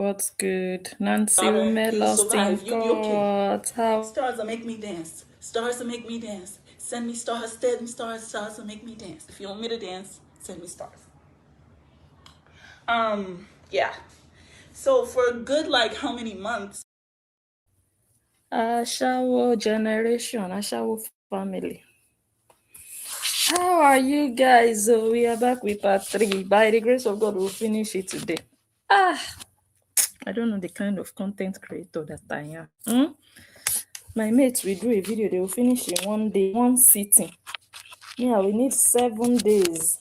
What's good? Nancy Daughter, Ume you lost in survive. You okay? court. How? Stars will make me dance. Stars will make me dance. Send me stars, send me stars, stars will make me dance. If you want me to dance, send me stars. Yeah. So for a good like how many months? Ashawo generation, Ashawo family. How are you guys? We are back with part 3. By the grace of God, we'll finish it today. I don't know the kind of content creator that I am. My mates will do a video, they will finish in one day, one sitting. Yeah, we need 7 days.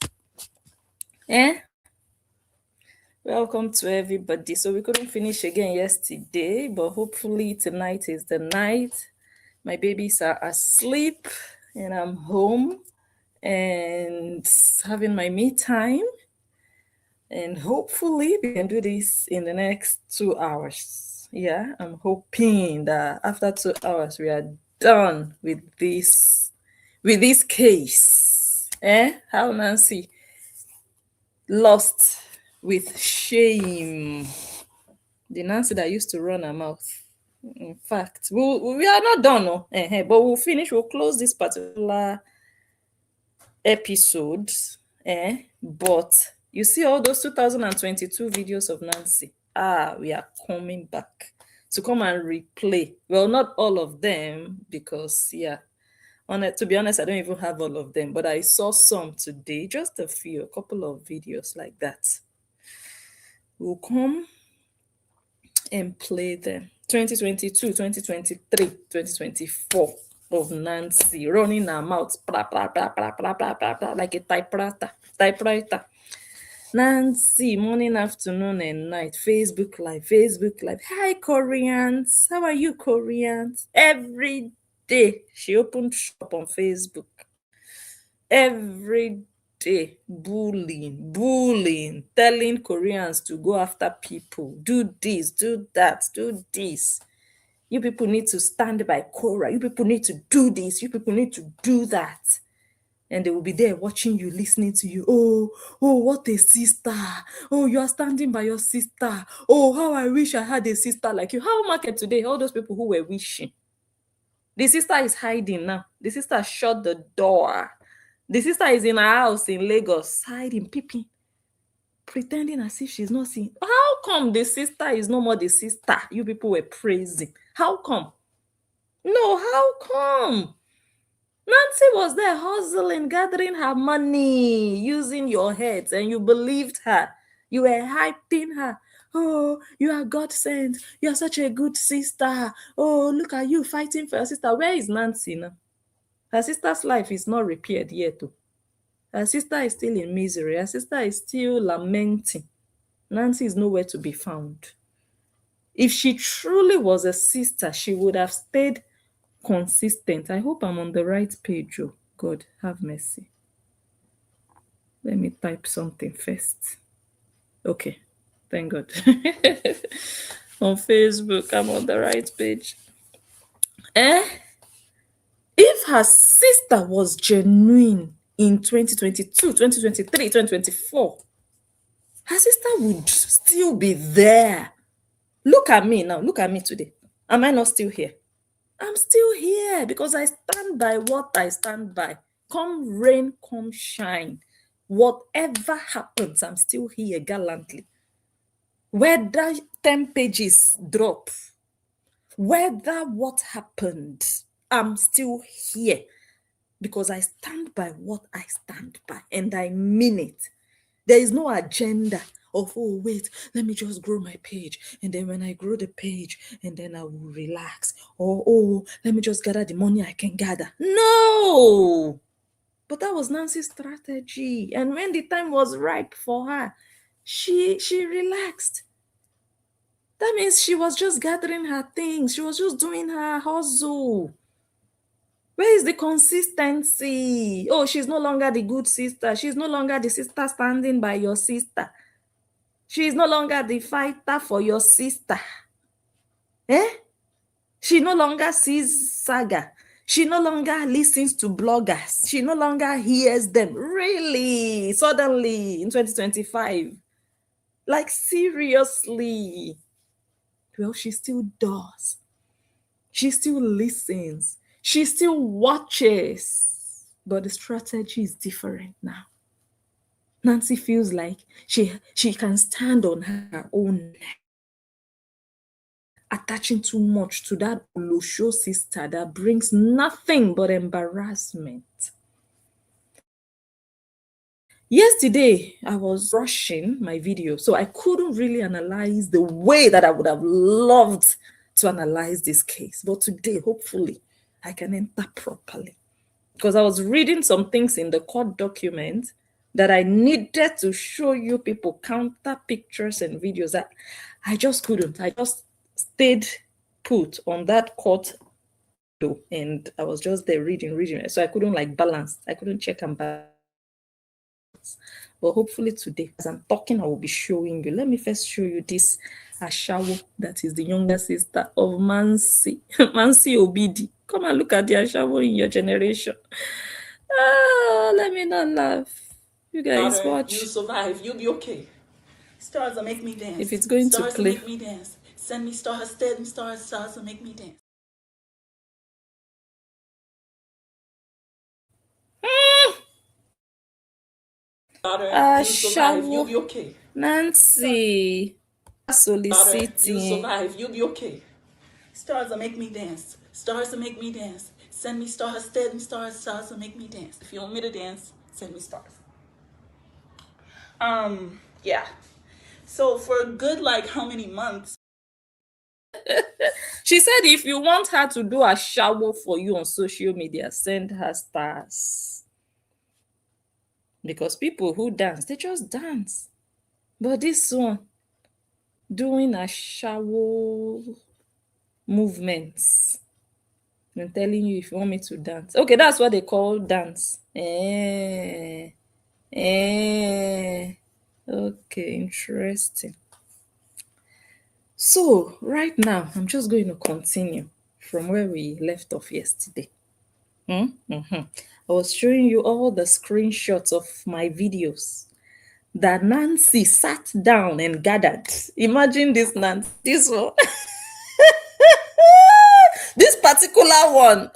Welcome to everybody. So we couldn't finish again yesterday, but hopefully tonight is the night. My babies are asleep and I'm home and having my me time. And hopefully we can do this in the next 2 hours. Yeah, I'm hoping that after 2 hours we are done with this case. How Nancy lost with shame. The Nancy that used to run her mouth. In fact, we are not done, no? But we'll finish, we'll close this particular episode. But you see all those 2022 videos of Nancy. We are coming back to come and replay. Well, not all of them, because to be honest, I don't even have all of them, but I saw some today, just a couple of videos like that. We'll come and play them. 2022, 2023, 2024 of Nancy running her mouth blah, blah, blah, blah, blah, blah, blah, blah, like a typewriter. Nancy, morning, afternoon, and night. Facebook Live. Hi, Koreans. How are you, Koreans? Every day she opened shop on Facebook. Every day bullying, telling Koreans to go after people, do this, do that, do this. You people need to stand by Korra. You people need to do this. You people need to do that. And they will be there watching you, listening to you. Oh, what a sister. Oh, you are standing by your sister. Oh, how I wish I had a sister like you. How market today? All those people who were wishing. The sister is hiding now. The sister shut the door. The sister is in her house in Lagos, hiding, peeping, pretending as if she's not seeing. How come the sister is no more the sister you people were praising? How come? No, how come? Nancy was there hustling, gathering her money, using your heads, and you believed her. You were hyping her. Oh, you are God sent. You are such a good sister. Oh, look at you fighting for your sister. Where is Nancy now? Her sister's life is not repaired yet. Her sister is still in misery. Her sister is still lamenting. Nancy is nowhere to be found. If she truly was a sister, she would have stayed consistent. I hope I'm on the right page. Oh, God, have mercy. Let me type something first. Okay, thank God. On Facebook, I'm on the right page. If her sister was genuine in 2022, 2023, 2024, her sister would still be there. Look at me now. Look at me today. Am I not still here? I'm still here because I stand by what I stand by. Come rain, come shine. Whatever happens, I'm still here gallantly. Whether 10 pages drop, whether what happened, I'm still here because I stand by what I stand by and I mean it. There is no agenda of, oh, wait, let me just grow my page. And then when I grow the page, and then I will relax. Or, oh, let me just gather the money I can gather. No! But that was Nancy's strategy. And when the time was ripe for her, she relaxed. That means she was just gathering her things. She was just doing her hustle. Where is the consistency? Oh, she's no longer the good sister. She's no longer the sister standing by your sister. She is no longer the fighter for your sister. She no longer sees Saga. She no longer listens to bloggers. She no longer hears them. Really? Suddenly in 2025? Like, seriously? Well, she still does. She still listens. She still watches. But the strategy is different now. Nancy feels like she can stand on her own, attaching too much to that Olosho sister that brings nothing but embarrassment. Yesterday, I was rushing my video, so I couldn't really analyze the way that I would have loved to analyze this case. But today, hopefully, I can enter properly. Because I was reading some things in the court document that I needed to show you people, counter pictures and videos that I just couldn't. I just stayed put on that court and I was just there reading. So I couldn't like balance. I couldn't check and balance. But hopefully today, as I'm talking, I will be showing you. Let me first show you this Ashawo, that is the younger sister of Mansi, Mansi Obidi. Come and look at the Ashawo in your generation. Ah, let me not laugh. You guys Daughter, you watch. survive. You'll be okay. Stars will make me dance. If it's going to Stars will play. make me dance. Send me stars, steady stars, stars will make me dance. Daughter, you survive. You'll be Ashawo, okay. Nancy, Daughter, you soliciting. survive. You'll be okay. Stars will make me dance. Stars will make me dance. Send me stars, steady stars, stars will make me dance. If you want me to dance, send me stars. Yeah. So for a good like how many months? She said if you want her to do a shower for you on social media, send her stars. Because people who dance, they just dance. But this one, doing a shower movements. I'm telling you, if you want me to dance. Okay, that's what they call dance. Okay, interesting. So, right now, I'm just going to continue from where we left off yesterday. I was showing you all the screenshots of my videos that Nancy sat down and gathered. Imagine this Nancy, this one. This particular one,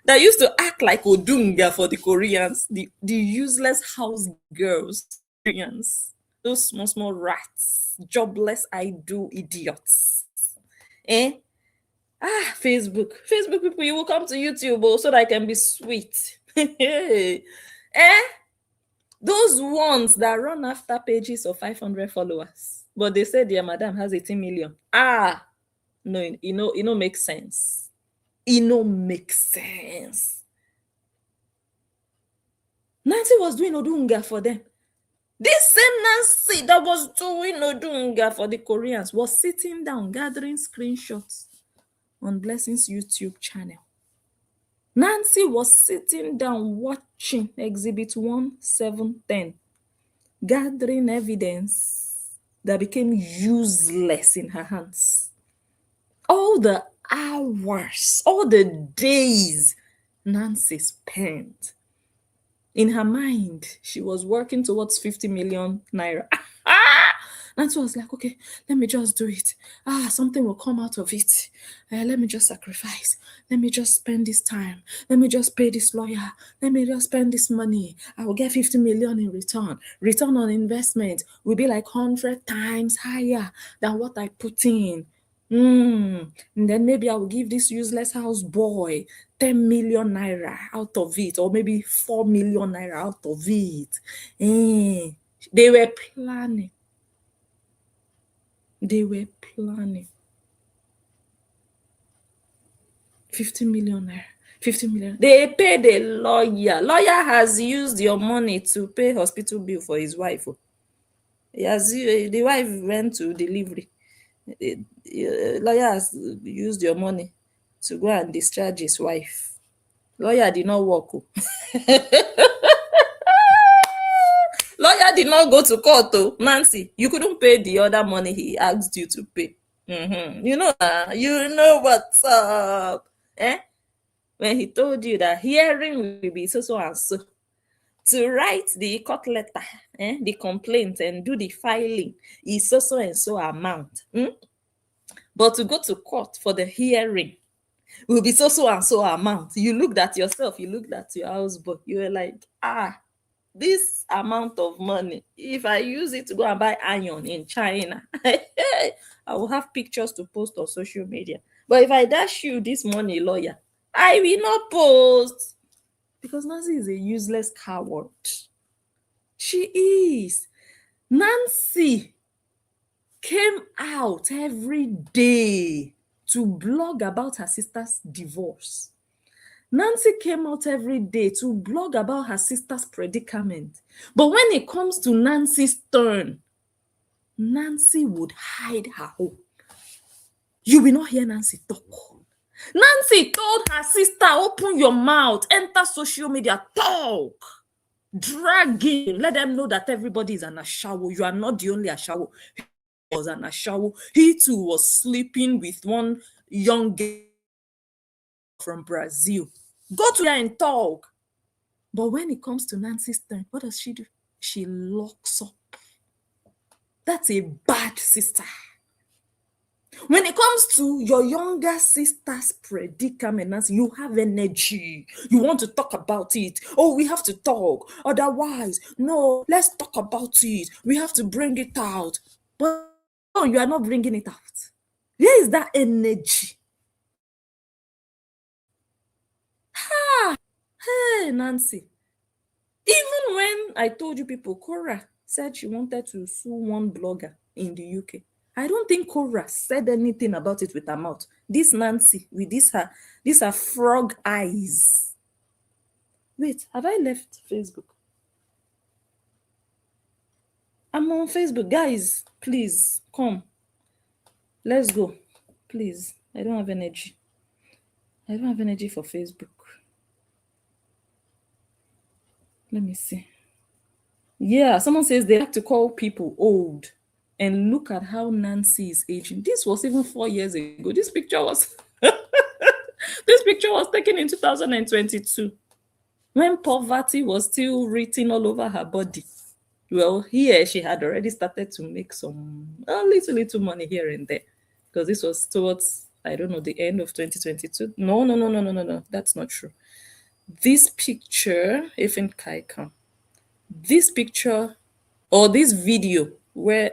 that used to act like Odunga for the Koreans, the useless house girls, Koreans, those small rats, jobless idle idiots. Eh? Facebook people, you will come to YouTube so that I can be sweet. Eh? Those ones that run after pages of 500 followers, but they say their madam has 18 million. No, it no makes sense. It no makes sense. Nancy was doing Odunga for them. This same Nancy that was doing Odunga for the Koreans was sitting down gathering screenshots on Blessing's YouTube channel. Nancy was sitting down watching Exhibit 1710, gathering evidence that became useless in her hands. All the hours, all the days Nancy spent. In her mind, she was working towards 50 million naira. Nancy was like, okay, let me just do it. Something will come out of it. Let me just sacrifice. Let me just spend this time. Let me just pay this lawyer. Let me just spend this money. I will get 50 million in return. Return on investment will be like 100 times higher than what I put in. And then maybe I will give this useless house boy 10 million naira out of it, or maybe 4 million naira out of it. They were planning. They were planning. 50 million naira. 50 million. They paid a lawyer. Lawyer has used your money to pay hospital bill for his wife. The wife went to delivery. Lawyer has used your money to go and discharge his wife. Lawyer did not work. Lawyer did not go to court. Nancy, you couldn't pay the other money he asked you to pay. You know what's up. When he told you that hearing will be so and so, to write the court letter, the complaint, and do the filing is so and so amount. But to go to court for the hearing will be so so and so amount. You looked at yourself, you looked at your houseboat, you were like, this amount of money, if I use it to go and buy iron in China, I will have pictures to post on social media. But if I dash you this money, lawyer, I will not post, because Nancy is a useless coward. She is. Nancy came out every day to blog about her sister's divorce. Nancy came out every day to blog about her sister's predicament. But when it comes to Nancy's turn, Nancy would hide her hope. You will not hear Nancy talk. Nancy told her sister, open your mouth, enter social media, talk. Drag in, let them know that everybody is an ashawo. You are not the only ashawo. He was an ashawo. He too was sleeping with one young girl from Brazil. Go to there and talk. But when it comes to Nancy's turn, what does she do? She locks up. That's a bad sister. When it comes to your younger sister's predicament, Nancy, you have energy. You want to talk about it. Oh, we have to talk. Otherwise, no, let's talk about it. We have to bring it out. But no, you are not bringing it out. Where is that energy? Hey, Nancy. Even when I told you people, Cora said she wanted to sue one blogger in the UK. I don't think Cora said anything about it with her mouth. This Nancy with these are frog eyes. Wait, have I left Facebook? I'm on Facebook. Guys, please come. Let's go. Please. I don't have energy. I don't have energy for Facebook. Let me see. Yeah, someone says they like to call people old. And look at how Nancy is aging. This was even 4 years ago. This picture was this picture was taken in 2022 when poverty was still written all over her body. Well, here she had already started to make some a little money here and there, because this was towards, I don't know, the end of 2022. No. That's not true. This picture, even Kaikan, this picture or this video where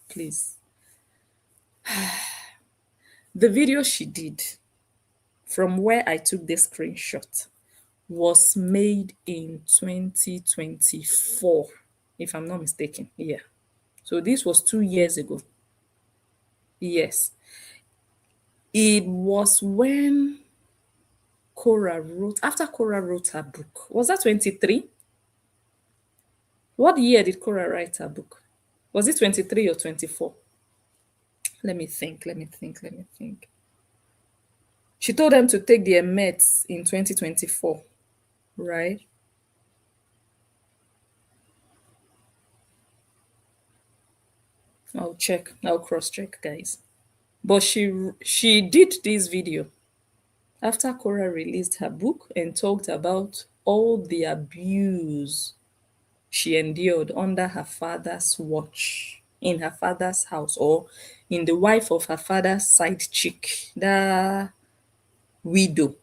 please, the video she did from where I took this screenshot was made in 2024, if I'm not mistaken. Yeah. So this was 2 years ago. Yes. It was when after Cora wrote her book. Was that 23? What year did Cora write her book? Was it 23 or 24? Let me think. She told them to take their meds in 2024, right? I'll cross check, guys. But she did this video after Cora released her book and talked about all the abuse she endured under her father's watch, in her father's house, or in the wife of her father's side chick, that widow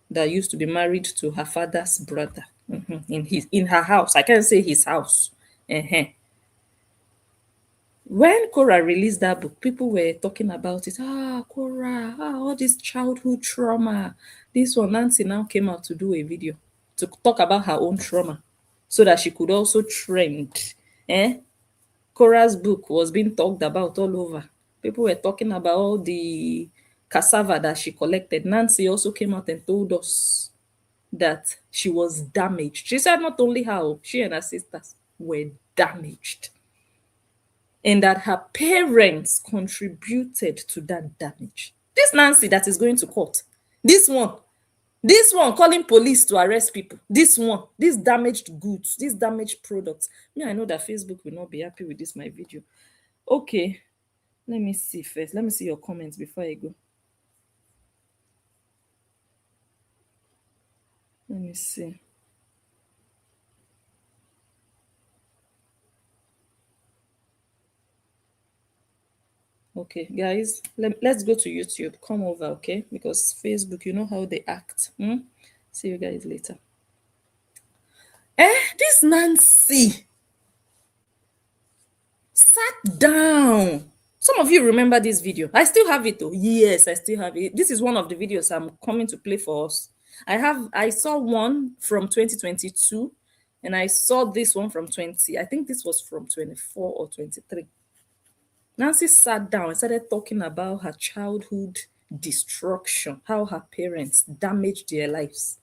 that used to be married to her father's brother. In her house. I can't say his house. When Cora released that book, people were talking about it. Cora, all this childhood trauma. This one, Nancy now came out to do a video to talk about her own trauma so that she could also trend. Cora's book was being talked about all over. People were talking about all the cassava that she collected. Nancy also came out and told us that she was damaged. She said not only her, she and her sisters were damaged, and that her parents contributed to that damage. This Nancy that is going to court, this one calling police to arrest people, this damaged goods, this damaged products. Me, I know that Facebook will not be happy with this my video. Okay, let me see first. Let me see your comments before I go. Let me see. Okay, guys, let's go to YouTube. Come over, okay? Because Facebook, you know how they act. Hmm? See you guys later. This Nancy sat down. Some of you remember this video. I still have it though. Yes, I still have it. This is one of the videos I'm coming to play for us. I saw one from 2022 and I saw this one from 20. I think this was from 24 or 23. Nancy sat down and started talking about her childhood destruction, how her parents damaged their lives,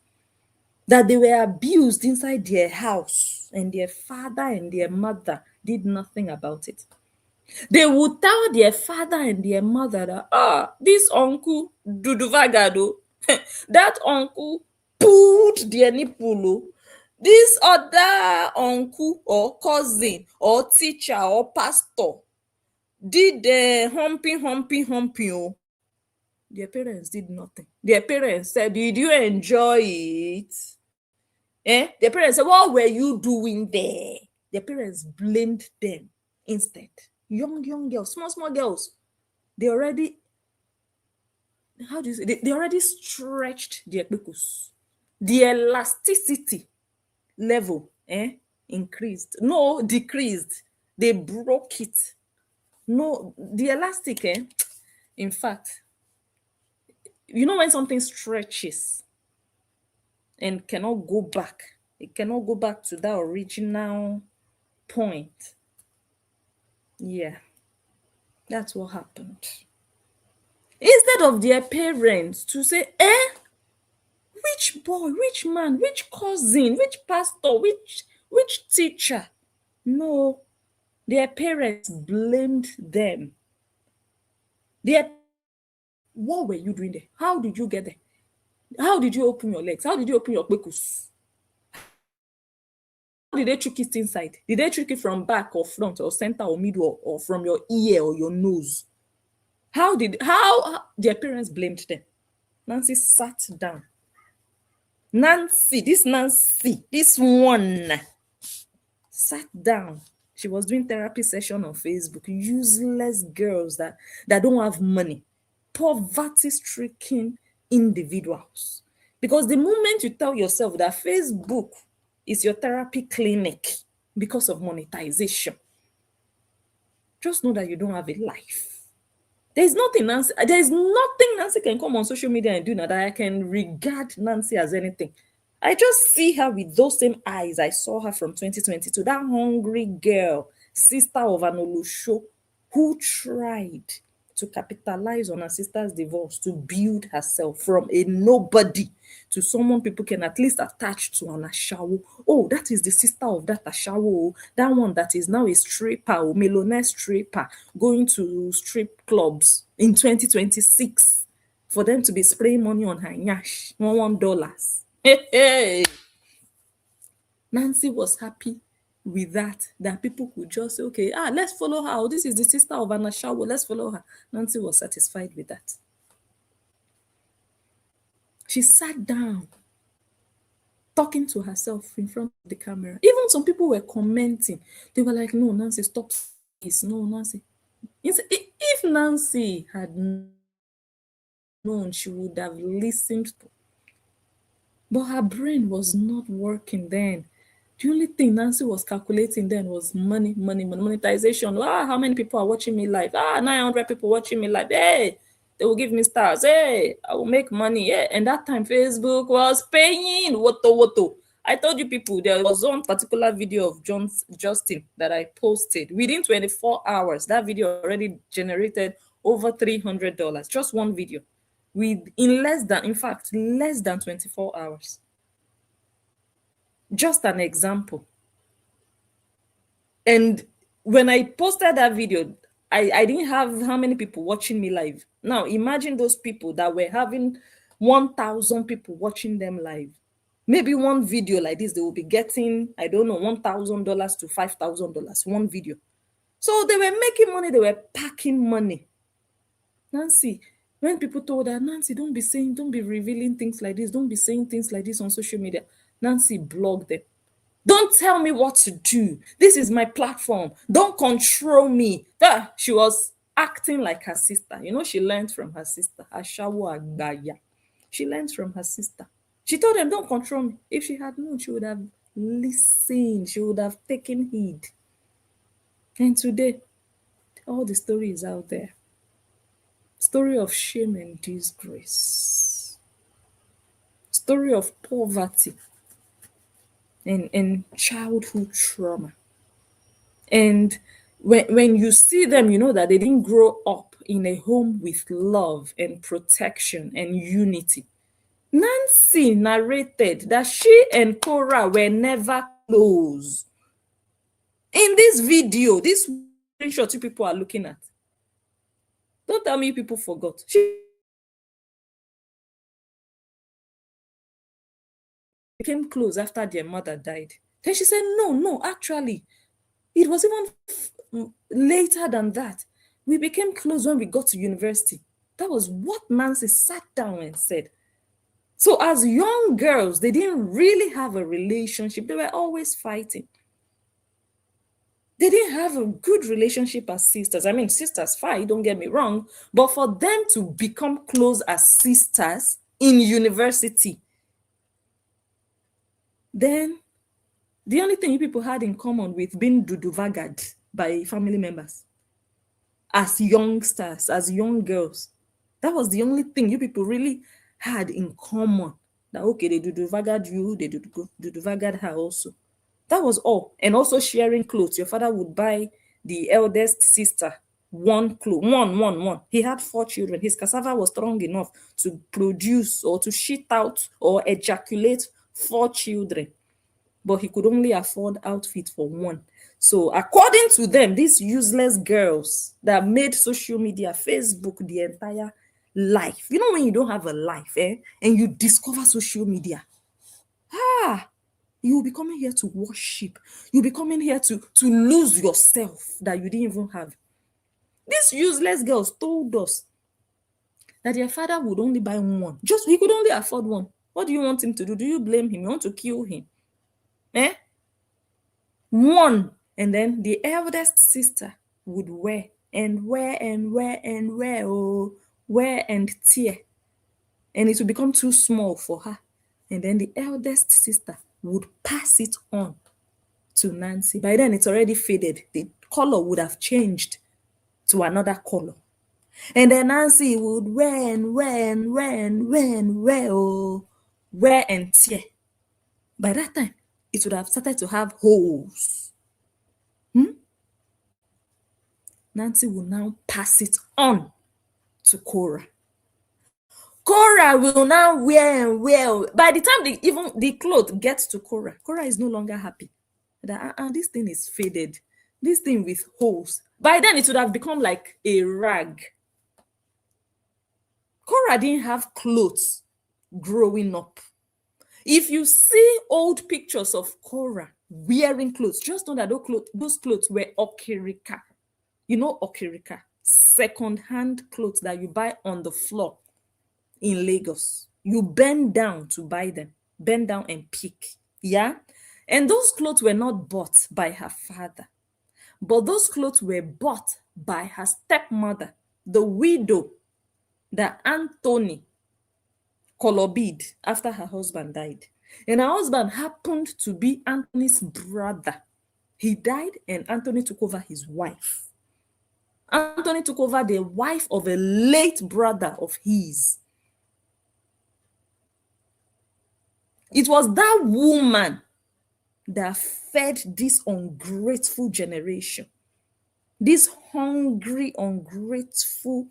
that they were abused inside their house, and their father and their mother did nothing about it. They would tell their father and their mother that, this uncle Duduvagado, that uncle pulled their nipple. Oh. This other uncle or cousin or teacher or pastor did the humping. Oh. Their parents did nothing. Their parents said, did you enjoy it? Their parents said, what were you doing there? Their parents blamed them instead. Young girls, small girls, they already, how do you say, they already stretched their kpekus. The elasticity level increased. No, decreased. They broke it. No, the elastic, in fact, you know when something stretches and cannot go back, it cannot go back to that original point. Yeah, that's what happened. Instead of their parents to say, which boy, which man, which cousin, which pastor, which teacher? No, their parents blamed them. Their, what were you doing there? How did you get there? How did you open your legs? How did you open your kpekus? How did they trick it inside? Did they trick it from back or front or center or middle or from your ear or your nose? How their parents blamed them? Nancy sat down. This one sat down. She was doing therapy session on Facebook. Useless girls that don't have money, poverty-stricken individuals. Because the moment you tell yourself that Facebook is your therapy clinic because of monetization, just know that you don't have a life. There's nothing Nancy can come on social media and do now that I can regard Nancy as anything. I just see her with those same eyes I saw her from 2022. That hungry girl, sister of an Olusho, who tried to capitalize on her sister's divorce to build herself from a nobody to someone people can at least attach to an Ashawo. Oh, that is the sister of that Ashawo. That one that is now a stripper or millionaire stripper going to strip clubs in 2026 for them to be spraying money on her nyash, $1. Hey. Nancy was happy with that people could just say, okay, let's follow her. Oh, this is the sister of Anna Shawo. Let's follow her. Nancy was satisfied with that. She sat down talking to herself in front of the camera. Even some people were commenting. They were like, no, Nancy, stop this. No, Nancy. If Nancy had known, she would have listened. But her brain was not working then. The only thing Nancy was calculating then was money, monetization. How many people are watching me live? 900 people watching me live. Hey, they will give me stars. Hey, I will make money. Yeah. And that time Facebook was paying. Woto. I told you people, there was one particular video of Justin that I posted. Within 24 hours, that video already generated over $300. Just one video. Less than 24 hours. Just an example. And when I posted that video, I didn't have how many people watching me live. Now imagine those people that were having 1,000 people watching them live. Maybe one video like this, they will be getting, I don't know, $1,000 to $5,000, one video. So they were making money, they were packing money. Nancy, when people told her, Nancy, don't be revealing things like this, don't be saying things like this on social media, Nancy blocked them. Don't tell me what to do. This is my platform. Don't control me. She was acting like her sister. You know, she learned from her sister, Ashawo Agbaya. She learned from her sister. She told them, don't control me. If she had known, she would have listened. She would have taken heed. And today, all the story is out there. Story of shame and disgrace. Story of poverty and childhood trauma. And when you see them, you know that they didn't grow up in a home with love and protection and unity. Nancy narrated that she and Cora were never close. In this video, this screenshot you people are looking at, don't tell me people forgot. She became close after their mother died. Then she said, no, no, actually, it was even later than that. We became close when we got to university. That was what Nancy sat down and said. So as young girls, they didn't really have a relationship. They were always fighting. They didn't have a good relationship as sisters. I mean, sisters fight, don't get me wrong. But for them to become close as sisters in university, then the only thing you people had in common with being duduvagad by family members as youngsters, as young girls, that was the only thing you people really had in common. That okay, they duduvagad you, they duduvagad her also. That was all. And also sharing clothes. Your father would buy the eldest sister one clothes, one. He had 4 children. His cassava was strong enough to produce or to shit out or ejaculate 4 children, but he could only afford outfit for one. So according to them, these useless girls that made social media, Facebook, the entire life. You know when you don't have a life, and you discover social media, you'll be coming here to worship. You'll be coming here to lose yourself that you didn't even have. These useless girls told us that their father would only buy one. Just he could only afford one. What do you want him to do? Do you blame him? You want to kill him? Eh? One. And then the eldest sister would wear and wear and wear and wear, oh, wear and tear. And it would become too small for her. And then the eldest sister would pass it on to Nancy. By then, it's already faded. The color would have changed to another color. And then Nancy would wear and wear and wear and wear and wear, oh, wear and tear. By that time, it would have started to have holes. Nancy will now pass it on to Cora. Cora will now wear and wear. By the time even the cloth gets to Cora, Cora is no longer happy. That this thing is faded. This thing with holes. By then, it would have become like a rag. Cora didn't have clothes growing up. If you see old pictures of Cora wearing clothes, just know that those clothes were okirika. You know okirika? Second-hand clothes that you buy on the floor in Lagos. You bend down to buy them. Bend down and pick. Yeah? And those clothes were not bought by her father, but those clothes were bought by her stepmother, the widow that Anthony Colobid after her husband died. And her husband happened to be Anthony's brother. He died and Anthony took over his wife. Anthony took over the wife of a late brother of his. It was that woman that fed this ungrateful generation, these hungry, ungrateful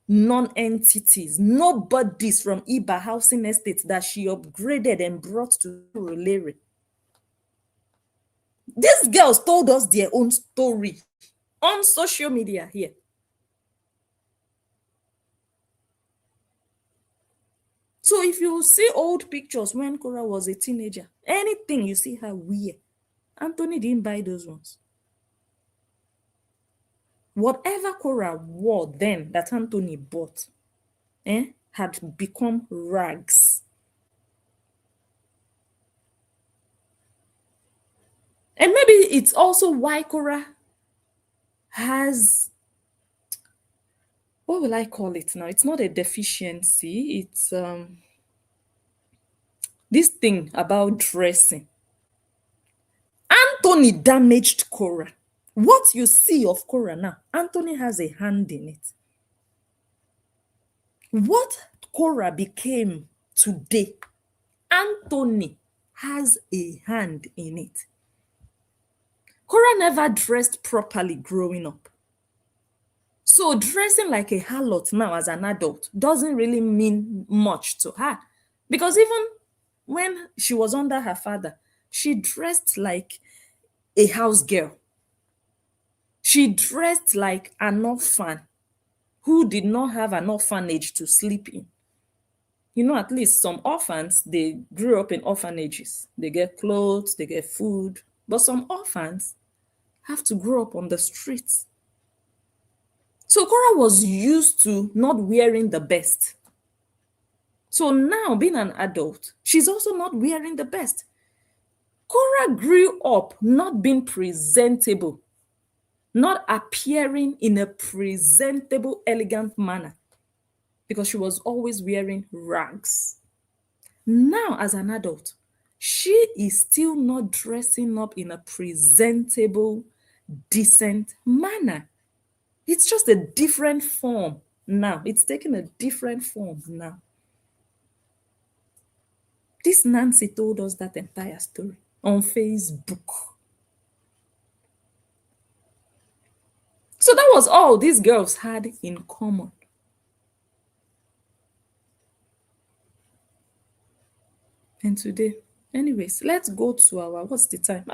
non-entities, nobodies from Iba housing estates that she upgraded and brought to Rolere. These girls told us their own story on social media here. So if you see old pictures when Cora was a teenager, anything you see her wear, Anthony didn't buy those ones. Whatever Cora wore then that Anthony bought had become rags. And maybe it's also why Cora has what will I call it now? It's not a deficiency. It's this thing about dressing. Anthony damaged Cora. What you see of Cora now, Anthony has a hand in it. What Cora became today, Anthony has a hand in it. Cora never dressed properly growing up. So dressing like a harlot now as an adult doesn't really mean much to her. Because even when she was under her father, she dressed like a house girl. She dressed like an orphan who did not have an orphanage to sleep in. You know, at least some orphans, they grew up in orphanages. They get clothes, they get food. But some orphans have to grow up on the streets. So Cora was used to not wearing the best. So now, being an adult, she's also not wearing the best. Cora grew up not being presentable, not appearing in a presentable, elegant manner because she was always wearing rags. Now, as an adult, she is still not dressing up in a presentable, decent manner. It's just a different form now. It's taking a different form now. This Nancy told us that entire story on Facebook. So that was all these girls had in common. And today, anyways, let's go to our, what's the time?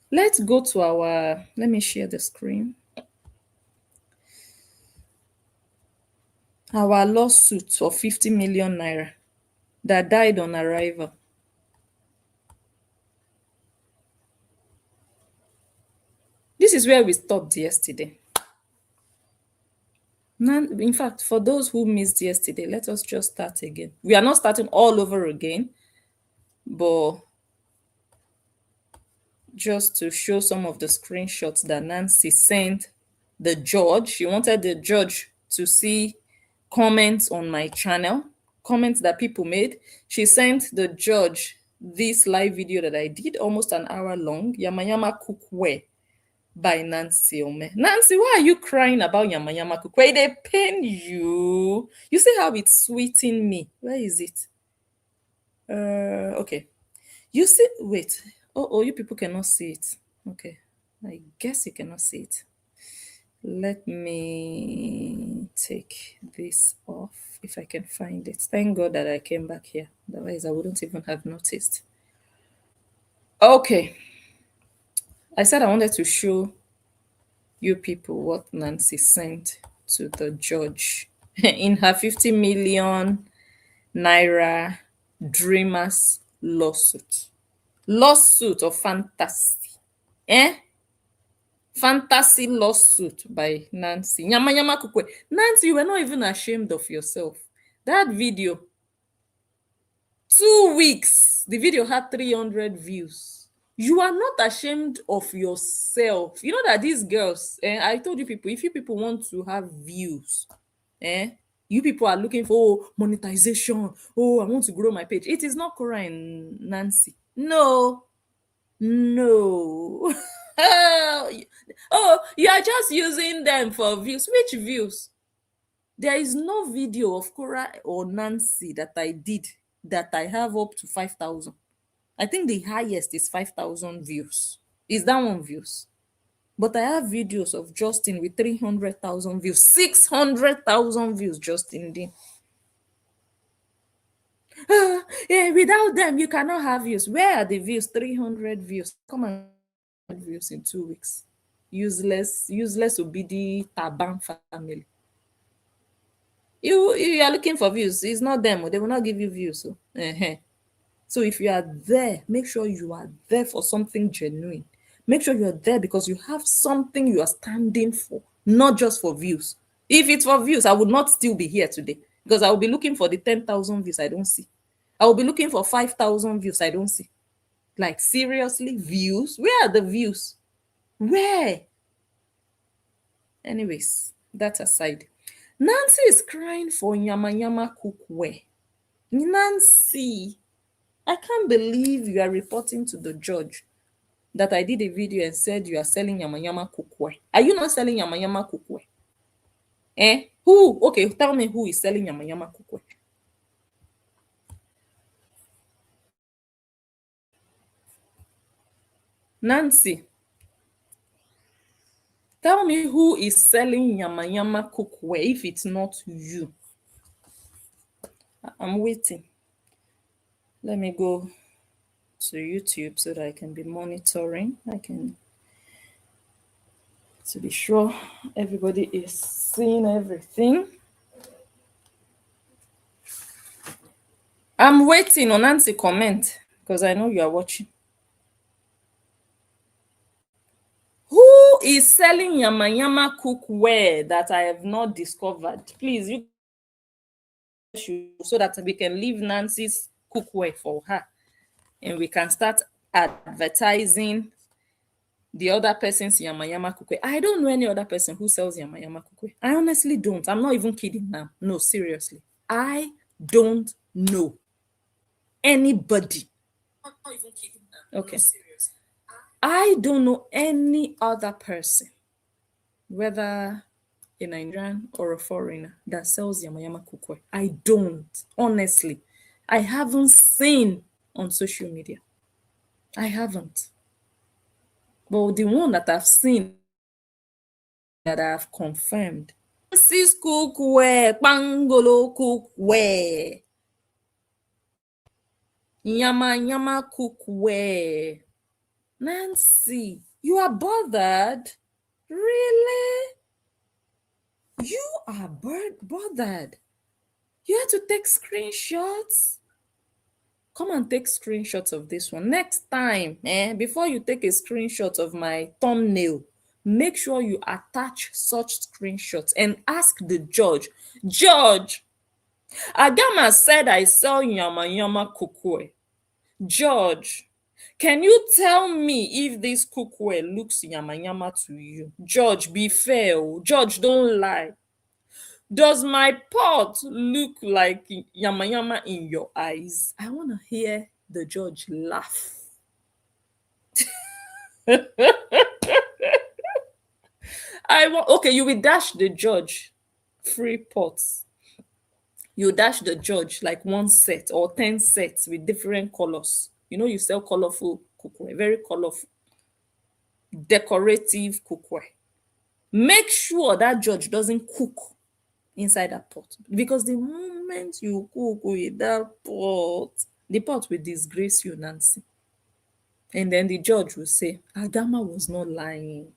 Let's go to our, let me share the screen. Our lawsuit for 50 million naira that died on arrival. This is where we stopped yesterday. Now, in fact, for those who missed yesterday, let us just start again. We are not starting all over again, but just to show some of the screenshots that Nancy sent the judge. She wanted the judge to see comments on my channel, comments that people made. She sent the judge this live video that I did, almost an hour long, Yama Yama Cookware by Nancy Ome. Nancy, why are you crying about Yama Yama Cookware? They pain you. You see how it's sweeting me. Where is it? Okay. You see, wait. Oh, you people cannot see it. Okay. I guess you cannot see it. Let me take this off if I can find it. Thank God that I came back here. Otherwise, I wouldn't even have noticed. Okay. I said I wanted to show you people what Nancy sent to the judge in her 50 million naira dreamers lawsuit. Lawsuit of fantasy. Fantasy lawsuit by Nancy. Nyama Nyama Kukwe. Nancy, you were not even ashamed of yourself. That video, 2 weeks, the video had 300 views. You are not ashamed of yourself. You know that these girls, I told you people, if you people want to have views, you people are looking for monetization. Oh, I want to grow my page. It is not Cora and Nancy. No. Oh, you are just using them for views. Which views? There is no video of Cora or Nancy that I did that I have up to 5,000. I think the highest is 5,000 views. Is that one views? But I have videos of Justin with 300,000 views, 600,000 views just in the. Yeah, without them, you cannot have views. Where are the views? 300 views. Come on, views in 2 weeks. Useless Obidi Taban family. You are looking for views. It's not them. They will not give you views. So if you are there, make sure you are there for something genuine. Make sure you are there because you have something you are standing for, not just for views. If it's for views, I would not still be here today because I will be looking for the 10,000 views I don't see. I will be looking for 5,000 views I don't see. Like, seriously, views? Where are the views? Where? Anyways, that aside. Nancy is crying for Yama Yama cookware. Nancy, I can't believe you are reporting to the judge that I did a video and said you are selling Yama Yama cookware. Are you not selling Yama Yama cookware? Eh? Who? Okay, tell me who is selling Yama Yama cookware. Nancy, tell me who is selling Yama Yama cookware if it's not you. I'm waiting. Let me go to YouTube so that I can be monitoring. I can, to be sure everybody is seeing everything. I'm waiting on Nancy comment because I know you are watching. Who is selling Yama Yama cookware that I have not discovered? Please, you should, so that we can leave Nancy's cookware for her and we can start advertising the other person's Yama Yama cookware. I don't know any other person who sells Yama Yama cookware. I honestly don't. I'm not even kidding now. No, seriously. I don't know anybody. I'm not even kidding now. Okay. No, seriously. I don't know any other person, whether a Nigerian or a foreigner, that sells Yama Yama cookware. I don't. Honestly. I haven't seen on social media. I haven't. But the one that I've seen, that I've confirmed, Nancy's cookware, Pangolo cookware, Yama Yama cookware. Nancy, you are bothered? Really? You are bothered? You had to take screenshots? Come and take screenshots of this one. Next time, before you take a screenshot of my thumbnail, make sure you attach such screenshots and ask the judge, Judge, Agama said I sell Yama Yama cookware. Judge, can you tell me if this cookware looks Yama Yama to you? Judge, be fair. Judge, don't lie. Does my pot look like Yama Yama in your eyes? I want to hear the judge laugh. Okay, you will dash the judge free pots. You dash the judge like 1 set or 10 sets with different colors. You know, you sell colorful cookware, very colorful, decorative cookware. Make sure that judge doesn't cook inside that pot, because the moment you cook with that pot, the pot will disgrace you, Nancy. And then the judge will say, Agama was not lying.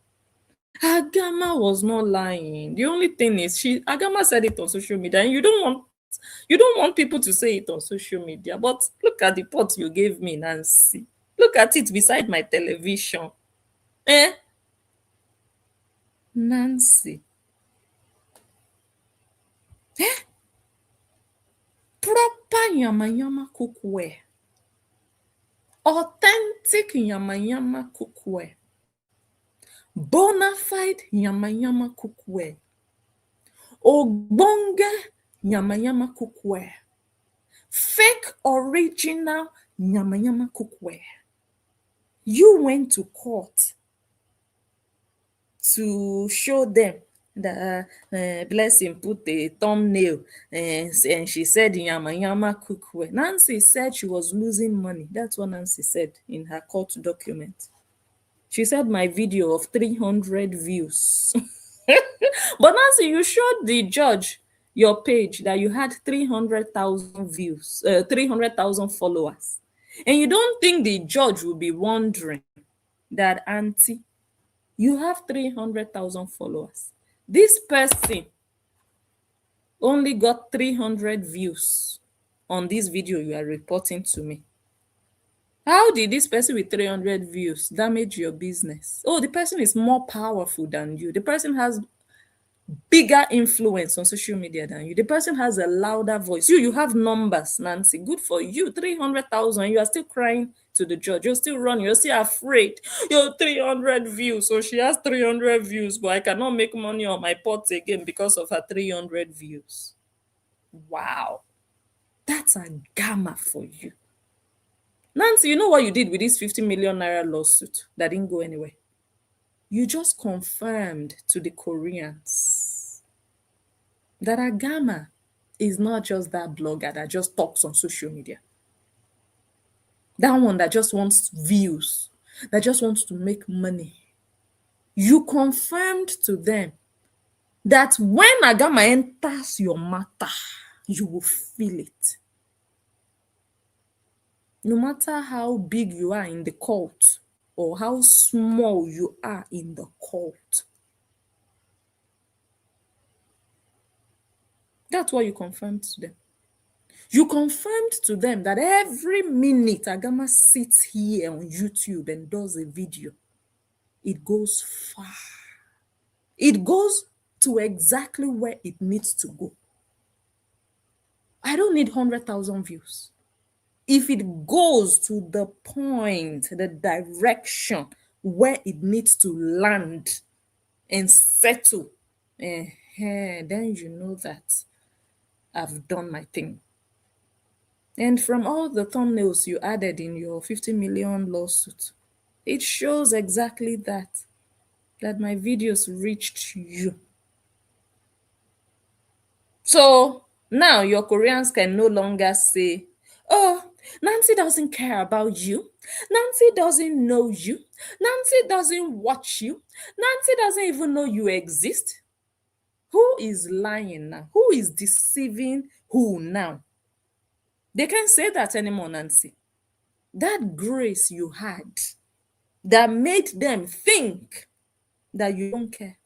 Agama was not lying. The only thing is, Agama said it on social media, and you don't want people to say it on social media. But look at the pot you gave me, Nancy. Look at it beside my television. Nancy. Proper Yama Yama cookware. Authentic Yama Yama cookware. Bona fide Yama Yama cookware. Ogbonge Yama Yama cookware. Fake original Yama Yama cookware. You went to court to show them that Blessing put a thumbnail and she said Yama Yama cookware. Nancy said she was losing money. That's what Nancy said in her court document. She said my video of 300 views. But Nancy, you showed the judge your page that you had 300,000 views, 300,000 followers. And you don't think the judge will be wondering that, Auntie, you have 300,000 followers. This person only got 300 views on this video you are reporting to me. How did this person with 300 views damage your business? Oh, the person is more powerful than you. The person has bigger influence on social media than you. The person has a louder voice. You have numbers, Nancy. Good for you. 300,000. You are still crying to the judge. You're still running. You're still afraid. You're 300 views. So she has 300 views, but I cannot make money on my pots again because of her 300 views. Wow. That's a gamma for you. Nancy, you know what you did with this 50 million naira lawsuit that didn't go anywhere? You just confirmed to the Koreans that Agama is not just that blogger that just talks on social media. That one that just wants views, that just wants to make money. You confirmed to them that when Agama enters your matter, you will feel it. No matter how big you are in the cult or how small you are in the cult. That's what you confirmed to them. You confirmed to them that every minute Agama sits here on YouTube and does a video, it goes far. It goes to exactly where it needs to go. I don't need 100,000 views. If it goes to the point, the direction where it needs to land and settle, then you know that I've done my thing. And from all the thumbnails you added in your 50 million lawsuit, it shows exactly that my videos reached you. So now your Koreans can no longer say, oh, Nancy doesn't care about you. Nancy doesn't know you. Nancy doesn't watch you. Nancy doesn't even know you exist. Who is lying now? Who is deceiving who now? They can't say that anymore, Nancy. That grace you had that made them think that you don't care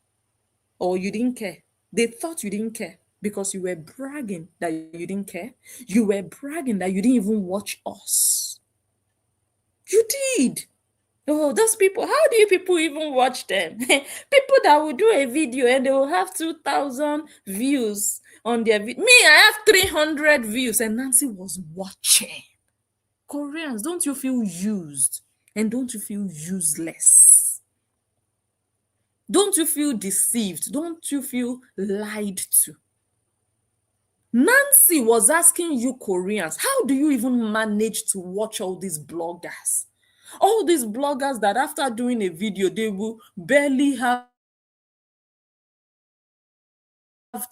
or you didn't care. They thought you didn't care because you were bragging that you didn't care. You were bragging that you didn't even watch us. You did. Oh, those people, how do you people even watch them? People that will do a video and they will have 2,000 views on their video. Me, I have 300 views and Nancy was watching. Koreans, don't you feel used? And don't you feel useless? Don't you feel deceived? Don't you feel lied to? Nancy was asking you Koreans, how do you even manage to watch all these bloggers? All these bloggers that after doing a video, they will barely have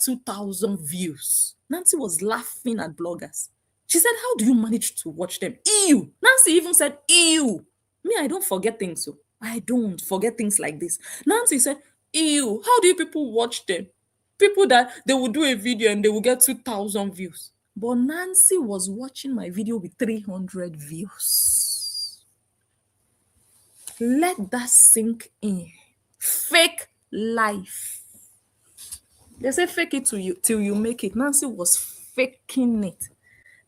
2,000 views. Nancy was laughing at bloggers. She said, how do you manage to watch them? Ew. Nancy even said, ew. Me, I don't forget things. So I don't forget things like this. Nancy said, ew. How do you people watch them? People that they will do a video and they will get 2,000 views. But Nancy was watching my video with 300 views. Let that sink in. Fake life. They say fake it till you make it. Nancy was faking it.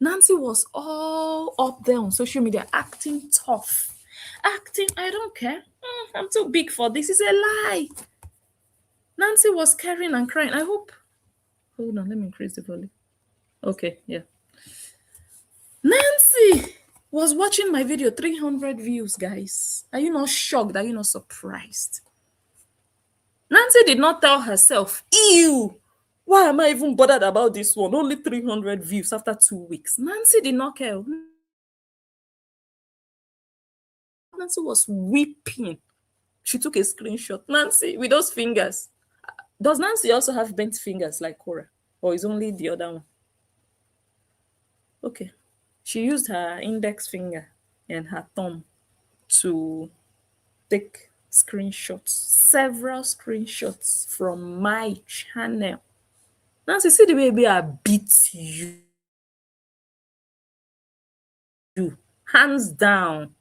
Nancy was all up there on social media acting tough. Acting, I don't care. I'm too big for this. It's a lie. Nancy was caring and crying. I hope. Hold on, let me increase the volume. Okay, yeah. Nancy was watching my video, 300 views, guys. Are you not shocked? Are you not surprised? Nancy did not tell herself, ew, why am I even bothered about this one? Only 300 views after 2 weeks. Nancy did not care. Nancy was weeping. She took a screenshot. Nancy, with those fingers. Does Nancy also have bent fingers like Cora? Or is only the other one? Okay. She used her index finger and her thumb to take screenshots. Several screenshots from my channel. Nancy, see the way I beat you. Hands down.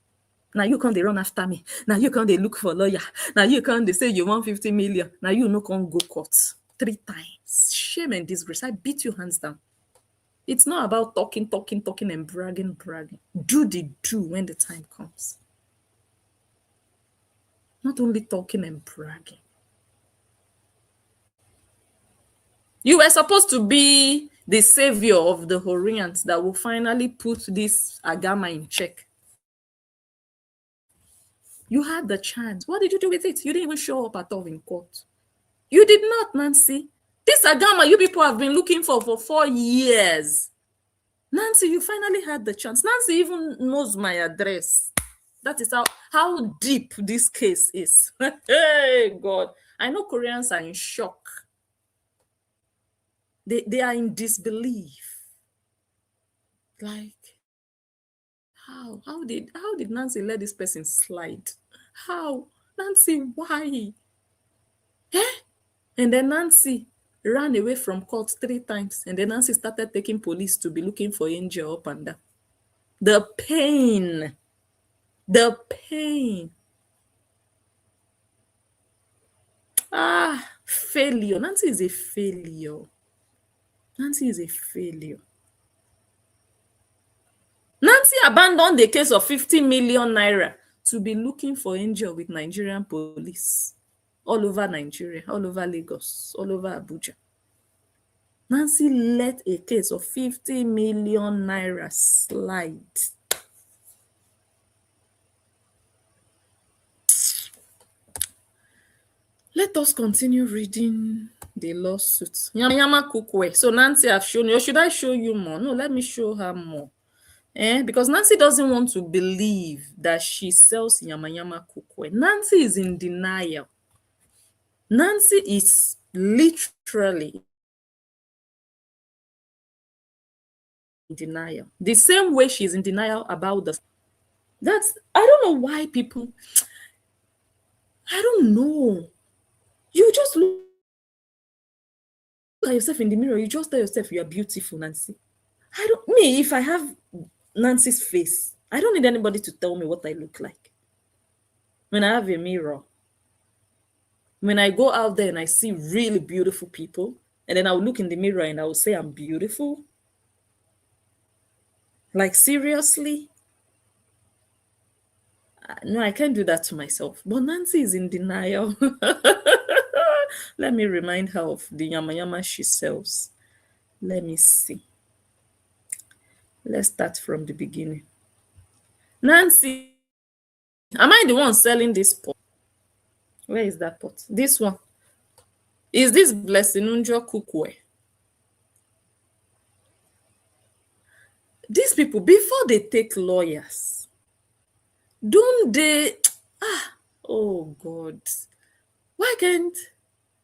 Now you can't run after me. Now you can't look for lawyer. Now you can't say you want 50 million. Now you no can't go court 3 times. Shame and disgrace. I beat you hands down. It's not about talking and bragging. Do the do when the time comes. Not only talking and bragging. You were supposed to be the savior of the Horians that will finally put this Agama in check. You had the chance. What did you do with it? You didn't even show up at all in court. You did not, Nancy. This agama you people have been looking for 4 years. Nancy, you finally had the chance. Nancy even knows my address. That is how deep this case is. Hey, God. I know Koreans are in shock. They are in disbelief. Like, how did Nancy let this person slide? How? Nancy, why? Eh? And then Nancy ran away from court 3 times. And then Nancy started taking police to be looking for Angel up and down. The pain. The pain. Failure. Nancy is a failure. Nancy is a failure. Nancy abandoned the case of 50 million naira to be looking for Angel with Nigerian police all over Nigeria, all over Lagos, all over Abuja. Nancy let a case of 50 million naira slide. Let us continue reading the lawsuit. Yama Kukwe. So Nancy, I've shown you. Or should I show you more? No, let me show her more. Because Nancy doesn't want to believe that she sells Yama Kukwe. Nancy is in denial. Nancy is literally in denial. The same way she's in denial about the... I don't know why people... I don't know. You just look at yourself in the mirror. You just tell yourself you are beautiful, Nancy. If I have Nancy's face, I don't need anybody to tell me what I look like. When I have a mirror, when I go out there and I see really beautiful people, and then I'll look in the mirror and I will say I'm beautiful. Like, seriously? No, I can't do that to myself. But Nancy is in denial. Let me remind her of the yama she sells. Let me see. Let's start from the beginning. Nancy, am I the one selling this pot? Where is that pot? This one. Is this Blessinunjo cookware? These people, before they take lawyers, don't they... oh God. Why can't...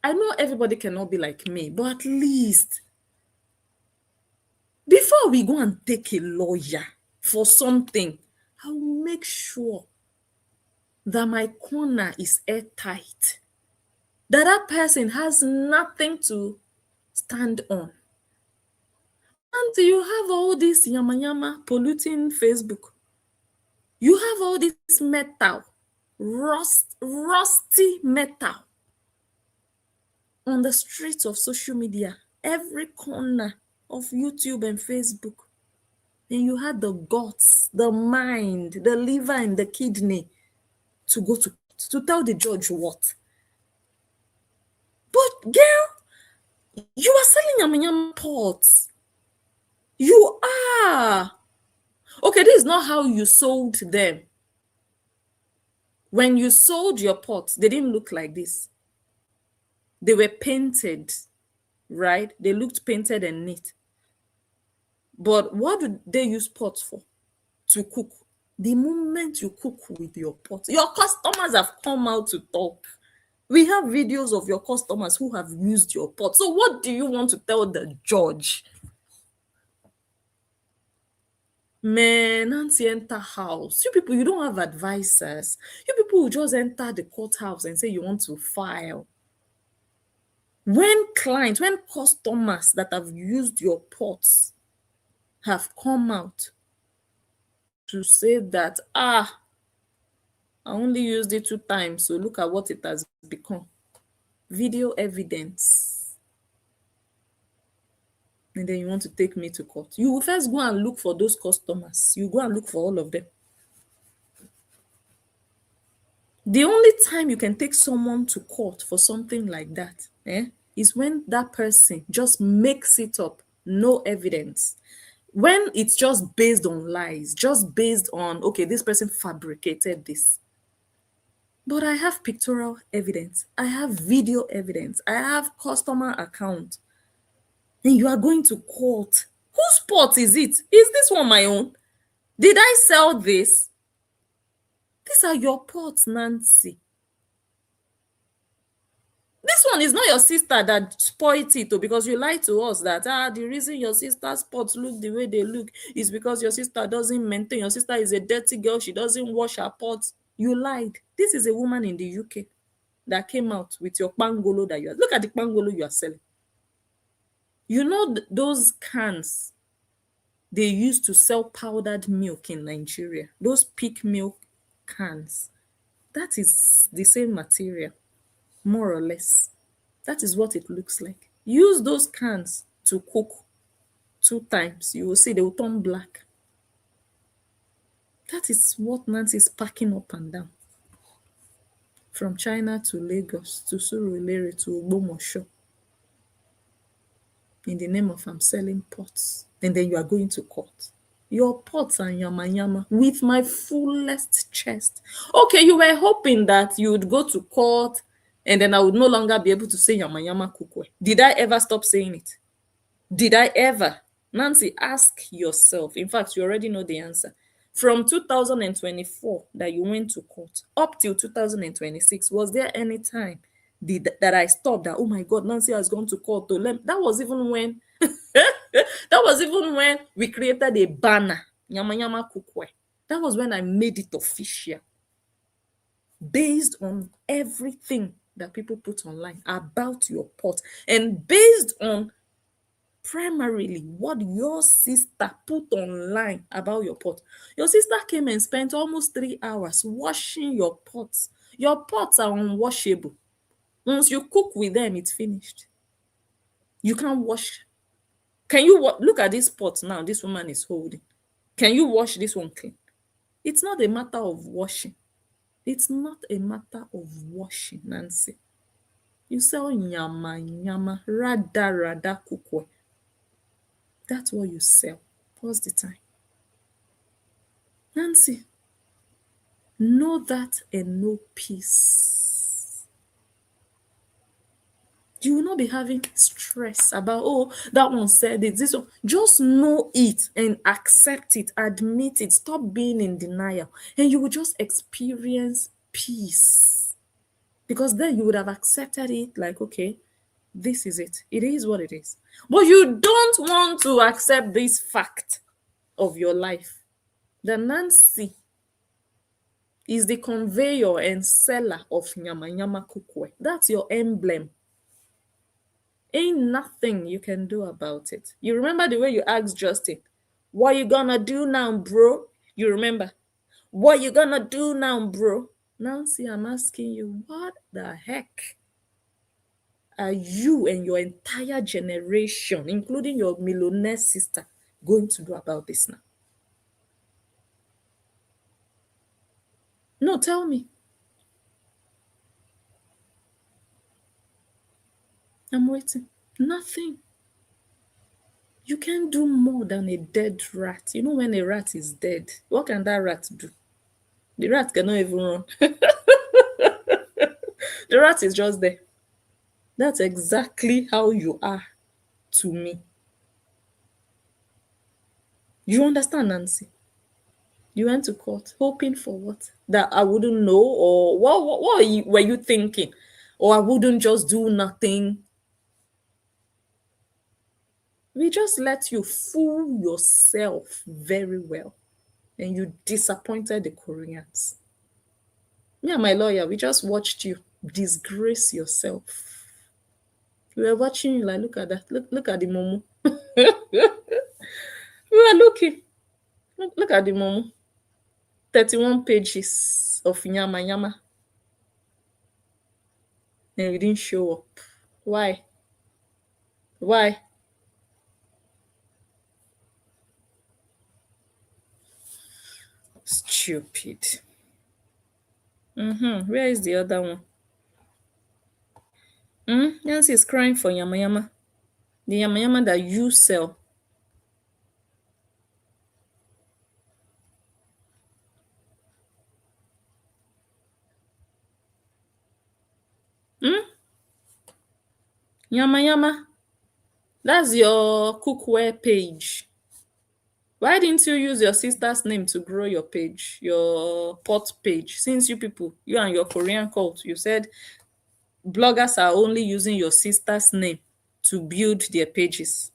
I know everybody cannot be like me, but at least before we go and take a lawyer for something, I'll make sure that my corner is airtight, that person has nothing to stand on. And you have all this yama polluting Facebook. You have all this metal, rusty metal on the streets of social media, every corner of YouTube and Facebook. And you had the guts, the mind, the liver and the kidney to go to tell the judge what? But girl, you are selling yama pots. You are. Okay, this is not how you sold them. When you sold your pots, they didn't look like this. They were painted, right? They looked painted and neat. But what do they use pots for? To cook. The moment you cook with your pot, your customers have come out to talk. We have videos of your customers who have used your pot. So what do you want to tell the judge? Man, Nancy, enter house. You people, you don't have advisors. You people will just enter the courthouse and say you want to file. When customers that have used your pots have come out to say that, I only used it 2 times, so look at what it has become. Video evidence. And then you want to take me to court. You will first go and look for those customers. You go and look for all of them. The only time you can take someone to court for something like that is when that person just makes it up, no evidence. When it's just based on lies, just based on, okay, this person fabricated this. But I have pictorial evidence. I have video evidence. I have customer account. And you are going to court. Whose pot is it? Is this one my own? Did I sell this? These are your pots, Nancy. This one is not your sister that spoiled it, oh, because you lied to us that the reason your sister's pots look the way they look is because your sister doesn't maintain. Your sister is a dirty girl. She doesn't wash her pots. You lied. This is a woman in the UK that came out with your pangolo that you are. Look at the pangolo you are selling. You know those cans they used to sell powdered milk in Nigeria, those peak milk cans, that is the same material, more or less. That is what it looks like. Use those cans to cook 2 times. You will see they will turn black. That is what Nancy is packing up and down. From China to Lagos to Surulere to Ogbomoso. In the name of I'm selling pots. And then you are going to court. Your pots and yama yama with my fullest chest. Okay, you were hoping that you would go to court and then I would no longer be able to say yama yama kukwe. Did I ever stop saying it? Did I ever? Nancy, ask yourself. In fact, you already know the answer. From 2024 that you went to court up till 2026, was there any time that I stopped that, oh my God, Nancy has gone to court? That was even when that was even when we created a banner, Yama Yama Kukwe. That was when I made it official based on everything that people put online about your pot and based on primarily what your sister put online about your pot. Your sister came and spent almost 3 hours washing your pots. Your pots are unwashable. Once you cook with them, it's finished. You can't wash. Can you look at this pot now this woman is holding? Can you wash this one clean? It's not a matter of washing. It's not a matter of washing, Nancy. You sell nyama nyama, rada rada kukwe. That's what you sell. What's the time? Nancy, know that and know peace. You will not be having stress about, oh, that one said it. This one. Just know it and accept it, admit it, stop being in denial, and you will just experience peace. Because then you would have accepted it like, okay, this is it. It is what it is. But you don't want to accept this fact of your life. The Nancy is the conveyor and seller of Nyama Nyama Kukwe. That's your emblem. Ain't nothing you can do about it. You remember the way you asked Justin, what you gonna do now, bro? You remember? What you gonna do now, bro? Nancy, I'm asking you, what the heck are you and your entire generation, including your millionaire sister, going to do about this now? No, tell me. I'm waiting. Nothing. You can't do more than a dead rat. You know when a rat is dead, what can that rat do? The rat cannot even run. The rat is just there. That's exactly how you are to me. You understand, Nancy? You went to court hoping for what? That I wouldn't know? Or what were you thinking? Or I wouldn't just do nothing? We just let you fool yourself very well. And you disappointed the Koreans. Me and my lawyer, we just watched you disgrace yourself. We were watching you like, look at that. Look at the momo. We were looking. Look at the momo. 31 pages of Nyama Nyama. And we didn't show up. Why? Why? Stupid. Where is the other one? Nancy is crying for Yama Yama. The Yama Yama that you sell. Yama yama. That's your cookware page. Why didn't you use your sister's name to grow your page, your pot page? Since you people, you and your Korean cult, you said bloggers are only using your sister's name to build their pages.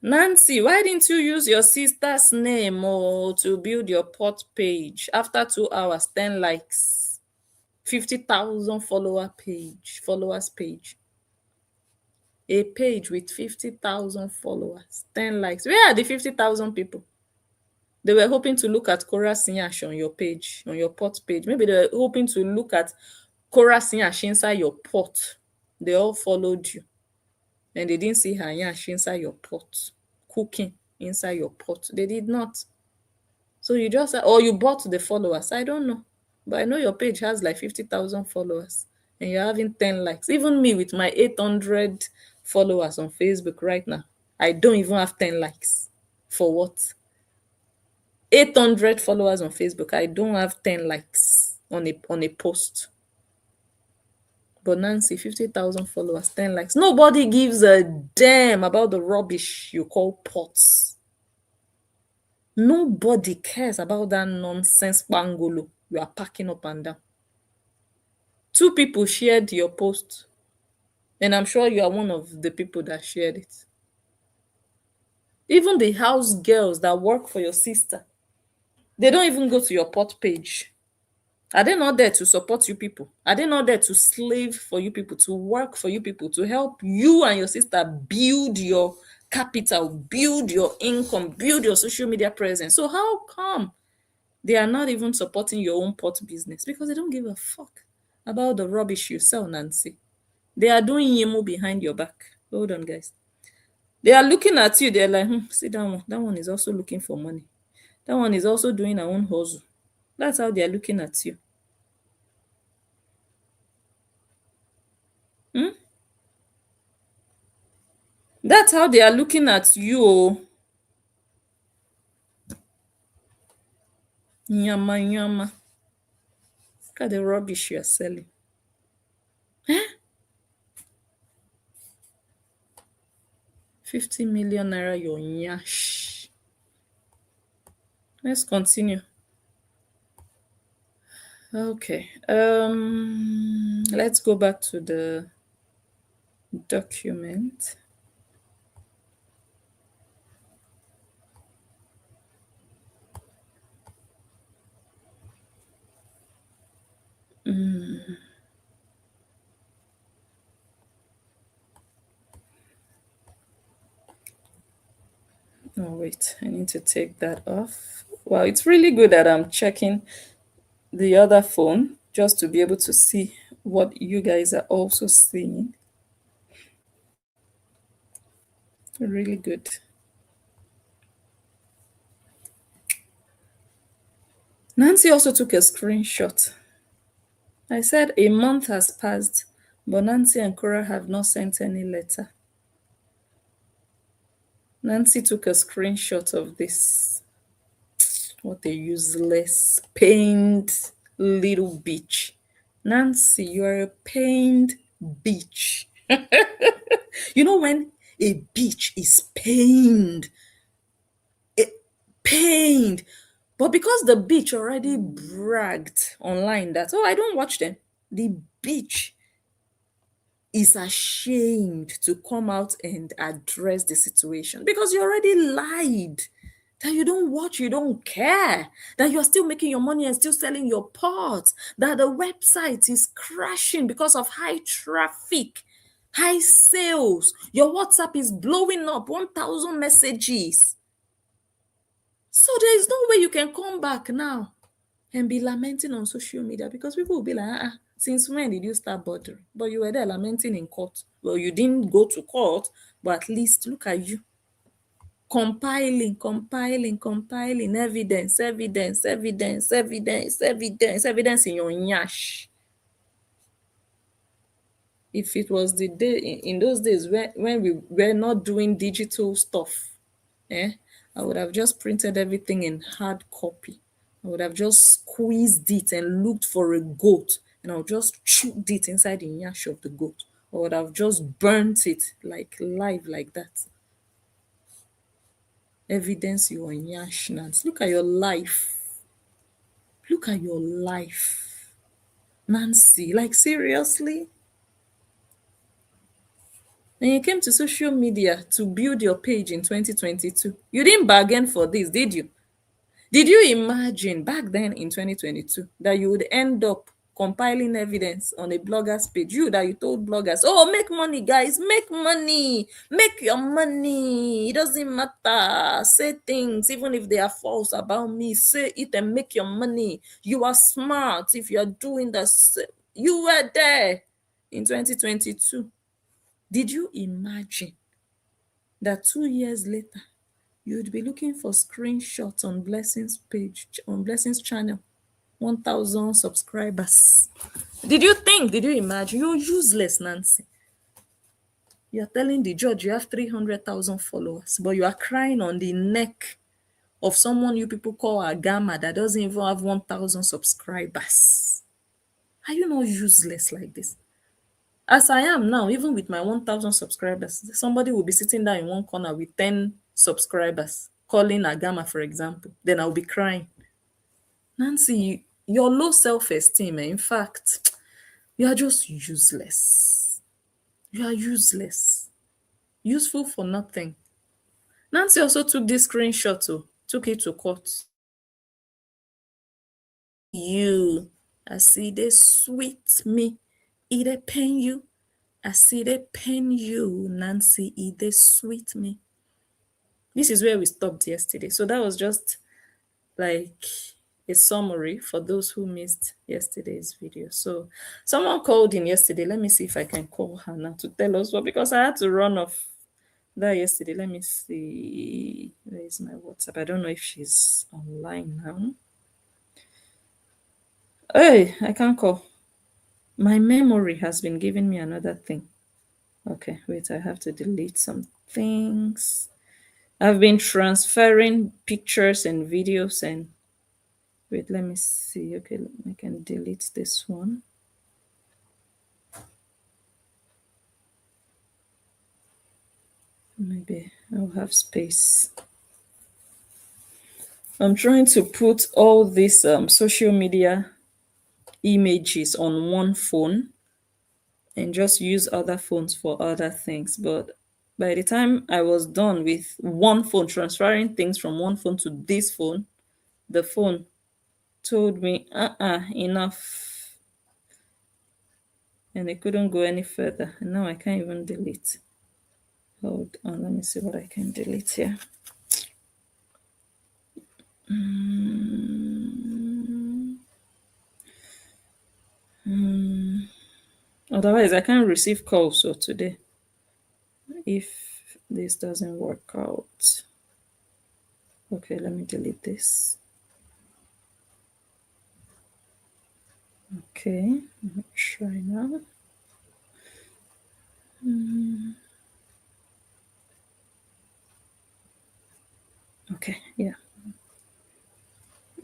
Nancy, why didn't you use your sister's name to build your pot page? After 2 hours, 10 likes, 50,000 followers page. A page with 50,000 followers, 10 likes. Where are the 50,000 people? They were hoping to look at Cora Sinyash on your page, on your pot page. Maybe they were hoping to look at Cora Sinyash inside your pot. They all followed you. And they didn't see her Nyash inside your pot, cooking inside your pot. They did not. So you just, or you bought the followers. I don't know. But I know your page has like 50,000 followers and you're having 10 likes. Even me with my 800 followers on Facebook right now, I don't even have 10 likes. For what? 800 followers on Facebook, I don't have 10 likes on a post. But Nancy, 50,000 followers, 10 likes. Nobody gives a damn about the rubbish you call pots. Nobody cares about that nonsense bangolo you are packing up and down. 2 people shared your post, and I'm sure you are one of the people that shared it. Even the house girls that work for your sister, they don't even go to your pot page. Are they not there to support you people? Are they not there to slave for you people, to work for you people, to help you and your sister build your capital, build your income, build your social media presence? So how come they are not even supporting your own pot business? Because they don't give a fuck about the rubbish you sell, Nancy. They are doing yimo behind your back. Hold on, guys. They are looking at you. They're like, see that one. That one is also looking for money. That one is also doing her own hustle. That's how they are looking at you. Hmm? That's how they are looking at you. Oh. Yama yama. Look at the rubbish you are selling. 50 million naira your nyash. Let's continue. Okay. Let's go back to the document. Oh wait, I need to take that off. Wow, it's really good that I'm checking the other phone just to be able to see what you guys are also seeing. Really good. Nancy also took a screenshot. I said a month has passed, but Nancy and Cora have not sent any letter. Nancy took a screenshot of this. What a useless, pained little bitch. Nancy, you are a pained bitch. You know when a bitch is pained, pained, but because the bitch already bragged online that, oh, I don't watch them, the bitch is ashamed to come out and address the situation because you already lied that you don't watch, you don't care, that you're still making your money and still selling your parts, that the website is crashing because of high traffic, high sales, your WhatsApp is blowing up 1,000 messages. So there is no way you can come back now and be lamenting on social media because people will be like, since when did you start bothering? But you were there lamenting in court. Well, you didn't go to court, but at least look at you. Compiling evidence in your nyash. If it was the day in those days when we were not doing digital stuff, I would have just printed everything in hard copy. I would have just squeezed it and looked for a goat, and I would just shoot it inside the nyash of the goat I would have just burnt it like live like that. Evidence your yashnans. Look at your life. Look at your life. Nancy, like seriously? And you came to social media to build your page in 2022. You didn't bargain for this, did you? Did you imagine back then in 2022 that you would end up compiling evidence on a blogger's page? You that you told bloggers, oh, make money, guys, make your money. It doesn't matter. Say things, even if they are false about me, say it and make your money. You are smart if you are doing this. You were there in 2022. Did you imagine that 2 years later, you'd be looking for screenshots on Blessings page, on Blessings channel, 1,000 subscribers? Did you imagine? You're useless, Nancy. You're telling the judge you have 300,000 followers, but you are crying on the neck of someone you people call a gamma that doesn't even have 1,000 subscribers. Are you not useless like this? As I am now, even with my 1,000 subscribers, somebody will be sitting down in one corner with 10 subscribers, calling Agama, for example. Then I'll be crying. Nancy, your low self-esteem, in fact, you are just useless. You are useless. Useful for nothing. Nancy also took this screenshot, took it to court. You, I see they sweet me. It pain you. I see they pain you, Nancy. It sweet me. This is where we stopped yesterday. So that was just like a summary for those who missed yesterday's video. So someone called in yesterday. Let me see if I can call her now to tell us what, because I had to run off that yesterday. Let me see. Where is my WhatsApp? I don't know if she's online now. Hey, I can't call. My memory has been giving me another thing. Okay, wait, I have to delete some things. I've been transferring pictures and videos and wait, let me see. Okay, I can delete this one. Maybe I'll have space. I'm trying to put all these social media images on one phone and just use other phones for other things. But by the time I was done with one phone, transferring things from one phone to this phone, the phone told me, enough. And I couldn't go any further. And now I can't even delete. Hold on, let me see what I can delete here. Otherwise, I can't receive calls. So today, if this doesn't work out, okay, let me delete this. Okay, let me try now. Okay, yeah.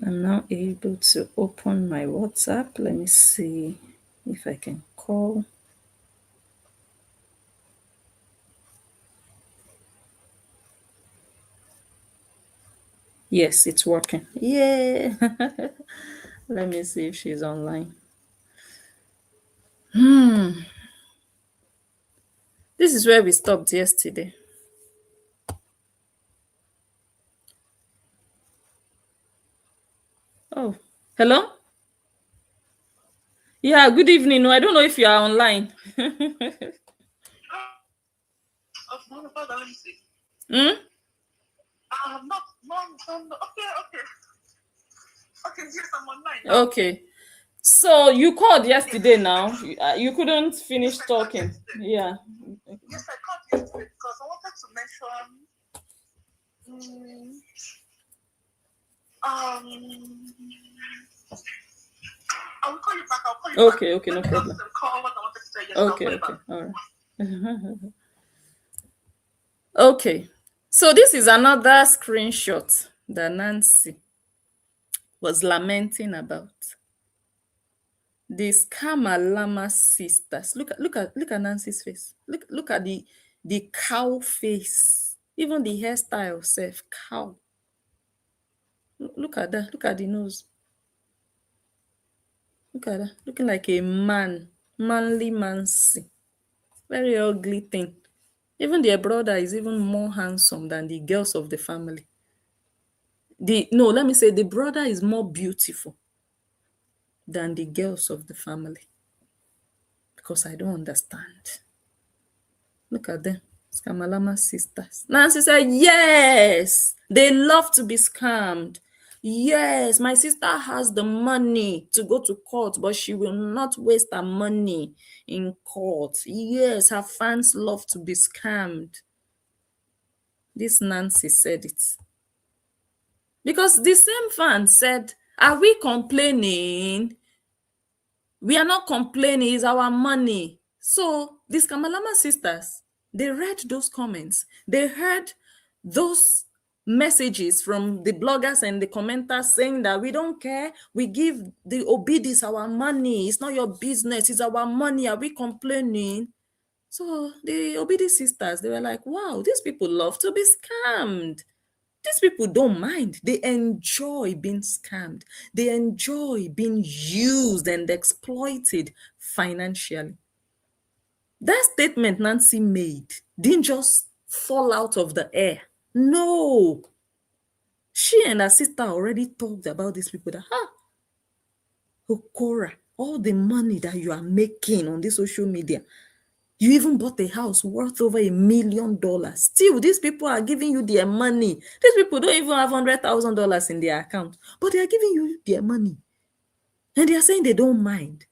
I'm now able to open my WhatsApp. Let me see if I can call. Yes, it's working. Yeah. Let me see if she's online. This is where we stopped yesterday. Oh, hello? Yeah, good evening. No, I don't know if you are online. Let me see. Hmm? Okay, okay. Okay, yes, I'm online now. Okay. So you called yesterday now. You couldn't finish talking. Yeah. Yes, I called yesterday because I wanted to mention. I will call you back. I'll call you back. Okay, no problem. Call what I wanted to say. Yes, Okay, all right. Okay. So this is another screenshot that Nancy was lamenting about. The Skamalama sisters. Look at Nancy's face. Look at the cow face. Even the hairstyle self, cow. Look at that. Look at the nose. Look at that. Looking like a man. Manly mancy. Very ugly thing. Even their brother is even more handsome than the girls of the family. Let me say the brother is more beautiful than the girls of the family. Because I don't understand. Look at them. Skamalama sisters. Nancy said, yes, they love to be scammed. Yes, my sister has the money to go to court, but she will not waste her money in court. Yes, her fans love to be scammed. This Nancy said it. Because the same fan said, are we complaining? We are not complaining, it's our money. So these Kamalama sisters, they read those comments. They heard those messages from the bloggers and the commenters saying that we don't care. We give the Obidis our money. It's not your business. It's our money. Are we complaining? So the Obidi sisters, they were like, wow, these people love to be scammed. These people don't mind. They enjoy being scammed. They enjoy being used and exploited financially. That statement Nancy made didn't just fall out of the air. No. She and her sister already talked about these people that, Okora, all the money that you are making on this social media, you even bought a house worth over $1 million. Still, these people are giving you their money. These people don't even have $100,000 in their account, but they are giving you their money. And they are saying they don't mind.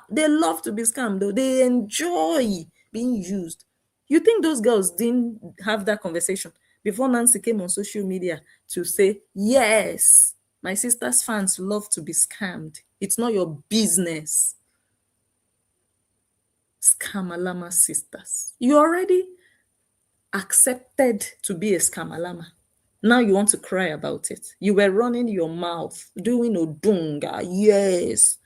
They love to be scammed, though. They enjoy being used. You think those girls didn't have that conversation before Nancy came on social media to say, yes, my sister's fans love to be scammed. It's not your business. Skamalama sisters. You already accepted to be a Skamalama. Now you want to cry about it. You were running your mouth, doing Odunga, yes.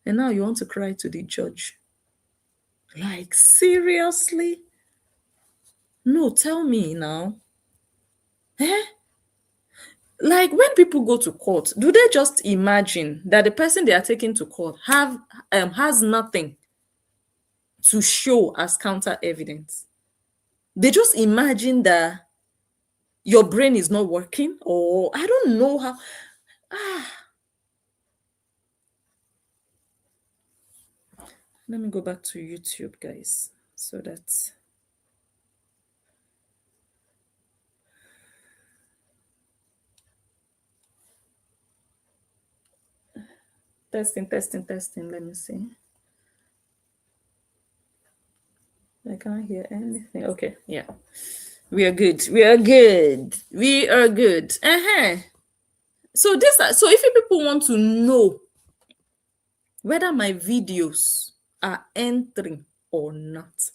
And now you want to cry to the judge. Like, seriously? No, tell me now. Like, when people go to court, do they just imagine that the person they are taking to court has nothing to show as counter evidence? They just imagine that your brain is not working, or I don't know how. Let me go back to YouTube, guys, so that testing. Let me see. I can't hear anything. Okay, yeah. We are good. So if you people want to know whether my videos are entering or not,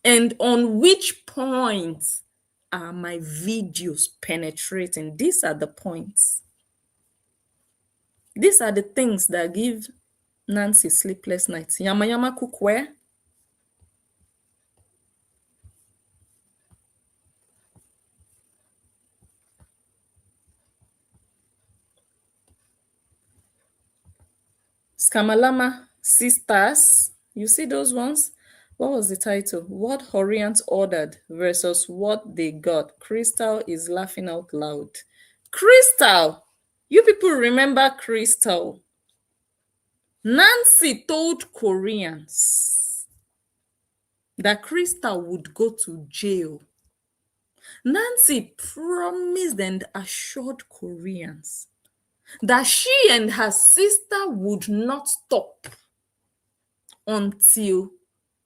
and on which points are my videos penetrating, these are the points. These are the things that give Nancy sleepless nights. Yama yama cookware. Skamalama sisters. You see those ones? What was the title? What Horiant ordered versus what they got. Crystal is laughing out loud. Crystal! You people remember Crystal? Nancy told Koreans that Crystal would go to jail. Nancy promised and assured Koreans that she and her sister would not stop until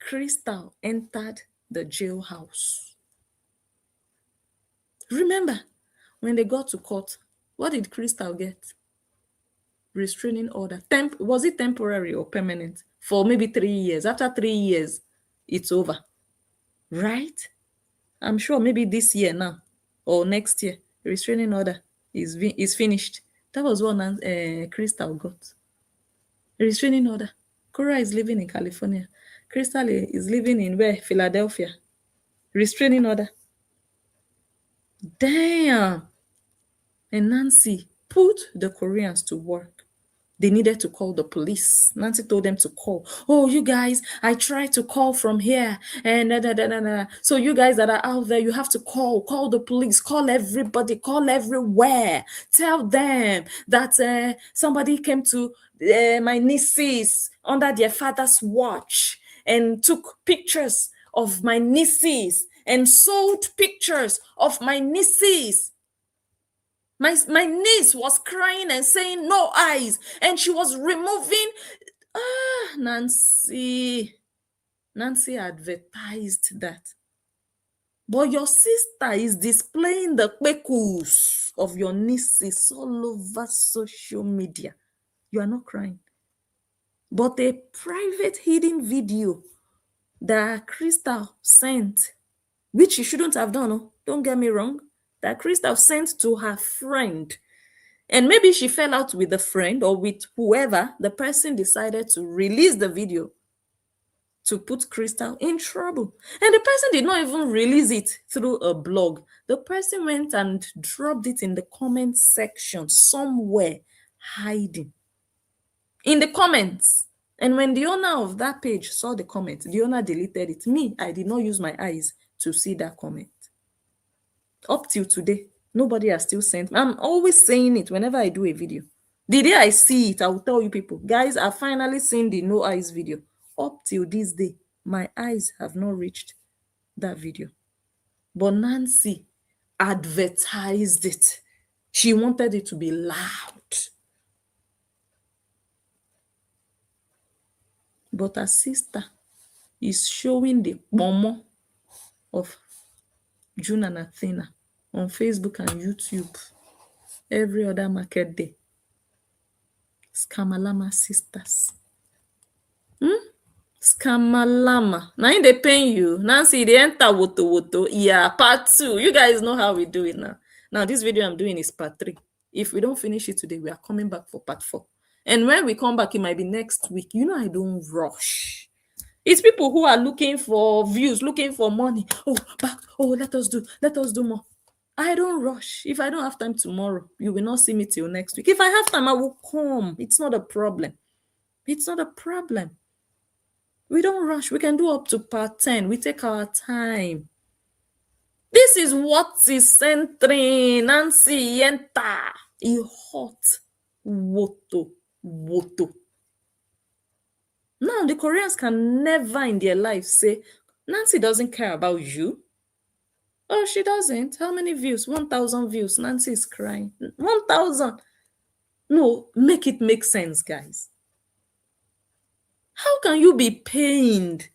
Crystal entered the jailhouse. Remember, when they got to court, what did Crystal get? Restraining order. Was it temporary or permanent? For maybe 3 years. After 3 years, it's over. Right? I'm sure maybe this year now or next year, restraining order is finished. That was what Crystal got. Restraining order. Cora is living in California. Crystal is living in where? Philadelphia. Restraining order. Damn. And Nancy put the Koreans to work. They needed to call the police. Nancy told them to call. Oh, you guys, I tried to call from here. And da, da, da, da, da. So you guys that are out there, you have to call the police, call everybody, call everywhere. Tell them that somebody came to my nieces under their father's watch and took pictures of my nieces and sold pictures of my nieces. My niece was crying and saying no eyes, and she was removing. Nancy advertised that. But your sister is displaying the kpekus of your nieces all over social media. You are not crying. But a private hidden video that Crystal sent, which she shouldn't have done, oh, don't get me wrong, that Crystal sent to her friend. And maybe she fell out with the friend or with whoever, the person decided to release the video to put Crystal in trouble. And the person did not even release it through a blog. The person went and dropped it in the comment section somewhere, hiding. In the comments. And when the owner of that page saw the comment, the owner deleted it. Me, I did not use my eyes to see that comment. Up till today, nobody has still sent me. I'm always saying it whenever I do a video. The day I see it, I will tell you people, guys, I've finally seen the no eyes video. Up till this day, my eyes have not reached that video. But Nancy advertised it. She wanted it to be loud. But her sister is showing the momo of June and Athena on Facebook and YouTube every other market day. Scamalama sisters. Scamalama. Now in they pain you. Nancy, they enter woto woto. Yeah, part 2. You guys know how we do it now. Now, this video I'm doing is part 3. If we don't finish it today, we are coming back for part 4. And when we come back, it might be next week. You know, I don't rush. It's people who are looking for views, looking for money. Oh, back. Oh, let us do more. I don't rush. If I don't have time tomorrow, you will not see me till next week. If I have time, I will come. It's not a problem. It's not a problem. We don't rush. We can do up to part 10. We take our time. This is what is centering. Nancy Yenta. A hot woto. Now, the Koreans can never in their life say, Nancy doesn't care about you. Oh, she doesn't. How many views? 1,000 views. Nancy is crying. 1,000. No, make it make sense, guys. How can you be pained?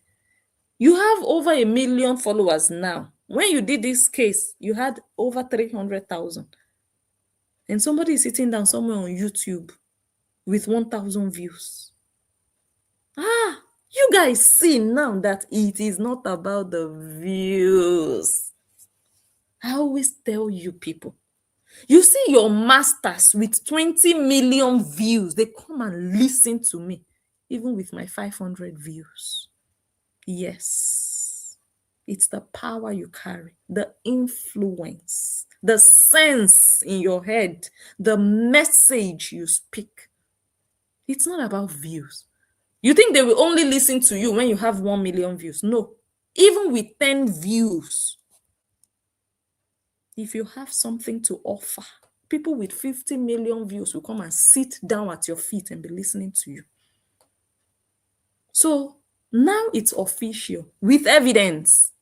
You have over 1 million followers now. When you did this case, you had over 300,000. And somebody is sitting down somewhere on YouTube with 1,000 views. You guys see now that it is not about the views. I always tell you people, you see your masters with 20 million views, they come and listen to me, even with my 500 views. Yes, it's the power you carry, the influence, the sense in your head, the message you speak. It's not about views. You think they will only listen to you when you have 1 million views? No. Even with 10 views, if you have something to offer, people with 50 million views will come and sit down at your feet and be listening to you. So now it's official with evidence.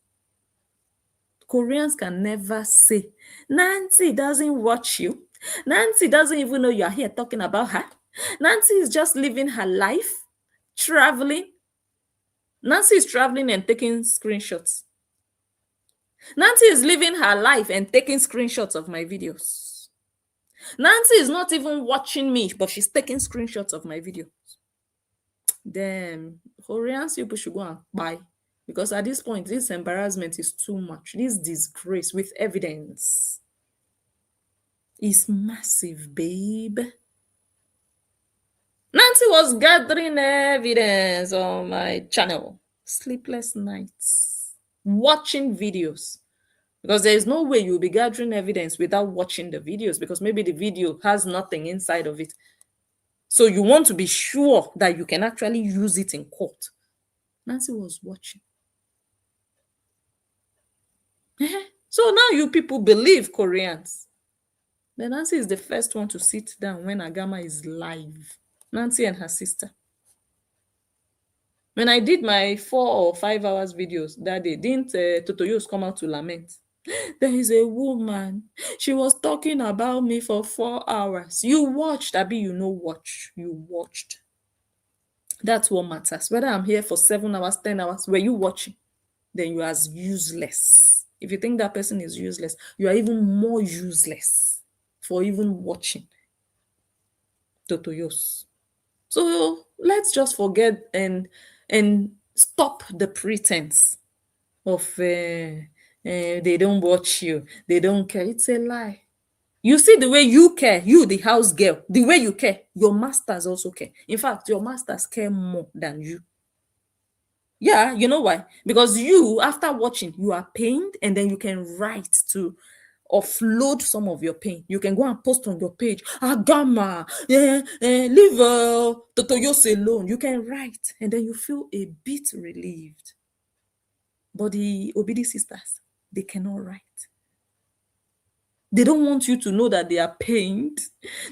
Koreans can never say, Nancy doesn't watch you. Nancy doesn't even know you're here talking about her. Nancy is just living her life, traveling. Nancy is traveling and taking screenshots. Nancy is living her life and taking screenshots of my videos. Nancy is not even watching me, but she's taking screenshots of my videos. Damn, Koreans people should go and buy. Because at this point, this embarrassment is too much. This disgrace with evidence is massive, babe. Nancy was gathering evidence on my channel. Sleepless nights. Watching videos. Because there is no way you'll be gathering evidence without watching the videos, because maybe the video has nothing inside of it. So you want to be sure that you can actually use it in court. Nancy was watching. So now you people believe Koreans. Then Nancy is the first one to sit down when Agama is live. Nancy and her sister. When I did my 4 or 5 hours videos that day, didn't Totoyos come out to lament? There is a woman. She was talking about me for 4 hours. You watched, Abi, you know, watch. You watched. That's what matters. Whether I'm here for 7 hours, 10 hours, were you watching? Then you are as useless. If you think that person is useless, you are even more useless for even watching Totoyos. So let's just forget and stop the pretense of they don't watch you, they don't care. It's a lie. You see the way you care, you the house girl, the way you care, your masters also care. In fact, your masters care more than you. Yeah, you know why? Because you, after watching, you are pained, and then you can write to offload some of your pain. You can go and post on your page, Agama, leave Totoyos alone. You can write, and then you feel a bit relieved. But the Obidi sisters, they cannot write. They don't want you to know that they are pained.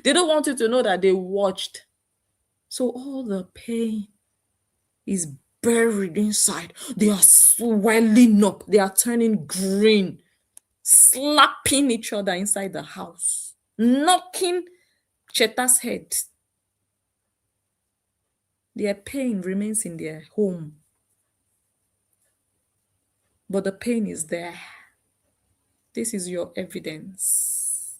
They don't want you to know that they watched. So all the pain is buried inside. They are swelling up. They are turning green, slapping each other inside the house, knocking Cheta's head. Their pain remains in their home. But the pain is there. This is your evidence.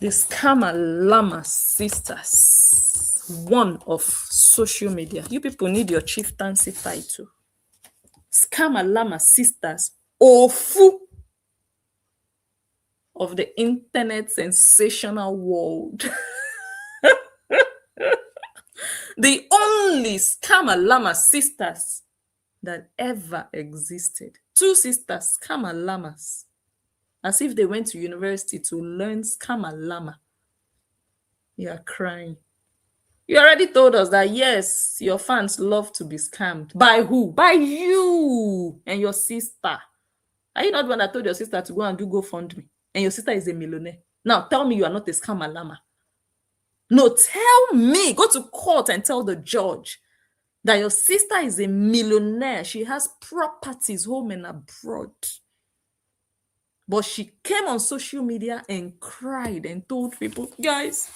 The Scammer Lama sisters, one of social media. You people need your chieftaincy title. Scammer Lama sisters, Ofu of the internet sensational world. The only Scammer Lama sisters that ever existed. Two sisters, Scammer Lamas. As if they went to university to learn Scammer Lama. You are crying. You already told us that, yes, your fans love to be scammed. By who? By you and your sister. Are you not the one that told your sister to go and do GoFundMe? And your sister is a millionaire. Now, tell me you are not a scammer Lama. No, tell me. Go to court and tell the judge that your sister is a millionaire. She has properties, home and abroad. But she came on social media and cried and told people, guys,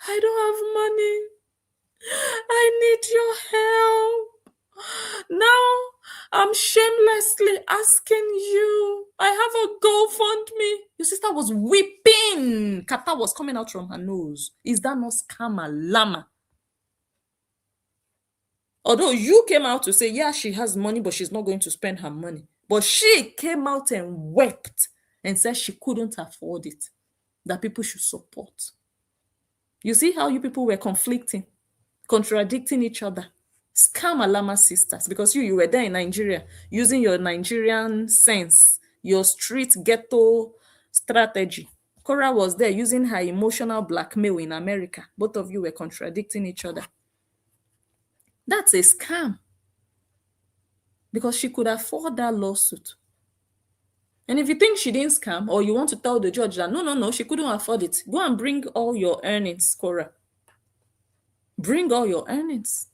I don't have money. I need your help. Now I'm shamelessly asking you. I have a GoFundMe. Your sister was weeping. Kata was coming out from her nose. Is that not scammer Lama? Although you came out to say, yeah, she has money, but she's not going to spend her money. But she came out and wept and said she couldn't afford it, that people should support. You see how you people were conflicting, contradicting each other. Scam Alama sisters, because you were there in Nigeria using your Nigerian sense, your street ghetto strategy. Cora was there using her emotional blackmail in America. Both of you were contradicting each other. That's a scam, because she could afford that lawsuit. And if you think she didn't scam, or you want to tell the judge that no, she couldn't afford it, go and bring all your earnings, Cora. Bring all your earnings.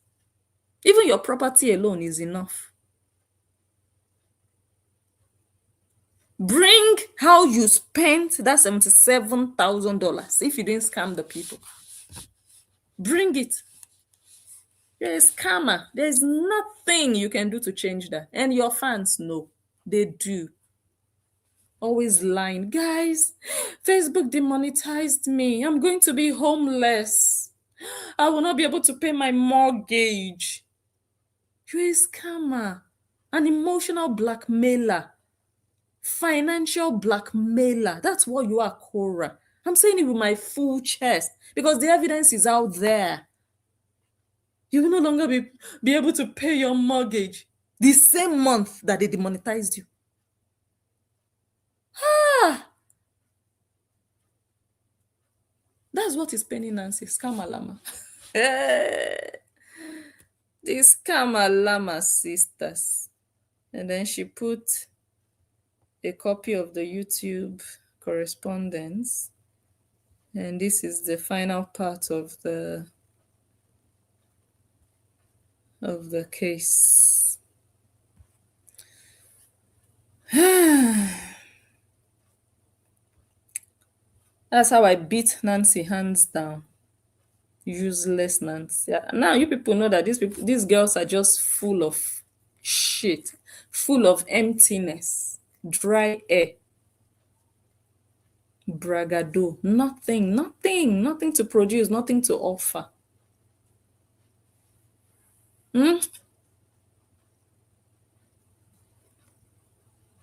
Even your property alone is enough. Bring how you spent that $77,000 if you didn't scam the people. Bring it. You're a scammer. There's nothing you can do to change that. And your fans know. They do. Always lying. Guys, Facebook demonetized me. I'm going to be homeless. I will not be able to pay my mortgage. You're a scammer. An emotional blackmailer. Financial blackmailer. That's what you are, Cora. I'm saying it with my full chest because the evidence is out there. You will no longer be able to pay your mortgage the same month that they demonetized you. Ah, that's what is paining Nancy. Scam alarm. The scam alarm sisters. And then she put a copy of the YouTube correspondence. And this is the final part of the case. That's how I beat Nancy hands down. Useless Nancy. Yeah, now you people know that these girls are just full of shit, full of emptiness, dry air, bragado, nothing to produce, nothing to offer. Hmm?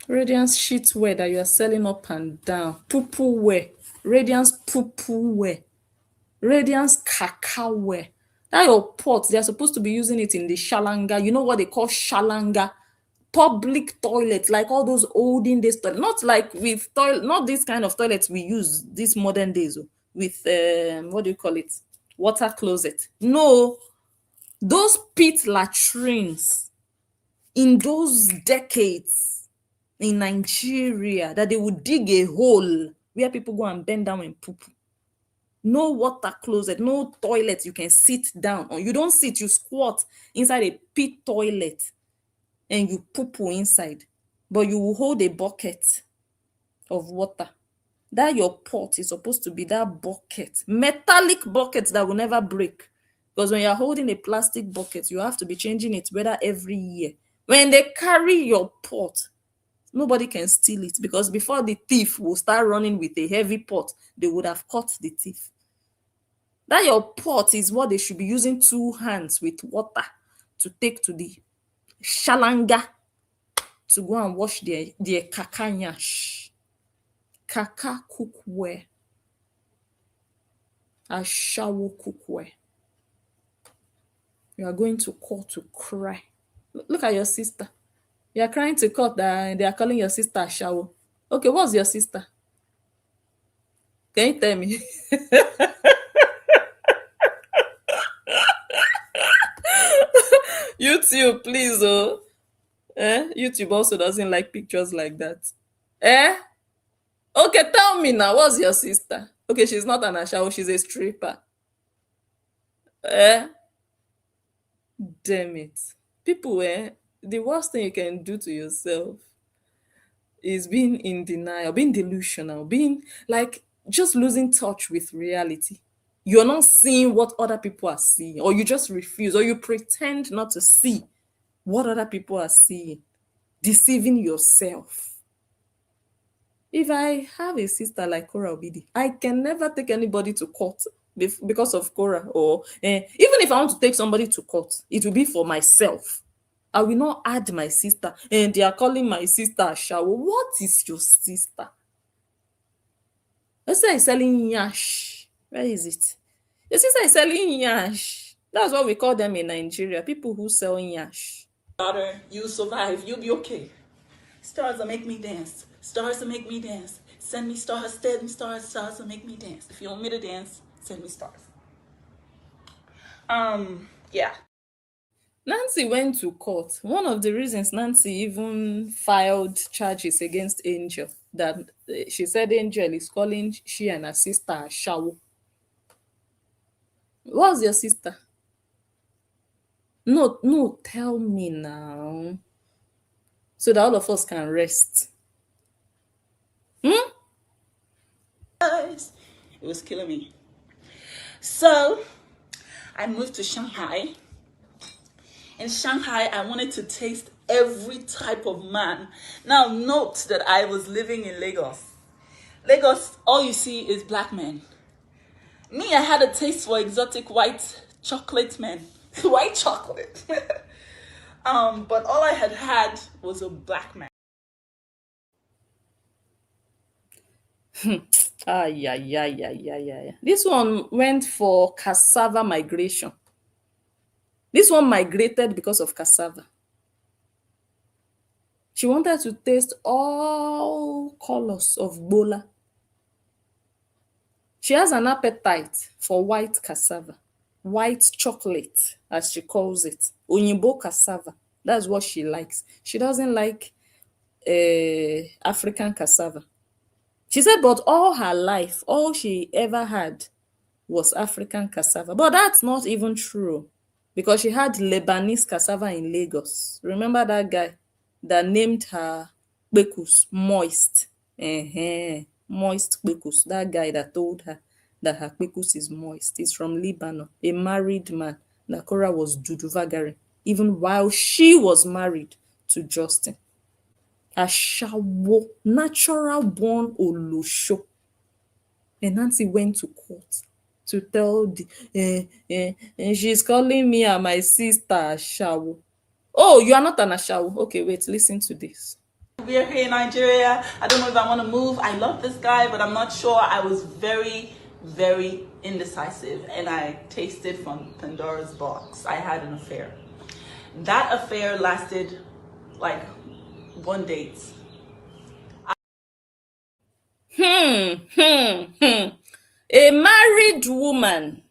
Radiance sheet wear that you are selling up and down. Poo wear. Radiance poo wear. Radiance cacao wear. That your pot, they're supposed to be using it in the shalanga. You know what they call shalanga? Public toilets, like all those olden days toilets. Not like with toilet, not this kind of toilets we use this modern days with what do you call it? Water closet. No, those pit latrines in those decades in Nigeria that they would dig a hole where people go and bend down and poop. No water closet, no toilet you can sit down on. You don't sit, you squat inside a pit toilet and you poo inside. But you will hold a bucket of water. That your pot is supposed to be that bucket, metallic bucket that will never break. Because when you're holding a plastic bucket, you have to be changing it whether every year. When they carry your pot, nobody can steal it because before the thief will start running with a heavy pot, they would have caught the thief. That your pot is what they should be using 2 hands with water to take to the shalanga to go and wash their kaka nyash. Kaka cookware. Ashawo cookware. You are going to court to cry. Look at your sister. You are crying to court that they are calling your sister Ashawo. Okay, what's your sister? Can you tell me? YouTube, please, oh. YouTube also doesn't like pictures like that. Eh? Okay, tell me now, what's your sister? Okay, she's not an Ashawo, she's a stripper. Eh? Damn it. People, the worst thing you can do to yourself is being in denial, being delusional, being like just losing touch with reality. You're not seeing what other people are seeing, or you just refuse, or you pretend not to see what other people are seeing, deceiving yourself. If I have a sister like Cora Obidi, I can never take anybody to court because of Cora. Or even if I want to take somebody to court, it will be for myself. I will not add my sister. And they are calling my sister Ashawo. What is your sister? Your sister is selling yash. Where is it? Your sister is selling yash. That's what we call them in Nigeria. People who sell yash. Daughter, you survive. You'll be okay. Stars will make me dance. Stars will make me dance. Send me stars, send me stars, stars will make me dance. If you want me to dance, send me stars. Yeah. Nancy went to court. One of the reasons Nancy even filed charges against Angel, that she said Angel is calling she and her sister Ashawo. What's your sister? No, tell me now. So that all of us can rest. It was killing me. So I moved to Shanghai. In Shanghai, I wanted to taste every type of man. Now, note that I was living in Lagos. Lagos, all you see is black men. Me, I had a taste for exotic white chocolate men. White chocolate. But all I had was a black man. Ah, yeah, yeah, yeah, yeah, yeah, yeah. This one went for cassava migration. This one migrated because of cassava. She wanted to taste all colors of bola. She has an appetite for white cassava, white chocolate, as she calls it, Oyinbo cassava. That's what she likes. She doesn't like African cassava. She said, but all her life, all she ever had was African cassava. But that's not even true because she had Lebanese cassava in Lagos. Remember that guy that named her Bekus Moist? Moist Bekus. That guy that told her that her Bekus is moist. He's from Lebanon, a married man. Nakora was Duduvagari, even while she was married to Justin. Ashawo, natural born Olosho. And Nancy went to court to tell the she's calling me and my sister Ashawo. Oh, you are not an Ashawo. Okay, wait, listen to this. We're here in Nigeria. I don't know if I want to move. I love this guy, but I'm not sure. I was very, very indecisive, and I tasted from Pandora's box. I had an affair. That affair lasted like one date. A married woman.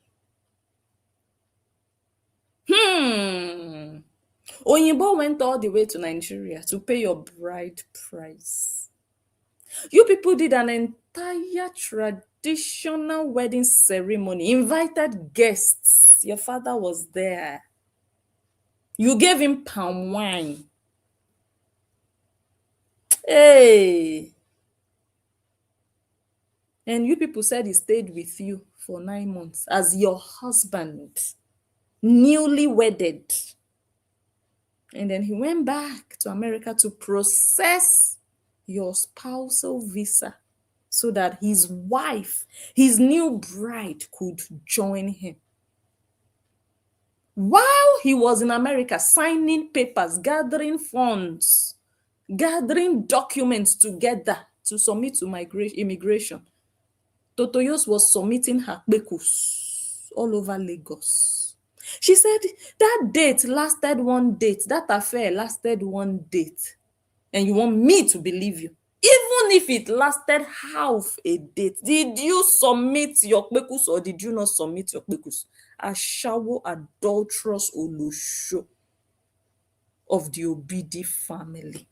Oyinbo went all the way to Nigeria to pay your bride price. You people did an entire traditional wedding ceremony, invited guests. Your father was there. You gave him palm wine. Hey. And you people said he stayed with you for 9 months as your husband, newly wedded. And then he went back to America to process your spousal visa so that his wife, his new bride, could join him. While he was in America signing papers, gathering funds, gathering documents together to submit to immigration, Totoyos was submitting her kpekus all over Lagos. She said that date lasted one date, that affair lasted one date. And you want me to believe you? Even if it lasted half a date, did you submit your kpekus or did you not submit your kpekus? Ashawo adulterous Olosho of the Obidi family.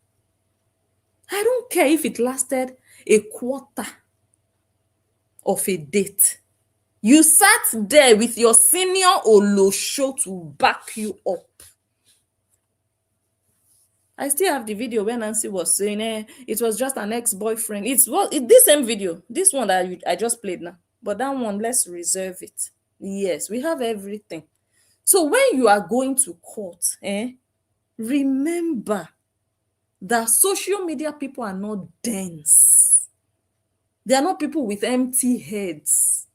I don't care if it lasted a quarter of a date. You sat there with your senior Olosho to back you up. I still have the video where Nancy was saying it was just an ex-boyfriend. It's this same video, this one that I just played now. But that one, let's reserve it. Yes, we have everything. So when you are going to court, remember that social media people are not dense. They are not people with empty heads.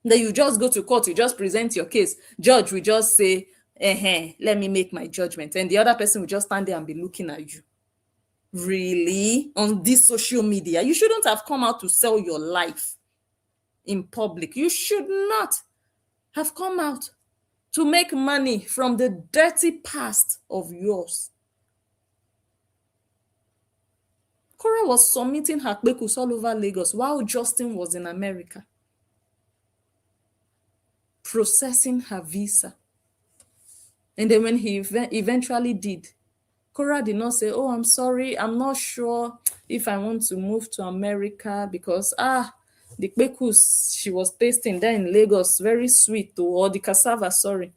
Then you just go to court, you just present your case. Judge will just say, let me make my judgment. And the other person will just stand there and be looking at you. Really? On this social media? You shouldn't have come out to sell your life in public. You should not have come out to make money from the dirty past of yours. Cora was submitting her kpekus all over Lagos while Justin was in America, processing her visa. And then when he eventually did, Cora did not say, oh, I'm sorry, I'm not sure if I want to move to America because, the kpekus she was tasting there in Lagos, very sweet, or the cassava, sorry.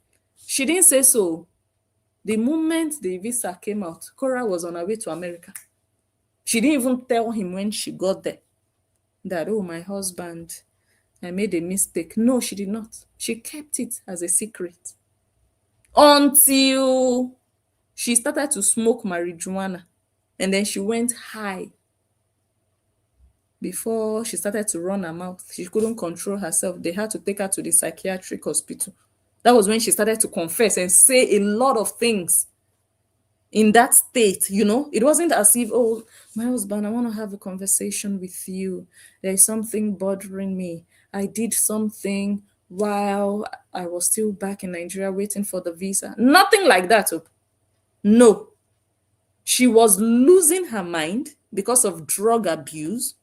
She didn't say so. The moment the visa came out, Cora was on her way to America. She didn't even tell him when she got there that, oh, my husband, I made a mistake. No, she did not. She kept it as a secret until she started to smoke marijuana, and then she went high. Before she started to run her mouth, she couldn't control herself. They had to take her to the psychiatric hospital. That was when she started to confess and say a lot of things in that state, it wasn't as if, oh, my husband, I want to have a conversation with you. There is something bothering me. I did something while I was still back in Nigeria waiting for the visa. Nothing like that. Oh. No. She was losing her mind because of drug abuse.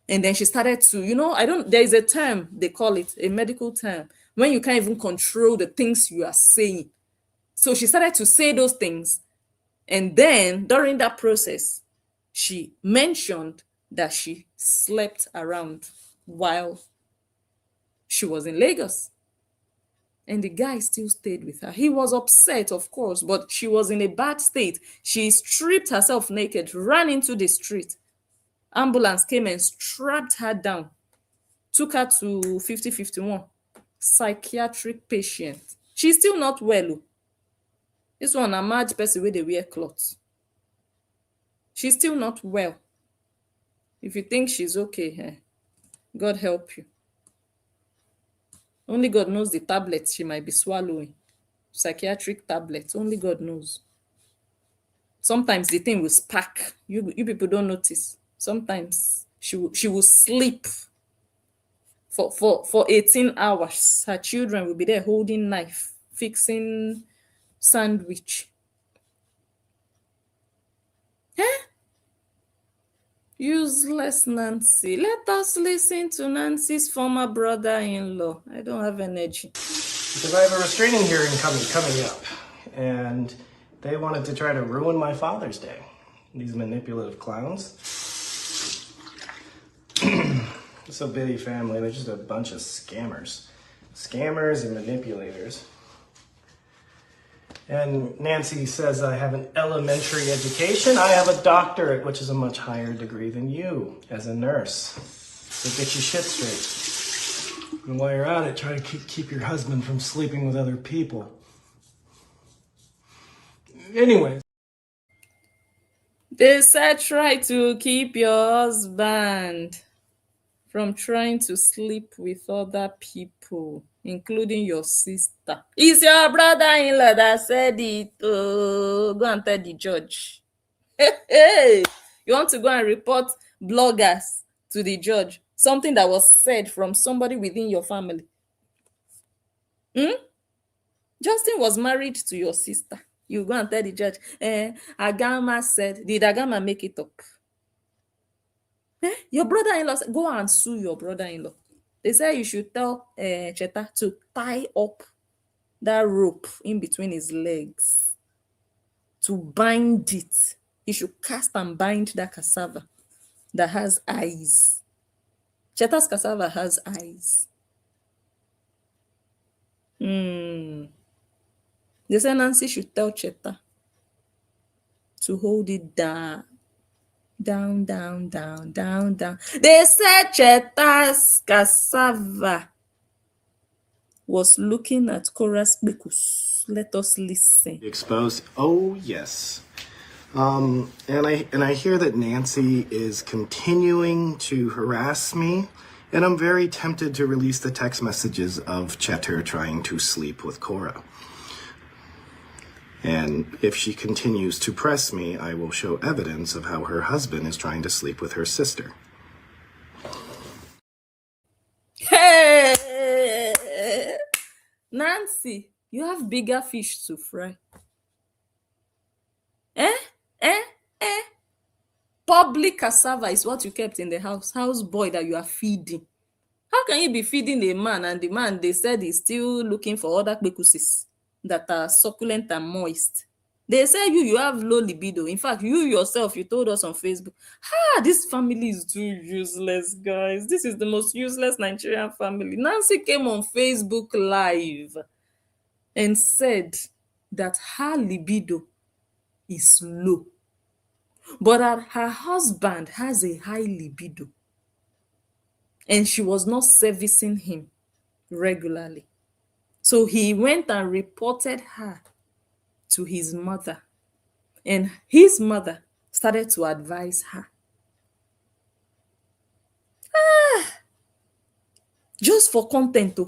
And then she started to, there is a term, they call it a medical term, when you can't even control the things you are saying. So she started to say those things. And then during that process, she mentioned that she slept around while she was in Lagos. And the guy still stayed with her. He was upset, of course, but she was in a bad state. She stripped herself naked, ran into the street. Ambulance came and strapped her down, took her to 5051, psychiatric patient. She's still not well. Oh. This one, a mad person where they wear clothes. She's still not well. If you think she's okay, God help you. Only God knows the tablets she might be swallowing. Psychiatric tablets. Only God knows. Sometimes the thing will spark. You people don't notice. Sometimes she will sleep for 18 hours. Her children will be there holding knife, fixing sandwich. Useless Nancy. Let us listen to Nancy's former brother-in-law. I don't have energy. Because I have a restraining hearing coming up, and they wanted to try to ruin my Father's Day. These manipulative clowns. This Obidi family, they're just a bunch of scammers. Scammers and manipulators. And Nancy says I have an elementary education. I have a doctorate, which is a much higher degree than you as a nurse. So get your shit straight. And while you're at it, try to keep your husband from sleeping with other people. Anyways. They said try to keep your husband from trying to sleep with other people, including your sister. It's your brother-in-law that said it. Oh, go and tell the judge. Hey, you want to go and report bloggers to the judge? Something that was said from somebody within your family. Justin was married to your sister. You go and tell the judge, Agama said, did Agama make it up? Your brother-in-law said, go and sue your brother-in-law. They say you should tell Cheta to tie up that rope in between his legs, to bind it. He should cast and bind that cassava that has eyes. Cheta's cassava has eyes. They say Nancy should tell Cheta to hold it down. Down, down, down, down, down. They said Cheta's cassava was looking at Cora's Bekus. Let us listen. Exposed? Oh, yes. And I hear that Nancy is continuing to harass me, and I'm very tempted to release the text messages of Chetar trying to sleep with Cora. And if she continues to press me, I will show evidence of how her husband is trying to sleep with her sister. Hey! Nancy, you have bigger fish to fry. Public cassava is what you kept in the house boy that you are feeding. How can you be feeding a man and the man, they said, is still looking for other kpekusis that are succulent and moist? They say you have low libido. In fact, you yourself, you told us on Facebook, this family is too useless, guys. This is the most useless Nigerian family. Nancy came on Facebook Live and said that her libido is low, but that her husband has a high libido, and she was not servicing him regularly. So he went and reported her to his mother, and his mother started to advise her. Just for content,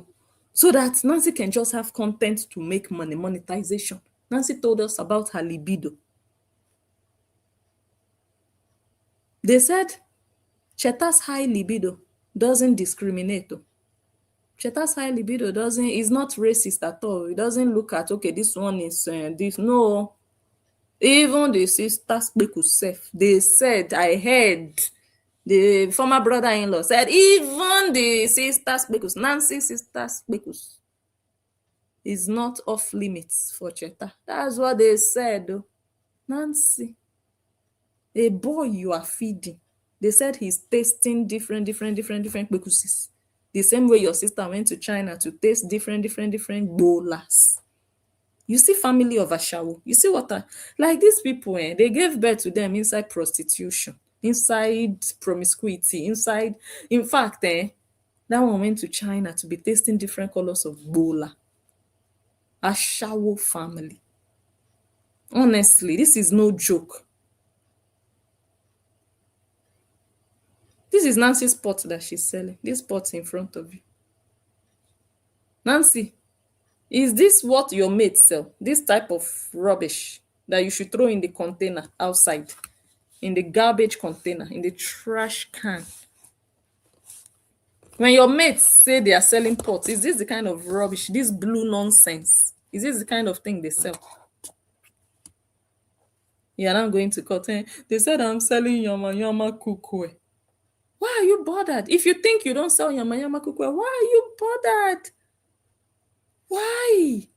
so that Nancy can just have content to make money, monetization. Nancy told us about her libido. They said Cheta's high libido doesn't discriminate. Cheta's high libido is not racist at all. It doesn't look at, okay, this one is this. No. Even the sister Speku self, they said, I heard the former brother-in-law said, even the sister Spekus, Nancy's sister Spekus, is not off limits for Cheta. That's what they said. Though. Nancy, a boy you are feeding. They said he's tasting different Bekusis. The same way your sister went to China to taste different bolas. You see family of Ashawo. You see what like these people, they gave birth to them inside prostitution, inside promiscuity, inside. In fact, that one went to China to be tasting different colors of bola. Ashawo family. Honestly, this is no joke. This is Nancy's pot that she's selling. This pot in front of you. Nancy, is this what your mates sell? This type of rubbish that you should throw in the container outside, in the garbage container, in the trash can. When your mates say they are selling pots, is this the kind of rubbish, this blue nonsense? Is this the kind of thing they sell? You are not going to cut. They said I'm selling yama kukwe. Why are you bothered? If you think you don't sell yama kukwe, why are you bothered? Why?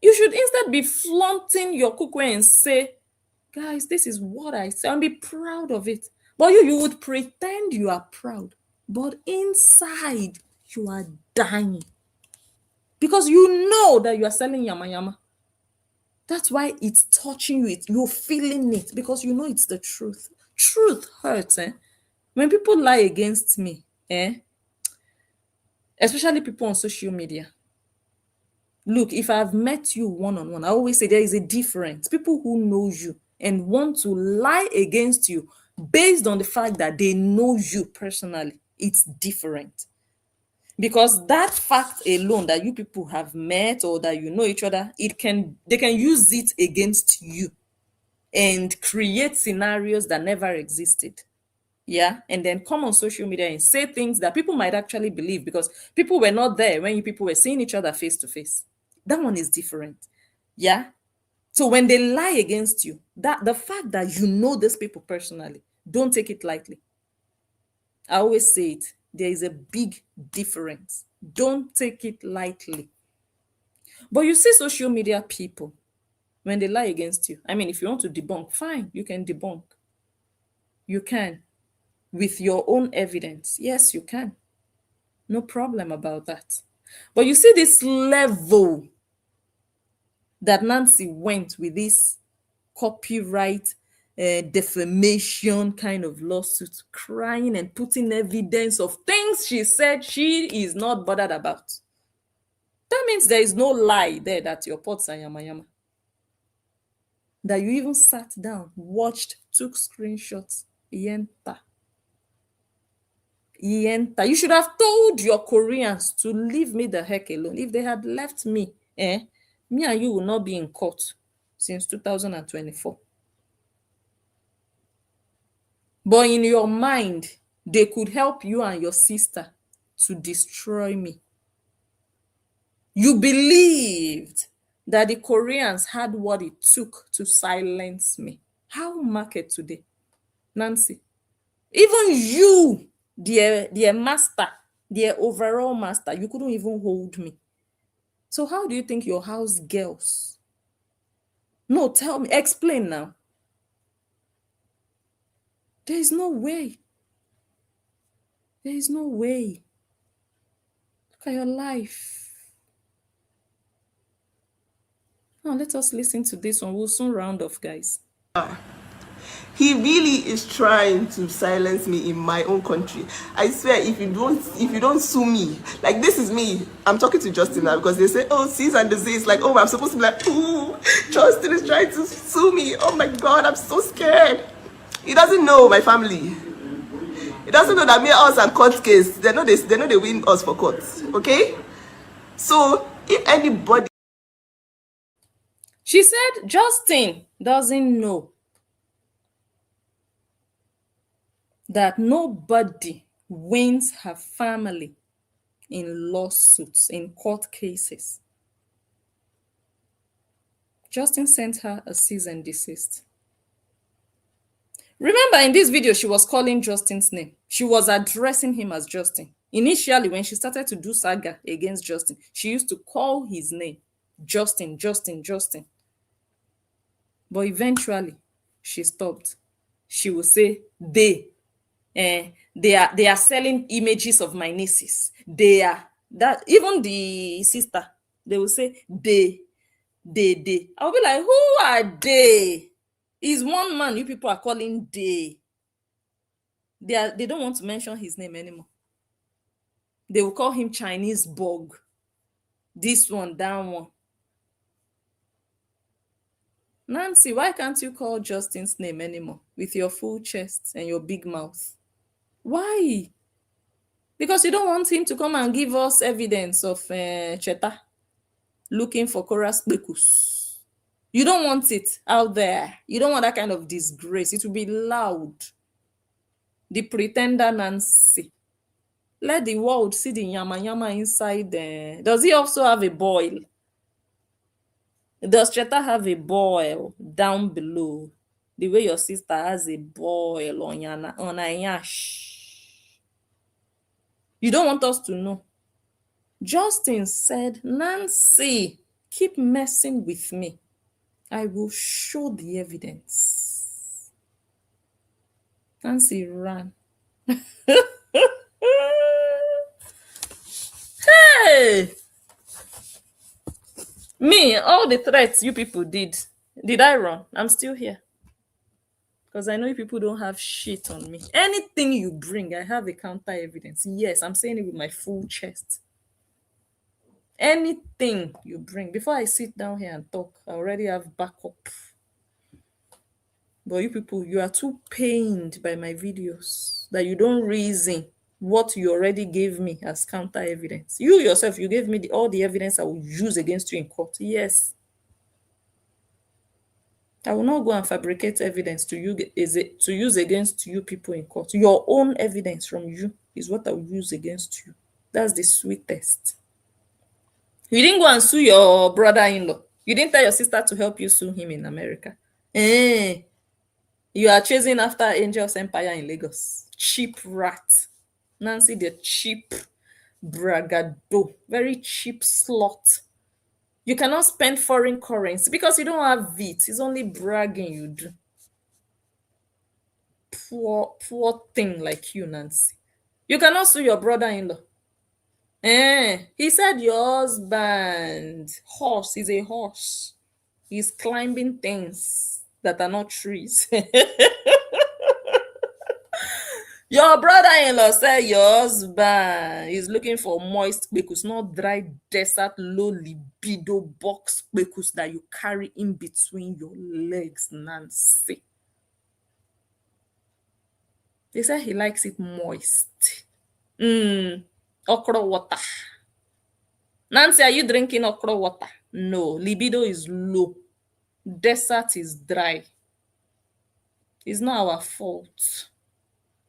You should instead be flaunting your kukwe and say, guys, this is what I sell, and be proud of it. But you would pretend you are proud, but inside you are dying because you know that you are selling yama. That's why it's touching you. You're feeling it because you know it's the truth. Truth hurts. When people lie against me, especially people on social media. Look, if I've met you one-on-one, I always say there is a difference. People who know you and want to lie against you based on the fact that they know you personally, it's different. Because that fact alone that you people have met or that you know each other, they can use it against you and create scenarios that never existed. Yeah, and then come on social media and say things that people might actually believe because people were not there when you people were seeing each other face to face. That one is different. Yeah. So when they lie against you, that the fact that you know these people personally, don't take it lightly. I always say it. There is a big difference. Don't take it lightly. But you see social media people, when they lie against you, I mean, if you want to debunk, fine, you can debunk. You can. With your own evidence. Yes, you can. No problem about that. But you see this level that Nancy went with this copyright defamation kind of lawsuit, crying and putting evidence of things she said she is not bothered about. That means there is no lie there that your pots are yama. That you even sat down, watched, took screenshots. Yenta. You should have told your Koreans to leave me the heck alone. If they had left me, me and you will not be in court since 2024. But in your mind, they could help you and your sister to destroy me. You believed that the Koreans had what it took to silence me. How market today? Nancy, even you, dear master, dear overall master, you couldn't even hold me. So how do you think your house girls? No, tell me, explain now. There is no way. There is no way. Look at your life. Now let us listen to this one. We'll soon round off, guys. He really is trying to silence me in my own country. I swear, if you don't sue me, like this is me. I'm talking to Justin now because they say, oh, cease and desist. Like, oh, I'm supposed to be like, ooh, Justin is trying to sue me. Oh my God, I'm so scared. He doesn't know my family. He doesn't know that me, us, and court case. They know they win us for court. Okay? So if anybody. She said Justin doesn't know. that nobody wins her family in lawsuits, in court cases. Justin sent her a cease and desist. Remember, in this video, she was calling Justin's name. She was addressing him as Justin. Initially, when she started to do saga against Justin, she used to call his name Justin, Justin, Justin. But eventually, she stopped. She will say, they are selling images of my nieces. They are that, even the sister, they will say they. I'll be like, who are they? Is one man you people are calling they. They don't want to mention his name anymore. They will call him Chinese bug. This one, that one. Nancy, why can't you call Justin's name anymore with your full chest and your big mouth? Why? Because you don't want him to come and give us evidence of Cheta looking for Korah's Bekus. You don't want it out there. You don't want that kind of disgrace. It will be loud. The pretender Nancy. Let the world see the yama yama inside there. Does he also have a boil? Does Cheta have a boil down below? The way your sister has a boil on her yash. You don't want us to know. Justin said, Nancy, keep messing with me. I will show the evidence. Nancy ran. Hey! Me, all the threats you people did I run? I'm still here. Because I know you people don't have shit on me. Anything you bring, I have a counter evidence. Yes, I'm saying it with my full chest. Anything you bring, before I sit down here and talk, I already have backup. But you people, you are too pained by my videos that you don't reason what you already gave me as counter evidence. You yourself, you gave me all the evidence I will use against you in court. Yes. I will not go and fabricate evidence to use against you people in court. Your own evidence from you is what I will use against you. That's the sweetest. You didn't go and sue your brother-in-law. You didn't tell your sister to help you sue him in America. You are chasing after Angel's Empire in Lagos. Cheap rat. Nancy, the cheap bragado. Very cheap slut. You cannot spend foreign currency because you don't have it. It's only bragging you do. Poor thing like you, Nancy. You cannot sue your brother-in-law. He said your husband, horse, is a horse. He's climbing things that are not trees. Your brother-in-law said your husband is looking for moist bekus, not dry desert, low libido box bekus that you carry in between your legs, Nancy. They said he likes it moist. Okra water. Nancy, are you drinking okra water? No, libido is low. Desert is dry. It's not our fault.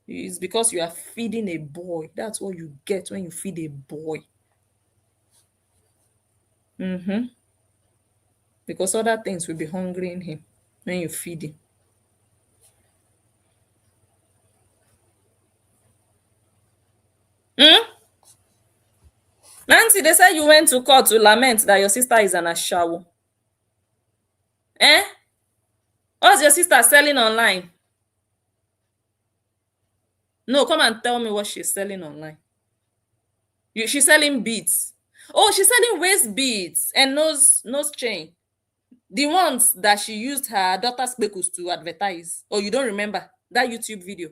It's because you are feeding a boy. That's what you get when you feed a boy. Because other things will be hungry in him when you feed him. Nancy, they said you went to court to lament that your sister is an ashawo. What's your sister selling online? No, come and tell me what she's selling online. She's selling beads. Oh, she's selling waist beads and nose chain. The ones that she used her daughter's bekus to advertise. Oh, you don't remember that YouTube video?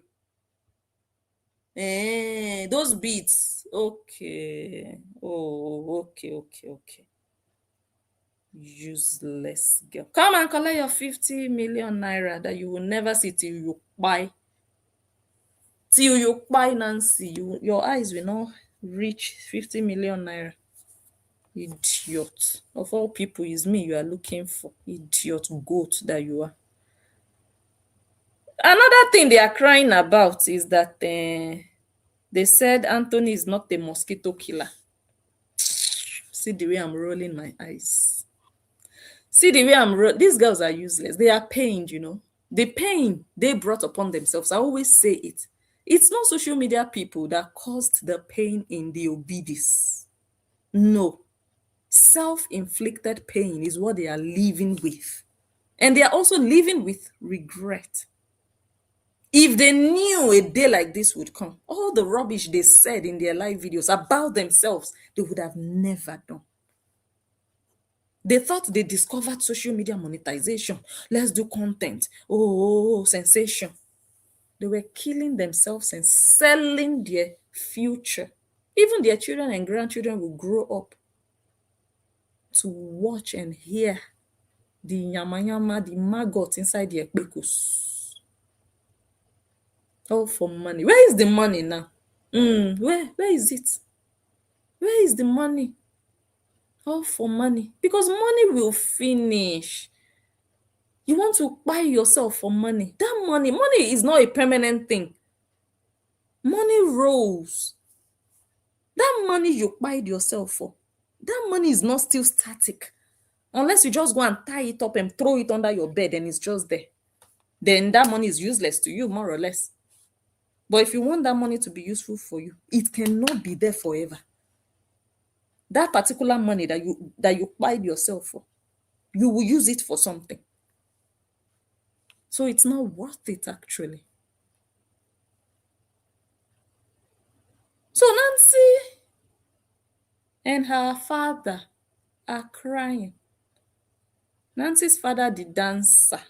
Those beads. Okay. Oh, okay. Useless girl. Come and collect your 50 million naira that you will never see till you buy. Till you buy, Nancy. Your eyes will not reach 50 million naira. Idiot. Of all people, is me you are looking for. Idiot goat that you are. Another thing they are crying about is that they said Anthony is not a mosquito killer. See the way I'm rolling my eyes. See the way these girls are useless. They are pained, The pain they brought upon themselves. I always say it. It's not social media people that caused the pain in the Obidis. No. Self-inflicted pain is what they are living with. And they are also living with regret. If they knew a day like this would come, all the rubbish they said in their live videos about themselves, they would have never done. They thought they discovered social media monetization. Let's do content. Oh, sensation. They were killing themselves and selling their future. Even their children and grandchildren will grow up to watch and hear the yamayama, the maggot inside their ekpekus. All for money. Where is the money now? Where is it? Where is the money? All for money. Because money will finish. You want to buy yourself for money. That money is not a permanent thing. Money rolls. That money you buyed yourself for, that money is not still static. Unless you just go and tie it up and throw it under your bed and it's just there. Then that money is useless to you, more or less. But if you want that money to be useful for you, it cannot be there forever. That particular money that you buyed yourself for, you will use it for something. So it's not worth it, actually. So Nancy and her father are crying. Nancy's father, the dancer,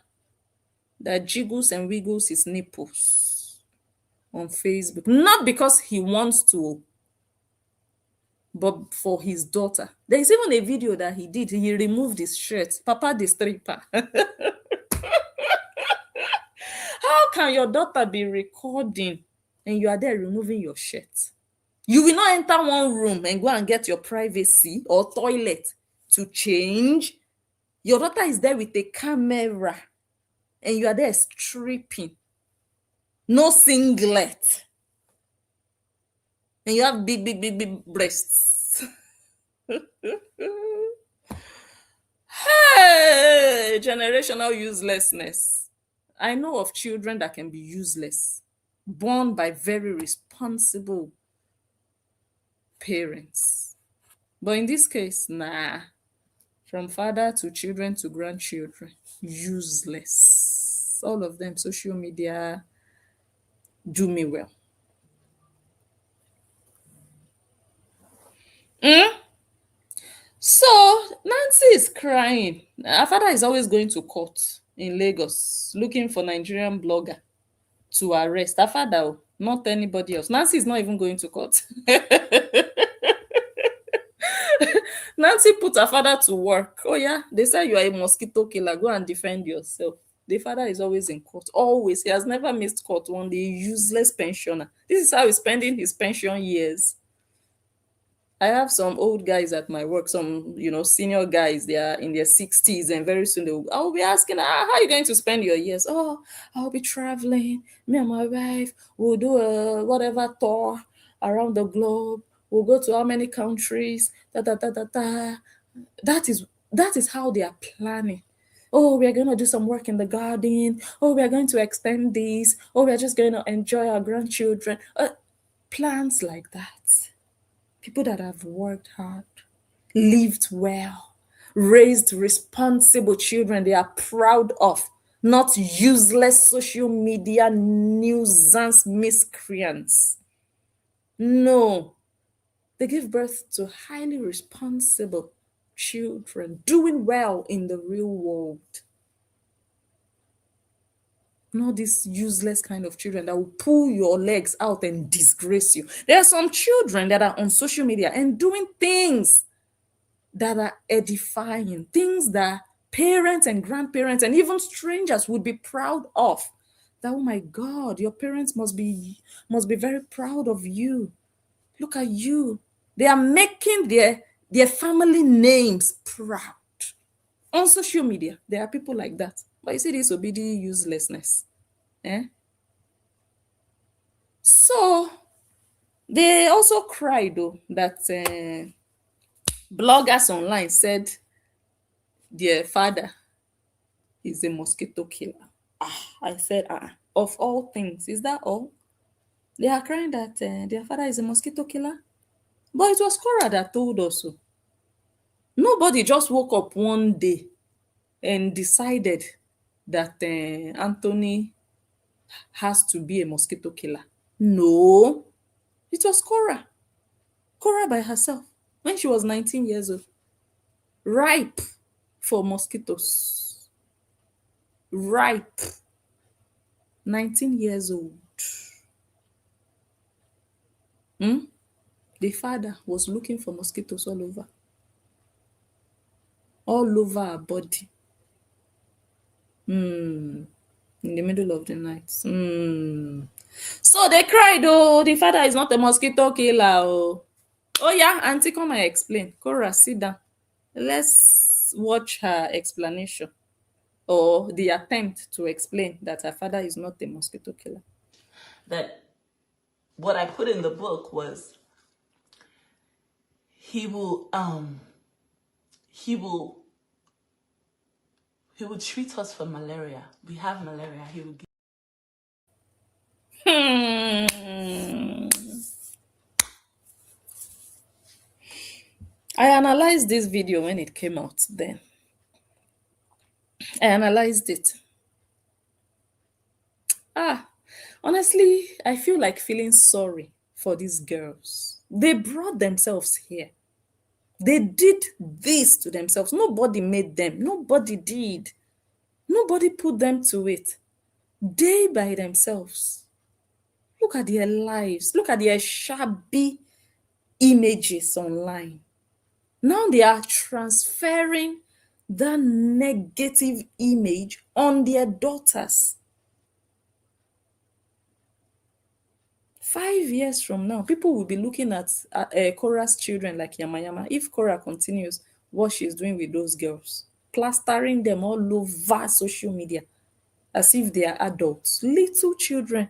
that jiggles and wiggles his nipples on Facebook. Not because he wants to, but for his daughter. There's even a video that he did. He removed his shirt. Papa the stripper. How can your daughter be recording and you are there removing your shirt? You will not enter one room and go and get your privacy or toilet to change. Your daughter is there with a camera and you are there stripping. No singlet. And you have big breasts. Hey, generational uselessness. I know of children that can be useless, born by very responsible parents. But in this case, nah. From father to children to grandchildren, useless. All of them, social media, do me well. So Nancy is crying. Her father is always going to court in Lagos, looking for Nigerian blogger to arrest. Her father, not anybody else. Nancy is not even going to court. Nancy put her father to work. Oh yeah, they say you are a mosquito killer. Go and defend yourself. The father is always in court. Always. He has never missed court. One day, useless pensioner. This is how he's spending his pension years. I have some old guys at my work, some, senior guys, they are in their 60s, and very soon I will be asking, how are you going to spend your years? Oh, I'll be traveling. Me and my wife will do a whatever tour around the globe. We'll go to how many countries? That is how they are planning. Oh, we are going to do some work in the garden. Oh, we are going to extend this. Oh, we are just going to enjoy our grandchildren. Plans like that. People that have worked hard, lived well, raised responsible children they are proud of, not useless social media nuisance miscreants. No, they give birth to highly responsible children doing well in the real world. Not this useless kind of children that will pull your legs out and disgrace you. There are some children that are on social media and doing things that are edifying, things that parents and grandparents and even strangers would be proud of. That, oh my God, your parents must be very proud of you. Look at you. They are making their family names proud. On social media, there are people like that. But you see this Obidi uselessness. Eh? So they also cried though that bloggers online said their father is a mosquito killer. I said, of all things, is that all? They are crying that their father is a mosquito killer. But it was Cora that told us so. Nobody just woke up one day and decided that Anthony has to be a mosquito killer. No, it was Cora. Cora by herself when she was 19 years old, ripe for mosquitoes. Ripe. 19 years old. The father was looking for mosquitoes all over her body. In the middle of the night. So they cried, oh, the father is not a mosquito killer. Oh yeah, auntie, come and explain. Cora, sit down. Let's watch her explanation or the attempt to explain that her father is not a mosquito killer. That what I put in the book was he will treat us for malaria. We have malaria. He will give. I analyzed this video when it came out then. I analyzed it. Honestly, I feel like feeling sorry for these girls. They brought themselves here. They did this to themselves. Nobody made them. Nobody did. Nobody put them to it. They by themselves. Look at their lives. Look at their shabby images online. Now they are transferring that negative image on their daughters. 5 years from now, people will be looking at Cora's children like Yama Yama. If Cora continues what she's doing with those girls, plastering them all over social media as if they are adults, little children,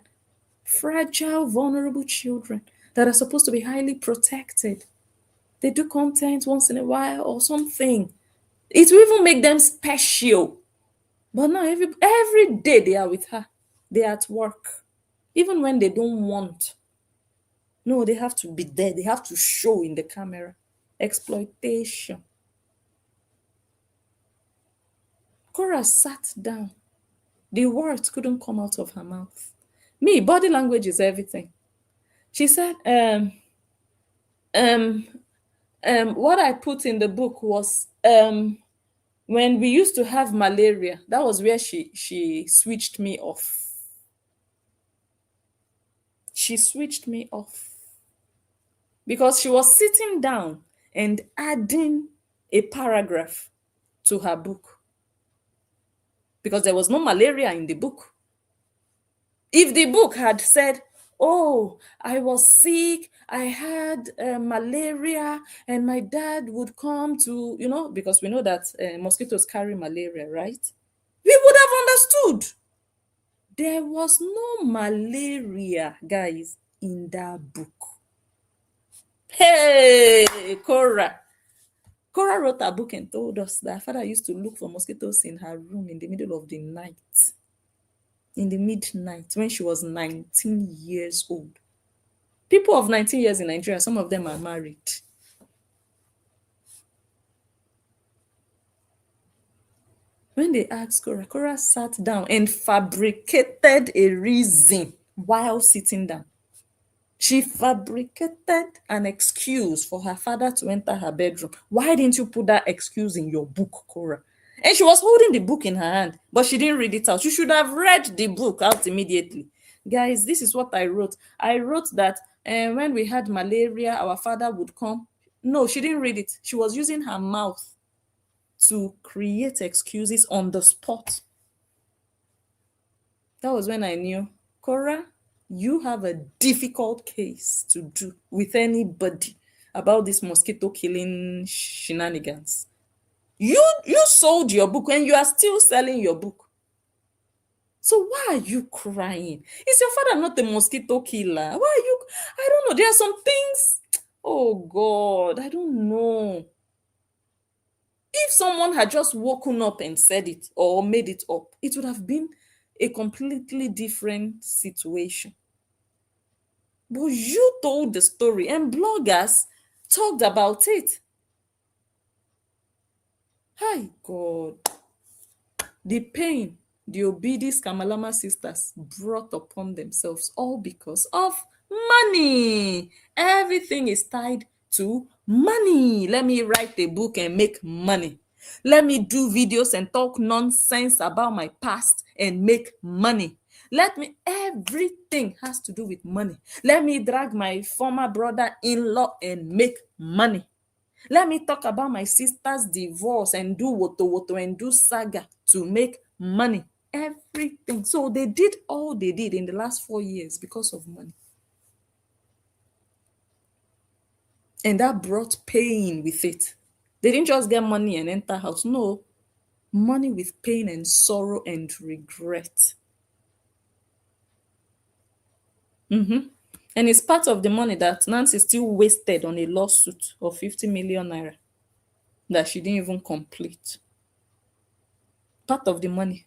fragile, vulnerable children that are supposed to be highly protected. They do content once in a while or something. It will even make them special. But now every day they are with her. They are at work. Even when they don't want. No, they have to be there. They have to show in the camera. Exploitation. Cora sat down. The words couldn't come out of her mouth. Me, body language is everything. She said, what I put in the book was when we used to have malaria, that was where she switched me off. She switched me off because she was sitting down and adding a paragraph to her book because there was no malaria in the book. If the book had said, oh, I was sick, I had malaria, and my dad would come to, because we know that mosquitoes carry malaria, right? We would have understood. There was no malaria, guys, in that book. Hey, Cora. Cora wrote a book and told us that her father used to look for mosquitoes in her room in the middle of the night. In the midnight, when she was 19 years old. People of 19 years in Nigeria, some of them are married. When they asked Cora, Cora sat down and fabricated a reason while sitting down. She fabricated an excuse for her father to enter her bedroom. Why didn't you put that excuse in your book, Cora? And she was holding the book in her hand, but she didn't read it out. You should have read the book out immediately. Guys, this is what I wrote. I wrote that when we had malaria, our father would come. No, she didn't read it. She was using her mouth to create excuses on the spot. That was when I knew, Cora, you have a difficult case to do with anybody about this mosquito killing shenanigans. You sold your book and you are still selling your book. So why are you crying? Is your father not a mosquito killer? Why are you? I don't know. There are some things. Oh God, I don't know. If someone had just woken up and said it or made it up, it would have been a completely different situation. But you told the story and bloggers talked about it. Hi, God. The pain the Obidi Kamalama sisters brought upon themselves, all because of money. Everything is tied to money. Let me write a book and make money. Let me do videos and talk nonsense about my past and make money. Everything has to do with money. Let me drag my former brother-in-law and make money. Let me talk about my sister's divorce and do woto woto and do saga to make money. Everything. So they did all they did in the last 4 years because of money. And that brought pain with it. They didn't just get money and enter house. No, money with pain and sorrow and regret. And it's part of the money that Nancy still wasted on a lawsuit of 50 million naira that she didn't even complete. Part of the money.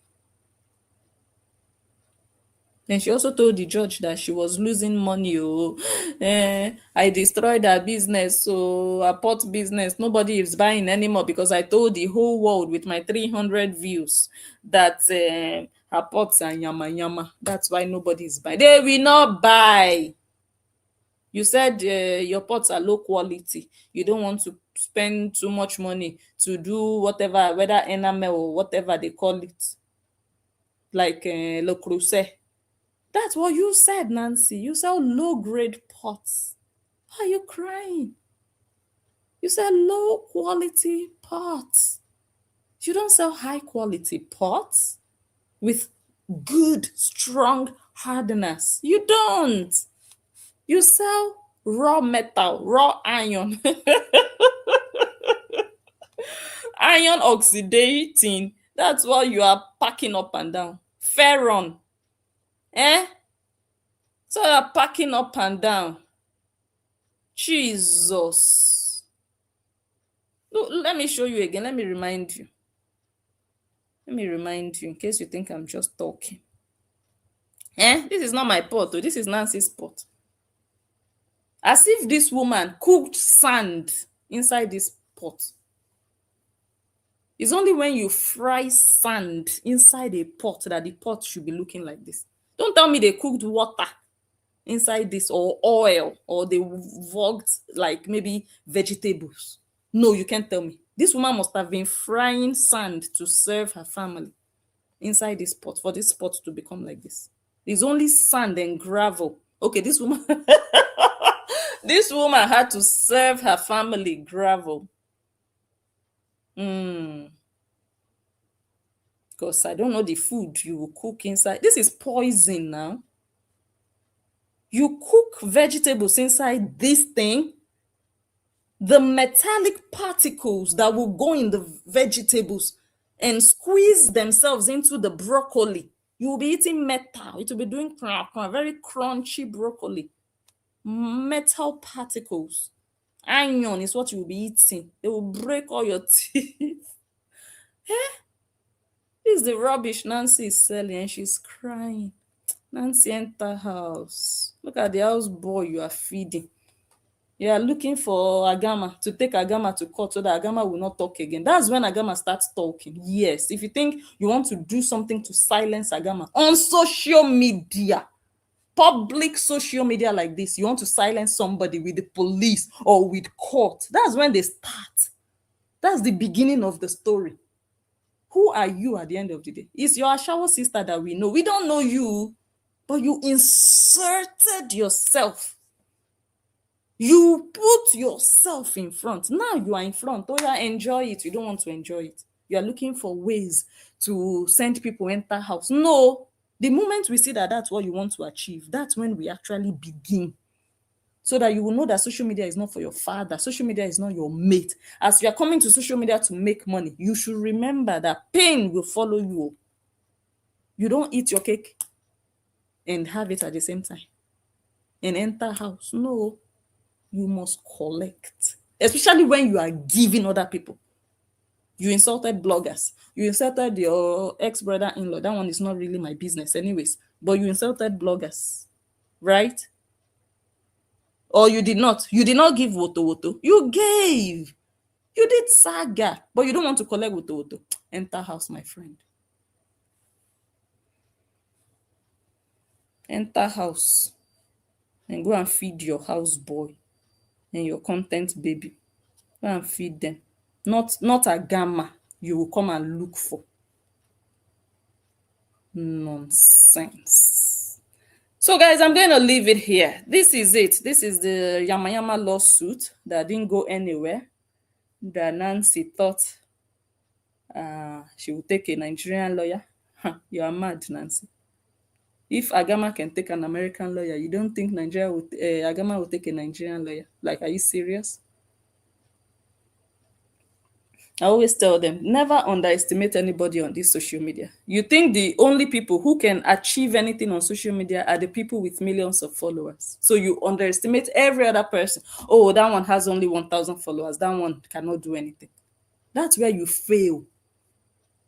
And she also told the judge that she was losing money. Oh, I destroyed her business. So her pot business, nobody is buying anymore because I told the whole world with my 300 views that her pots are yama yama. That's why nobody is buying. They will not buy. You said your pots are low quality. You don't want to spend too much money to do whatever, whether enamel or whatever they call it, like Le Creuset. That's what you said, Nancy. You sell low-grade pots. Why are you crying? You sell low-quality pots. You don't sell high-quality pots with good, strong hardness. You don't. You sell raw metal, raw iron. Iron oxidating. That's what you are packing up and down. Ferron. So you're packing up and down. Jesus. Look, let me show you again. Let me remind you. Let me remind you in case you think I'm just talking. This is not my pot, though. This is Nancy's pot. As if this woman cooked sand inside this pot. It's only when you fry sand inside a pot that the pot should be looking like this. Don't tell me they cooked water inside this, or oil, or they vogged like maybe vegetables. No, you can't tell me. This woman must have been frying sand to serve her family inside this pot for this pot to become like this. It's only sand and gravel. Okay, this woman this woman had to serve her family gravel. Because I don't know the food you will cook inside. This is poison now. You cook vegetables inside this thing. The metallic particles that will go in the vegetables and squeeze themselves into the broccoli. You will be eating metal. It will be doing very crunchy broccoli. Metal particles. Iron is what you will be eating. They will break all your teeth. This is the rubbish Nancy is selling and she's crying. Nancy, enter house. Look at the house boy you are feeding. You are looking for Agama to take Agama to court so that Agama will not talk again. That's when Agama starts talking. Yes, if you think you want to do something to silence Agama on social media, public social media like this, you want to silence somebody with the police or with court, that's when they start. That's the beginning of the story. Who are you at the end of the day? It's your Ashawo sister that we know. We don't know you, but you inserted yourself. You put yourself in front. Now you are in front. Oh yeah, enjoy it. You don't want to enjoy it. You are looking for ways to send people enter house. No. The moment we see that that's what you want to achieve, that's when we actually begin. So that you will know that social media is not for your father. Social media is not your mate. As you are coming to social media to make money, you should remember that pain will follow you. You don't eat your cake and have it at the same time and enter house. No, you must collect, especially when you are giving other people. You insulted bloggers. You insulted your ex-brother-in-law. That one is not really my business anyways. But you insulted bloggers, right? Or you did not. You did not give woto woto. You gave. You did saga. But you don't want to collect woto woto. Enter house, my friend. Enter house. And go and feed your house boy and your content baby. Go and feed them. Not a gamma you will come and look for. Nonsense. So guys, I'm going to leave it here. This is it. This is the Yama Yama lawsuit that didn't go anywhere. That Nancy thought she would take a Nigerian lawyer. You are mad, Nancy. If Agama can take an American lawyer, you don't think Agama will take a Nigerian lawyer? Like, are you serious? I always tell them, never underestimate anybody on this social media. You think the only people who can achieve anything on social media are the people with millions of followers. So you underestimate every other person. Oh, that one has only 1,000 followers. That one cannot do anything. That's where you fail.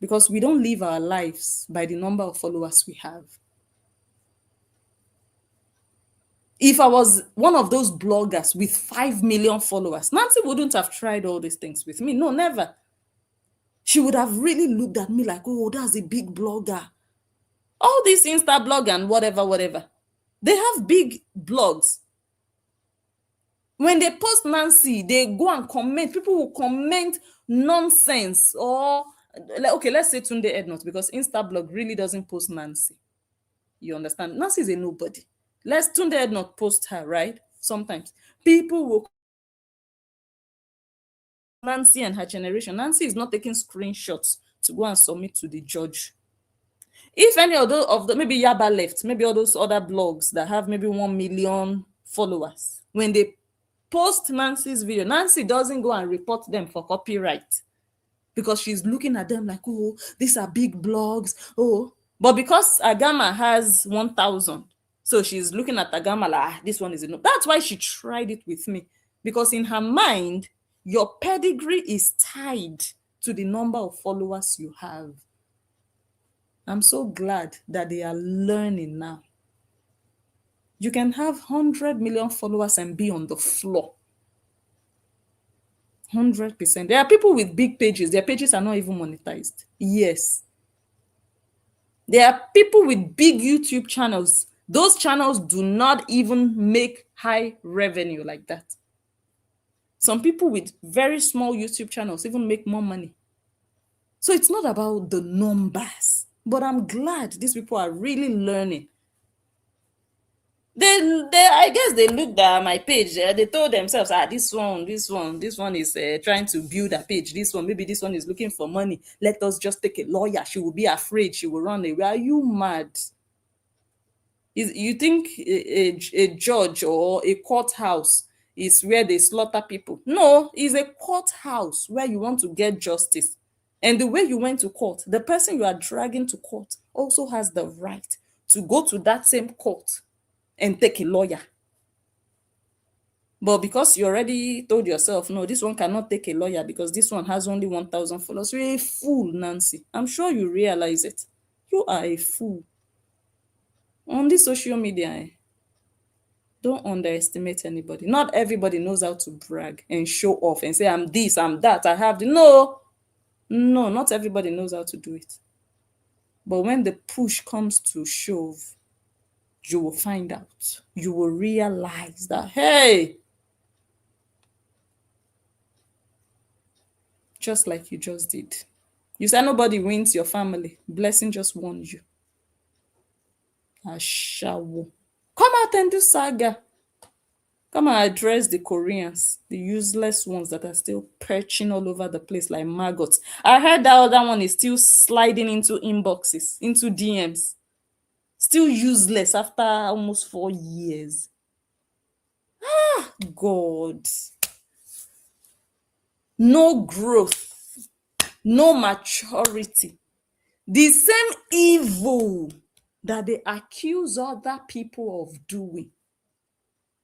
Because we don't live our lives by the number of followers we have. If I was one of those bloggers with 5 million followers, Nancy wouldn't have tried all these things with me. No, never. She would have really looked at me like, oh, that's a big blogger. All this Insta blog and whatever. They have big blogs. When they post Nancy, they go and comment. People will comment nonsense. Or, okay, let's say Tunde Ednot, because Insta blog really doesn't post Nancy. You understand? Nancy is a nobody. Let's Tunde Ednot post her, right? Sometimes people will Nancy and her generation. Nancy is not taking screenshots to go and submit to the judge. If any of the maybe Yaba left, maybe all those other blogs that have maybe 1 million followers, when they post Nancy's video, Nancy doesn't go and report them for copyright because she's looking at them like, oh, these are big blogs. Oh, but because Agama has 1,000, so she's looking at Agama like, this one is enough. That's why she tried it with me, because in her mind, your pedigree is tied to the number of followers you have. I'm so glad that they are learning now. You can have 100 million followers and be on the floor. 100%. There are people with big pages. Their pages are not even monetized. Yes. There are people with big YouTube channels. Those channels do not even make high revenue like that. Some people with very small YouTube channels even make more money. So it's not about the numbers. But I'm glad these people are really learning. I guess they looked at my page. They told themselves, this one is trying to build a page. This one is looking for money. Let us just take a lawyer. She will be afraid. She will run away. Are you mad? You think a judge or a courthouse is where they slaughter people? No, it's a courthouse where you want to get justice. And the way you went to court, the person you are dragging to court also has the right to go to that same court and take a lawyer. But because you already told yourself, no, this one cannot take a lawyer because this one has only 1,000 followers, you're a fool, Nancy. I'm sure you realize it. You are a fool. On this social media, don't underestimate anybody. Not everybody knows how to brag and show off and say, I'm this, I'm that, I have the... No, not everybody knows how to do it. But when the push comes to shove, you will find out. You will realize that, hey, just like you just did. You said nobody wins your family. Blessing just won you. Ashawo. Come out and do saga. Come and address the Koreans, the useless ones that are still perching all over the place like maggots. I heard that other one is still sliding into inboxes, into DMs. Still useless after almost 4 years. God. No growth. No maturity. The same evil that they accuse other people of doing.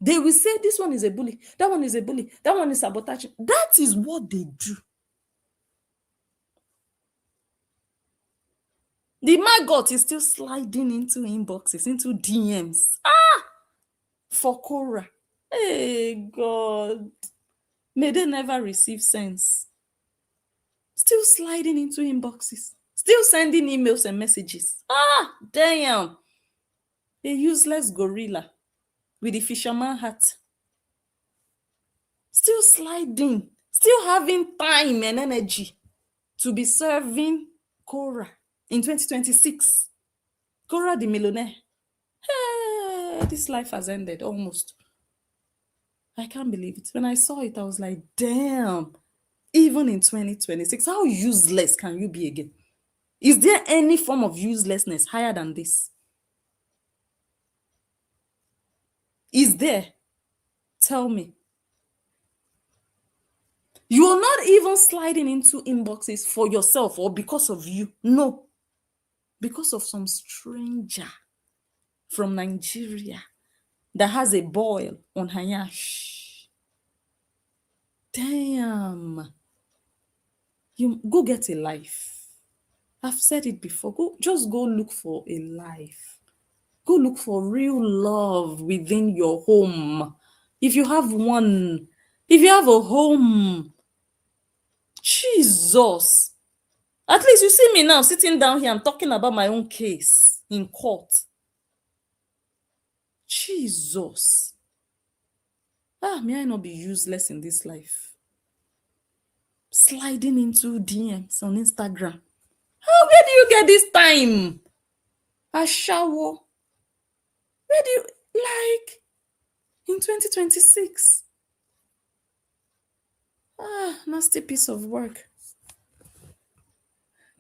They will say this one is a bully, that one is a bully, that one is sabotaging. That is what they do. The maggot is still sliding into inboxes, into DMs. For Korah. Hey, God. May they never receive sense. Still sliding into inboxes. Still sending emails and messages. Damn. A useless gorilla with the fisherman hat. Still sliding. Still having time and energy to be serving Korah in 2026. Korah the millionaire. Hey, this life has ended almost. I can't believe it. When I saw it, I was like, damn. Even in 2026, how useless can you be again? Is there any form of uselessness higher than this? Is there? Tell me. You are not even sliding into inboxes for yourself or because of you. No. Because of some stranger from Nigeria that has a boil on her yash. Damn. You go get a life. I've said it before. Just go look for a life. Go look for real love within your home. If you have one, if you have a home, Jesus. At least you see me now sitting down here, I'm talking about my own case in court. Jesus. May I not be useless in this life? Sliding into DMs on Instagram. Where do you get this time? A shower. Where do you, in 2026? Nasty piece of work.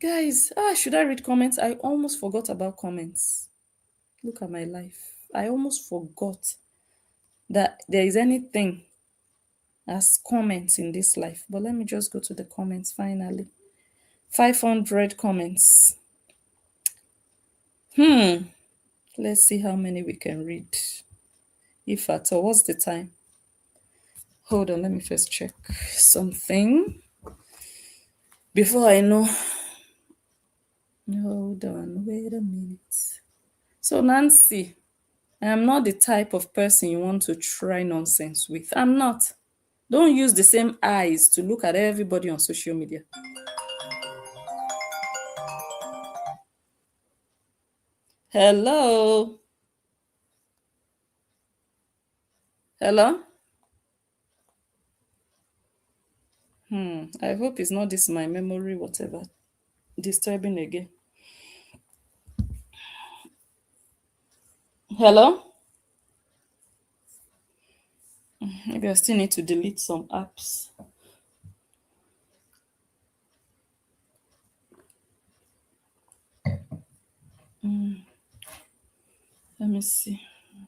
Guys, should I read comments? I almost forgot about comments. Look at my life. I almost forgot that there is anything as comments in this life. But let me just go to the comments finally. 500 comments. Let's see how many we can read. If at all. What's the time? Hold on, let me first check something before I know. Hold on, wait a minute. So Nancy, I am not the type of person you want to try nonsense with. I'm not. Don't use the same eyes to look at everybody on social media. Hello? Hello? I hope it's not this my memory, whatever, disturbing again. Hello? Maybe I still need to delete some apps. Let me see.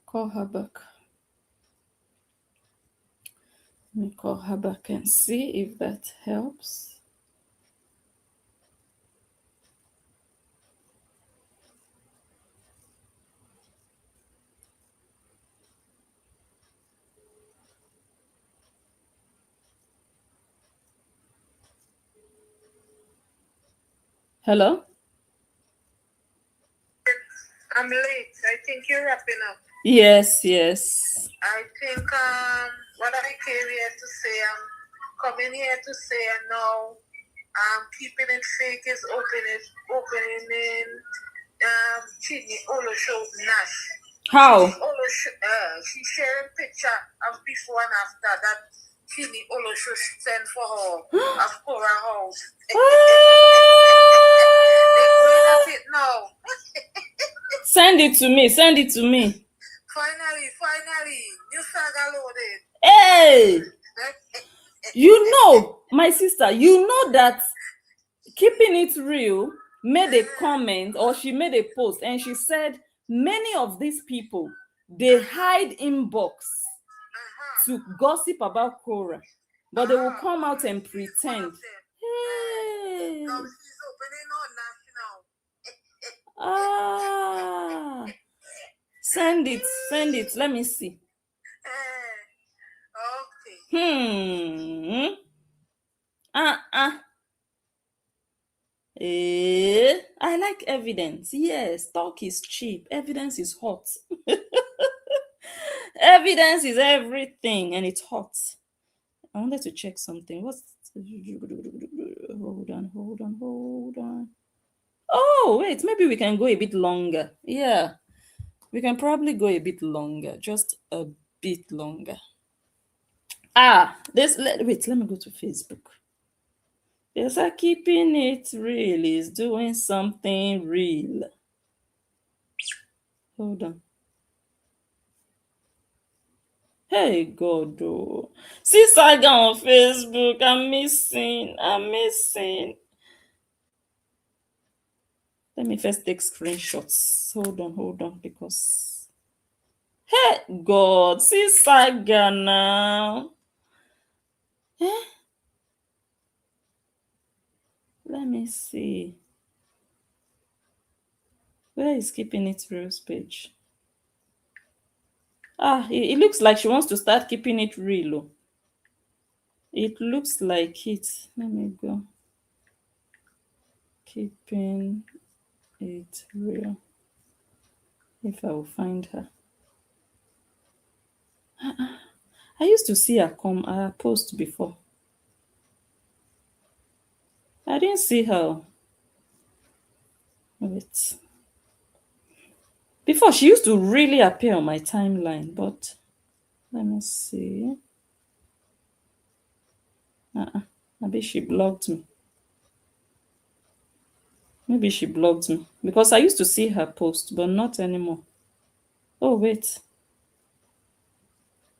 Call her back. Let me call her back and see if that helps. Hello? I'm late. I think you're wrapping up. Yes. I think what I came here to say, I'm coming here to say, and now keeping it fake is opening in Chidney Olosho Nash. How? She sharing picture of before and after that Chidney Olosho sent for her of Cora House. They're going at it now. Send it to me. Finally, new saga loaded. Hey! You know, my sister, you know that Keeping It Real made a comment, or she made a post, and she said many of these people, they hide inbox to gossip about Cora, but they will come out and pretend. Hey. Now she's opening on national. Ah, send it, send it. Let me see. Okay. Uh uh. I like evidence. Yes, talk is cheap. Evidence is hot. Evidence is everything, and it's hot. I wanted to check something. What's hold on, hold on, hold on. Oh, wait, maybe we can go a bit longer. Yeah, we can probably go a bit longer, just a bit longer. Wait, let me go to Facebook. Yes, are keeping it real is doing something real. Hold on. Hey God, oh. See Saga on Facebook. I'm missing. I'm missing. Let me first take screenshots. Hold on, because hey God, see Saga now. Eh? Let me see. Where is keeping it real page? It looks like she wants to start keeping it real. Oh. It looks like it. Let me go. Keeping it real. If I will find her. I used to see her post before. I didn't see her. Wait. Before she used to really appear on my timeline, but let me see. Maybe she blocked me. Maybe she blocked me because I used to see her post, but not anymore. Oh wait,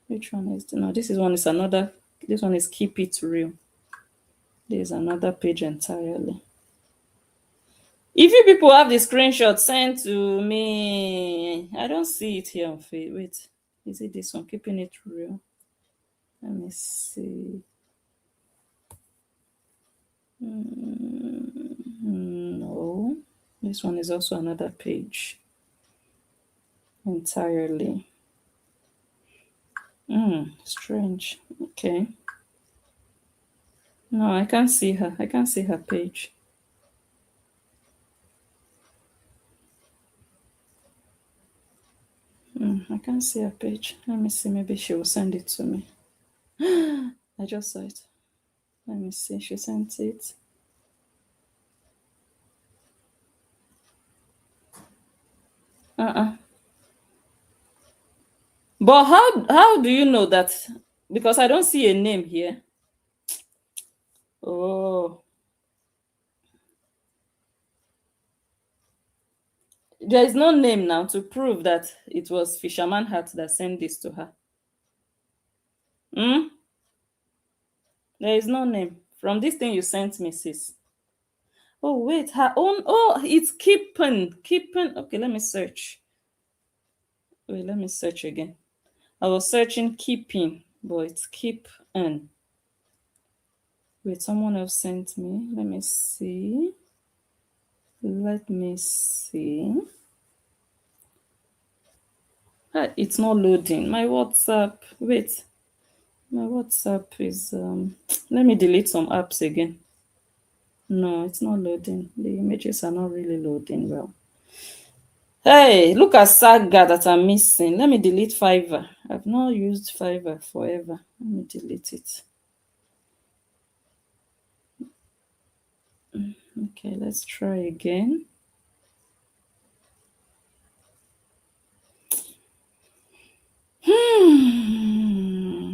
which one is no? This is one is another. This one is keep it real. There's another page entirely. If you people have the screenshot, sent to me. I don't see it here on Facebook. Wait, is it this one? Keeping it real. Let me see. No, this one is also another page entirely. Strange. Okay. No, I can't see her. I can't see her page. I can't see her page. Let me see. Maybe she will send it to me. I just saw it. Let me see. She sent it. Uh-uh. But how do you know that? Because I don't see a name here. Oh, there is no name now to prove that it was Fisherman Hat that sent this to her. Hmm? There is no name from this thing you sent me, sis. Oh wait, her own. Oh, it's keeping, keeping. Okay, let me search. Wait, let me search again. I was searching keeping, but it's keep in. Wait, someone else sent me. Let me see. Let me see. It's not loading. My WhatsApp. Wait, my WhatsApp is. Let me delete some apps again. No, it's not loading. The images are not really loading well. Hey, look at Saga that I'm missing. Let me delete Fiverr. I've not used Fiverr forever. Let me delete it. Okay, let's try again.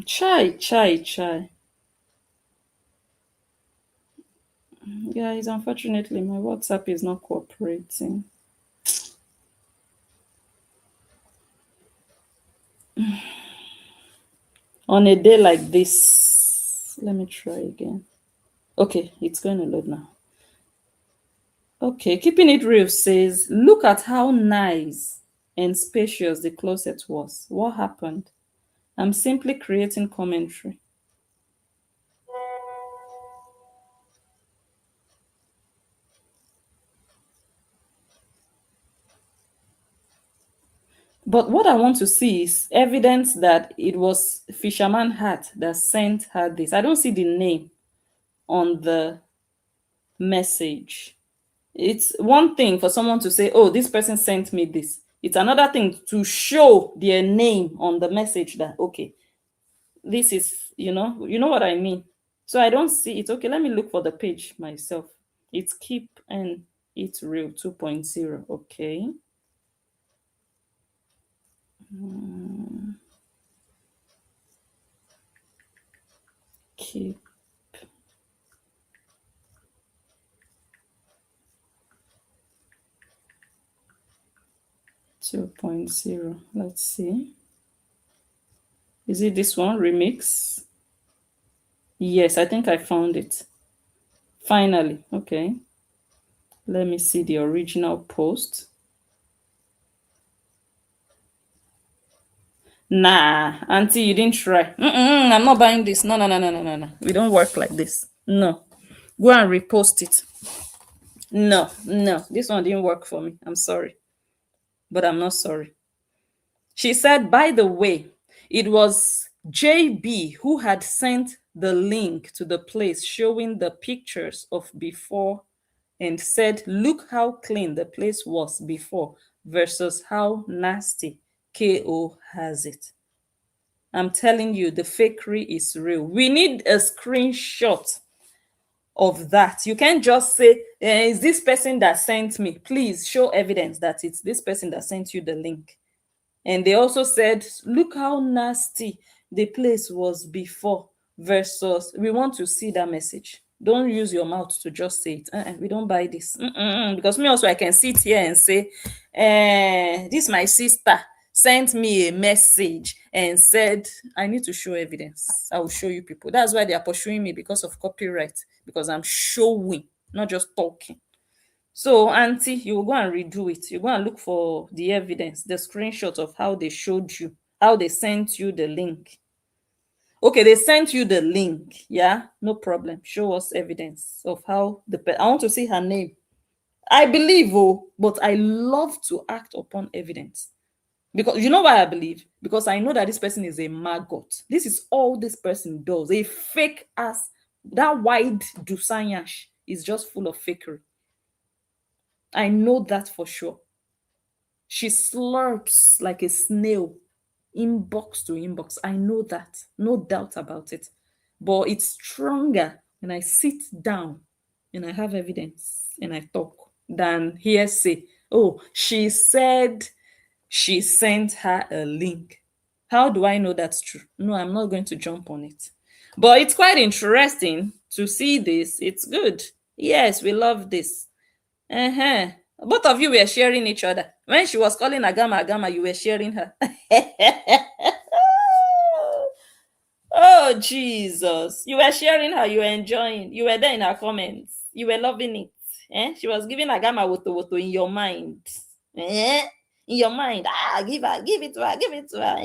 Chai. Guys, unfortunately, my WhatsApp is not cooperating. On a day like this, let me try again. Okay, it's going to load now. Okay, keeping it real says, look at how nice and spacious the closet was. What happened? I'm simply creating commentary. But what I want to see is evidence that it was Fisherman Hat that sent her this. I don't see the name on the message. It's one thing for someone to say, oh, this person sent me this. It's another thing to show their name on the message that, okay, this is, you know what I mean. So I don't see it. Okay, let me look for the page myself. It's Keep and It's Real 2.0. Okay. Keep 2.0. Let's see. Is it this one? Remix? Yes, I think I found it. Finally. Okay. Let me see the original post. Nah, auntie, you didn't try. I'm not buying this. No, no, no, no, no, no, no. We don't work like this. No. Go and repost it. No, no. This one didn't work for me. I'm sorry. But I'm not sorry. She said, by the way, it was JB who had sent the link to the place showing the pictures of before and said, look how clean the place was before versus how nasty KO has it. I'm telling you, the fakery is real. We need a screenshot of that. You can't just say, is this person that sent me? Please show evidence that it's this person that sent you the link. And they also said, look how nasty the place was before versus we want to see that message. Don't use your mouth to just say it. We don't buy this. Because me also, I can sit here and say, this my sister sent me a message and said, I need to show evidence. I will show you people. That's why they are pursuing me, because of copyright, because I'm showing, not just talking. So, auntie, you will go and redo it. You go and look for the evidence, the screenshot of how they showed you, how they sent you the link. Okay, they sent you the link. Yeah, no problem. Show us evidence of how I want to see her name. I believe, but I love to act upon evidence. Because you know why I believe? Because I know that this person is a maggot. This is all this person does. A fake ass. That wide Dusanyash is just full of fakery. I know that for sure. She slurps like a snail, inbox to inbox. I know that. No doubt about it. But it's stronger when I sit down and I have evidence and I talk than hearsay. Oh, she said she sent her a link. How do I know that's true? No, I'm not going to jump on it. But it's quite interesting to see this. It's good. Yes, we love this. Both of you were sharing each other. When she was calling Agama Agama, you were sharing her. Oh, Jesus. You were sharing her. You were enjoying. You were there in her comments. You were loving it. She was giving Agama woto woto in your mind. In your mind. Give her. Give it to her. Give it to her.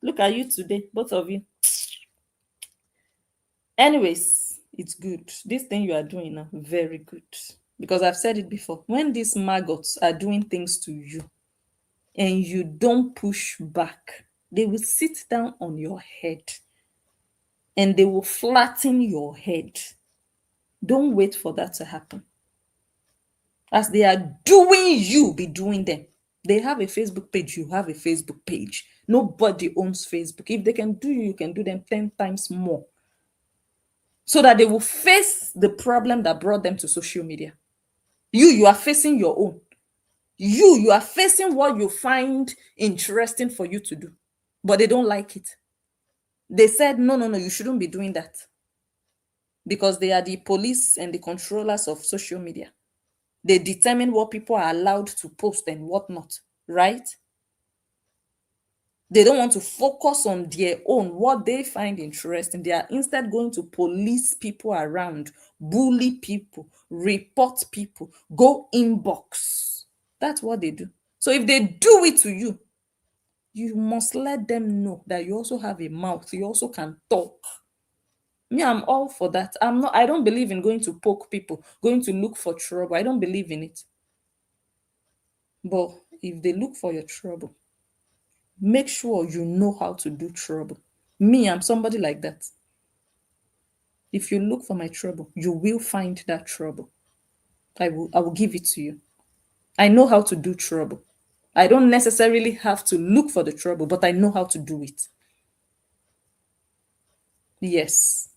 Look at you today, both of you. Anyways, it's good. This thing you are doing now, very good. Because I've said it before. When these maggots are doing things to you and you don't push back, they will sit down on your head and they will flatten your head. Don't wait for that to happen. As they are doing you, be doing them. They have a Facebook page, you have a Facebook page. Nobody owns Facebook. If they can do you, you can do them 10 times more. So that they will face the problem that brought them to social media. You are facing your own. You are facing what you find interesting for you to do. But they don't like it. They said, no, you shouldn't be doing that. Because they are the police and the controllers of social media. They determine what people are allowed to post and what not, right? They don't want to focus on their own, what they find interesting. They are instead going to police people around, bully people, report people, go inbox. That's what they do. So if they do it to you, you must let them know that you also have a mouth. You also can talk. Me, I'm all for that. I don't believe in going to poke people, going to look for trouble. I don't believe in it. But if they look for your trouble, make sure you know how to do trouble. Me, I'm somebody like that. If you look for my trouble, you will find that trouble. I will give it to you. I know how to do trouble. I don't necessarily have to look for the trouble, but I know how to do it. Yes.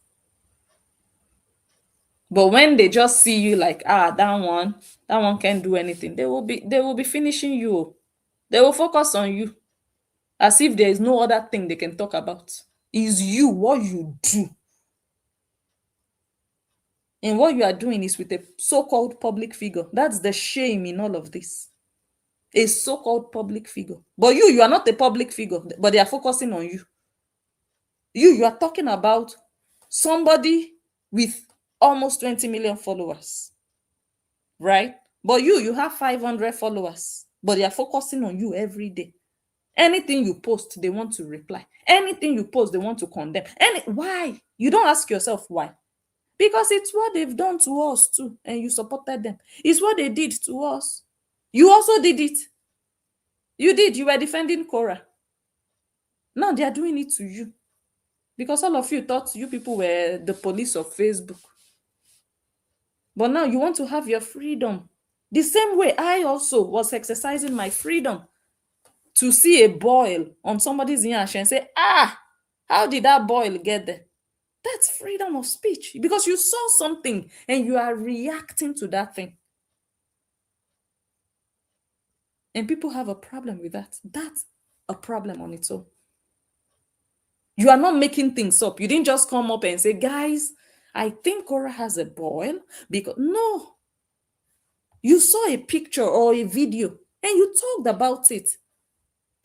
But when they just see you like, that one can't do anything, they will be finishing you. They will focus on you as if there is no other thing they can talk about. Is you, what you do. And what you are doing is with a so-called public figure. That's the shame in all of this. A so-called public figure. But you are not a public figure, but they are focusing on you. You are talking about somebody with almost 20 million followers, right? But you have 500 followers, but they are focusing on you every day. Anything you post, they want to reply. Anything you post, they want to condemn. Why? You don't ask yourself why. Because it's what they've done to us too, and you supported them. It's what they did to us. You also did it. You did. You were defending Cora. Now they are doing it to you. Because all of you thought you people were the police of Facebook. But now you want to have your freedom. The same way I also was exercising my freedom to see a boil on somebody's yash and say, how did that boil get there? That's freedom of speech because you saw something and you are reacting to that thing. And people have a problem with that. That's a problem on its own. You are not making things up. You didn't just come up and say, guys, I think Cora has a boil. Because no. You saw a picture or a video and you talked about it.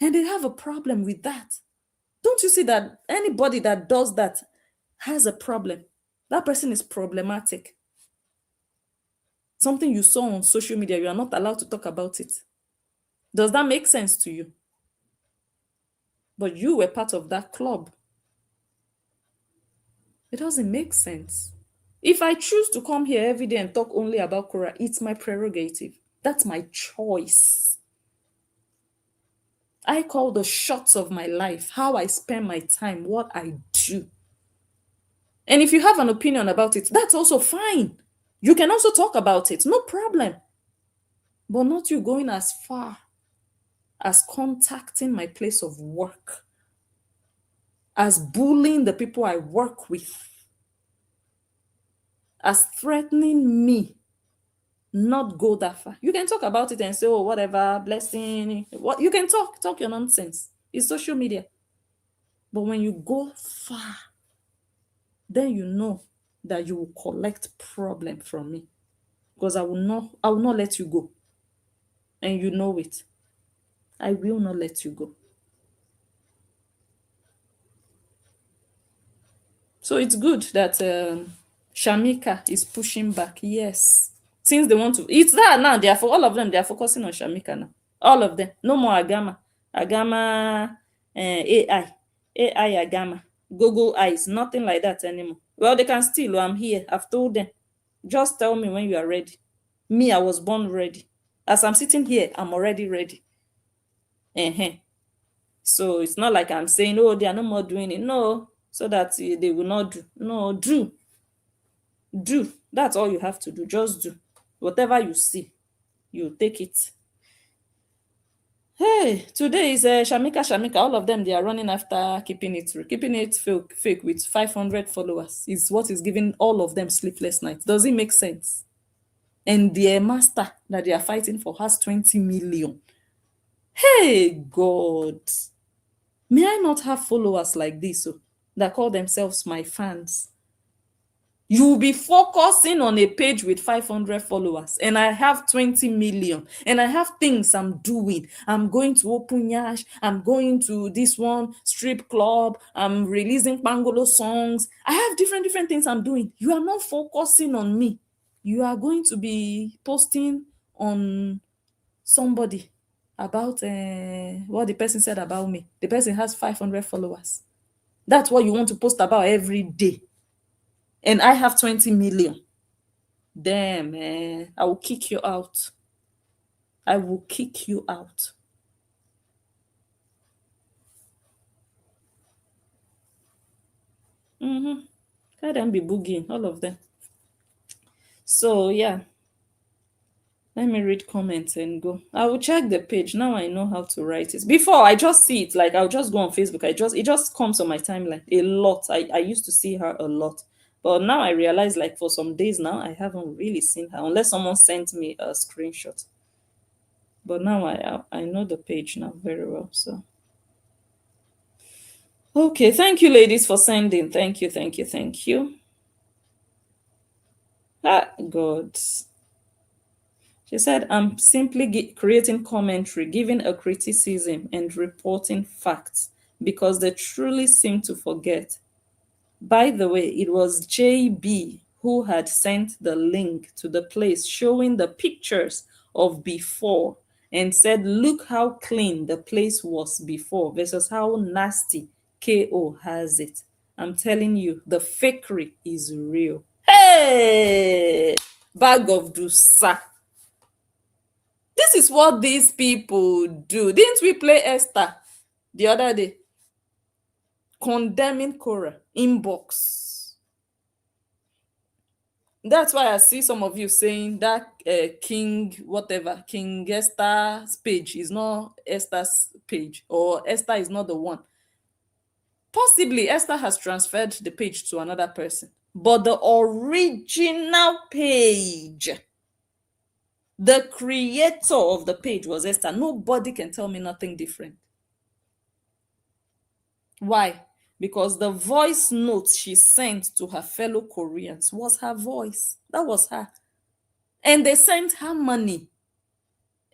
And they have a problem with that. Don't you see that anybody that does that has a problem? That person is problematic. Something you saw on social media, you are not allowed to talk about it. Does that make sense to you? But you were part of that club. It doesn't make sense. If I choose to come here every day and talk only about Cora, it's my prerogative. That's my choice. I call the shots of my life, how I spend my time, what I do. And if you have an opinion about it, that's also fine. You can also talk about it, no problem. But not you going as far as contacting my place of work, as bullying the people I work with, as threatening me. Not go that far. You can talk about it and say, oh, whatever, blessing. What you can talk your nonsense. It's social media. But when you go far, then you know that you will collect problem from me. Because I will not let you go. And you know it. I will not let you go. So it's good that Shamika is pushing back. Yes. Since they want to, it's that now. Therefore, all of them, they are focusing on Shamika now. All of them. No more Agama. Agama AI. AI Agama. Google Eyes. Nothing like that anymore. Well, they can still. I'm here. I've told them. Just tell me when you are ready. Me, I was born ready. As I'm sitting here, I'm already ready. So it's not like I'm saying, oh, they are no more doing it. No, so that they will not do. No, do. Do. That's all you have to do. Just do. Whatever you see, you take it. Hey, today is Shamika. All of them, they are running after keeping it fake with 500 followers. Is what is giving all of them sleepless nights. Does it make sense? And their master that they are fighting for has 20 million. Hey, God. May I not have followers like this that call themselves my fans? You will be focusing on a page with 500 followers and I have 20 million and I have things I'm doing. I'm going to open Yash. I'm going to this one strip club. I'm releasing Pangolo songs. I have different things I'm doing. You are not focusing on me. You are going to be posting on somebody about what the person said about me. The person has 500 followers. That's what you want to post about every day. And I have 20 million. Damn, man. I will kick you out. I will kick you out. Let them be boogieing, all of them. So yeah, let me read comments and go. I will check the page. Now I know how to write it. Before I just see it, like I'll just go on Facebook. It just comes on my timeline a lot. I used to see her a lot. But now I realize like for some days now I haven't really seen her unless someone sent me a screenshot. But now I know the page now very well. So okay, thank you ladies for sending. Thank you, thank you, thank you. Ah, God. She said, I'm simply creating commentary, giving a criticism, and reporting facts because they truly seem to forget. By the way, it was JB who had sent the link to the place showing the pictures of before and said, look how clean the place was before versus how nasty KO has it. I'm telling you, the fakery is real. Hey! Bag of Dusa. This is what these people do. Didn't we play Esther the other day? Condemning Korah, inbox. That's why I see some of you saying that King, whatever, King Esther's page is not Esther's page, or Esther is not the one. Possibly Esther has transferred the page to another person, but the original page, the creator of the page was Esther. Nobody can tell me nothing different. Why? Because the voice notes she sent to her fellow Koreans was her voice. That was her. And they sent her money.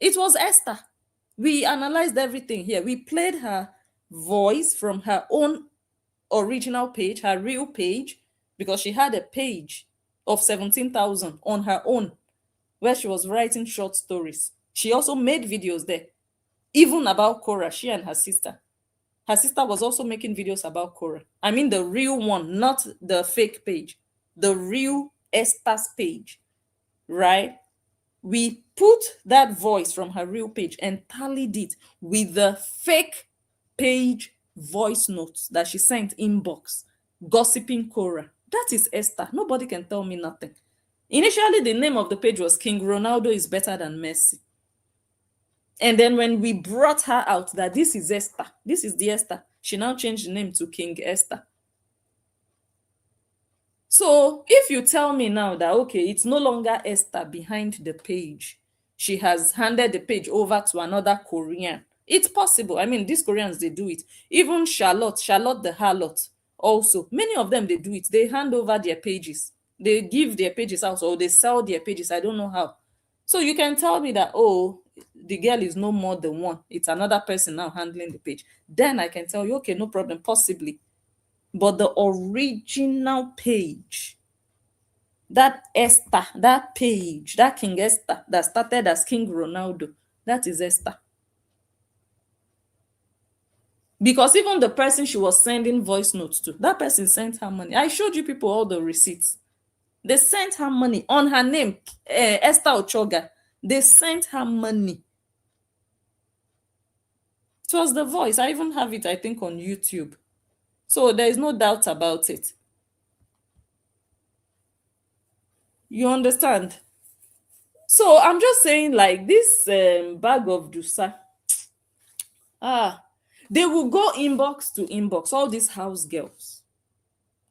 It was Esther. We analyzed everything here. We played her voice from her own original page, her real page, because she had a page of 17,000 on her own where she was writing short stories. She also made videos there, even about Korah, she and her sister. Her sister was also making videos about Korah. I mean the real one, not the fake page. The real Esther's page, right? We put that voice from her real page and tallied it with the fake page voice notes that she sent inbox, gossiping Korah. That is Esther. Nobody can tell me nothing. Initially, the name of the page was King Ronaldo is better than Messi. And then when we brought her out that this is Esther, this is the Esther, she now changed the name to King Esther. So if you tell me now that, okay, it's no longer Esther behind the page, she has handed the page over to another Korean, it's possible. I mean, these Koreans, they do it. Even Charlotte the harlot, also, many of them, they do it. They hand over their pages. They give their pages out or they sell their pages. I don't know how. So you can tell me that, oh, the girl is no more the one. It's another person now handling the page. Then I can tell you, okay, no problem, possibly. But the original page, that Esther, that page, that King Esther that started as King Ronaldo, that is Esther. Because even the person she was sending voice notes to, that person sent her money. I showed you people all the receipts. They sent her money on her name, Esther Ochoga. They sent her money. It was the voice. I even have it, I think, on YouTube. So there is no doubt about it. You understand? So I'm just saying, like, this bag of Dusa, they will go inbox to inbox, all these house girls.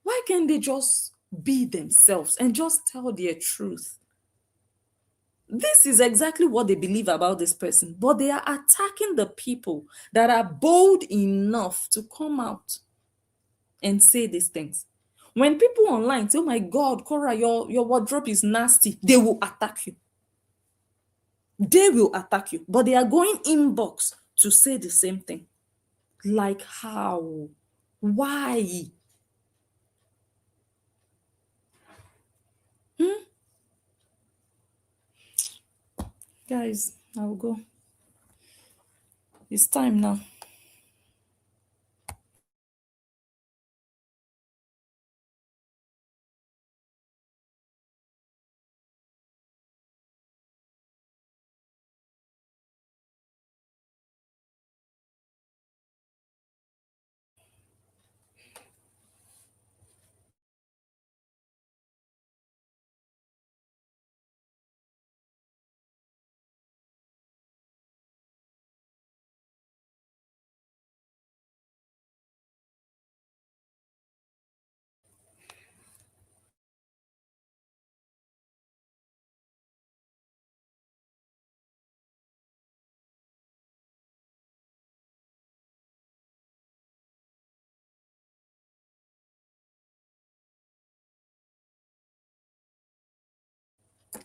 Why can't they just be themselves and just tell their truth? This is exactly what they believe about this person, but they are attacking the people that are bold enough to come out and say these things. When people online say, oh my God, Korah, your wardrobe is nasty, they will attack you. They will attack you, but they are going inbox to say the same thing. Like how? Why? Guys, I'll go. It's time now.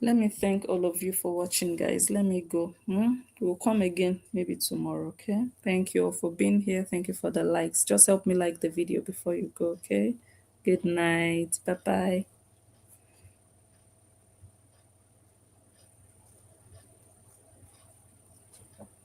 Let me thank all of you for watching, guys. Let me go. We'll come again maybe tomorrow, okay? Thank you all for being here. Thank you for the likes. Just help me like the video before you go, okay? Good night. Bye-bye.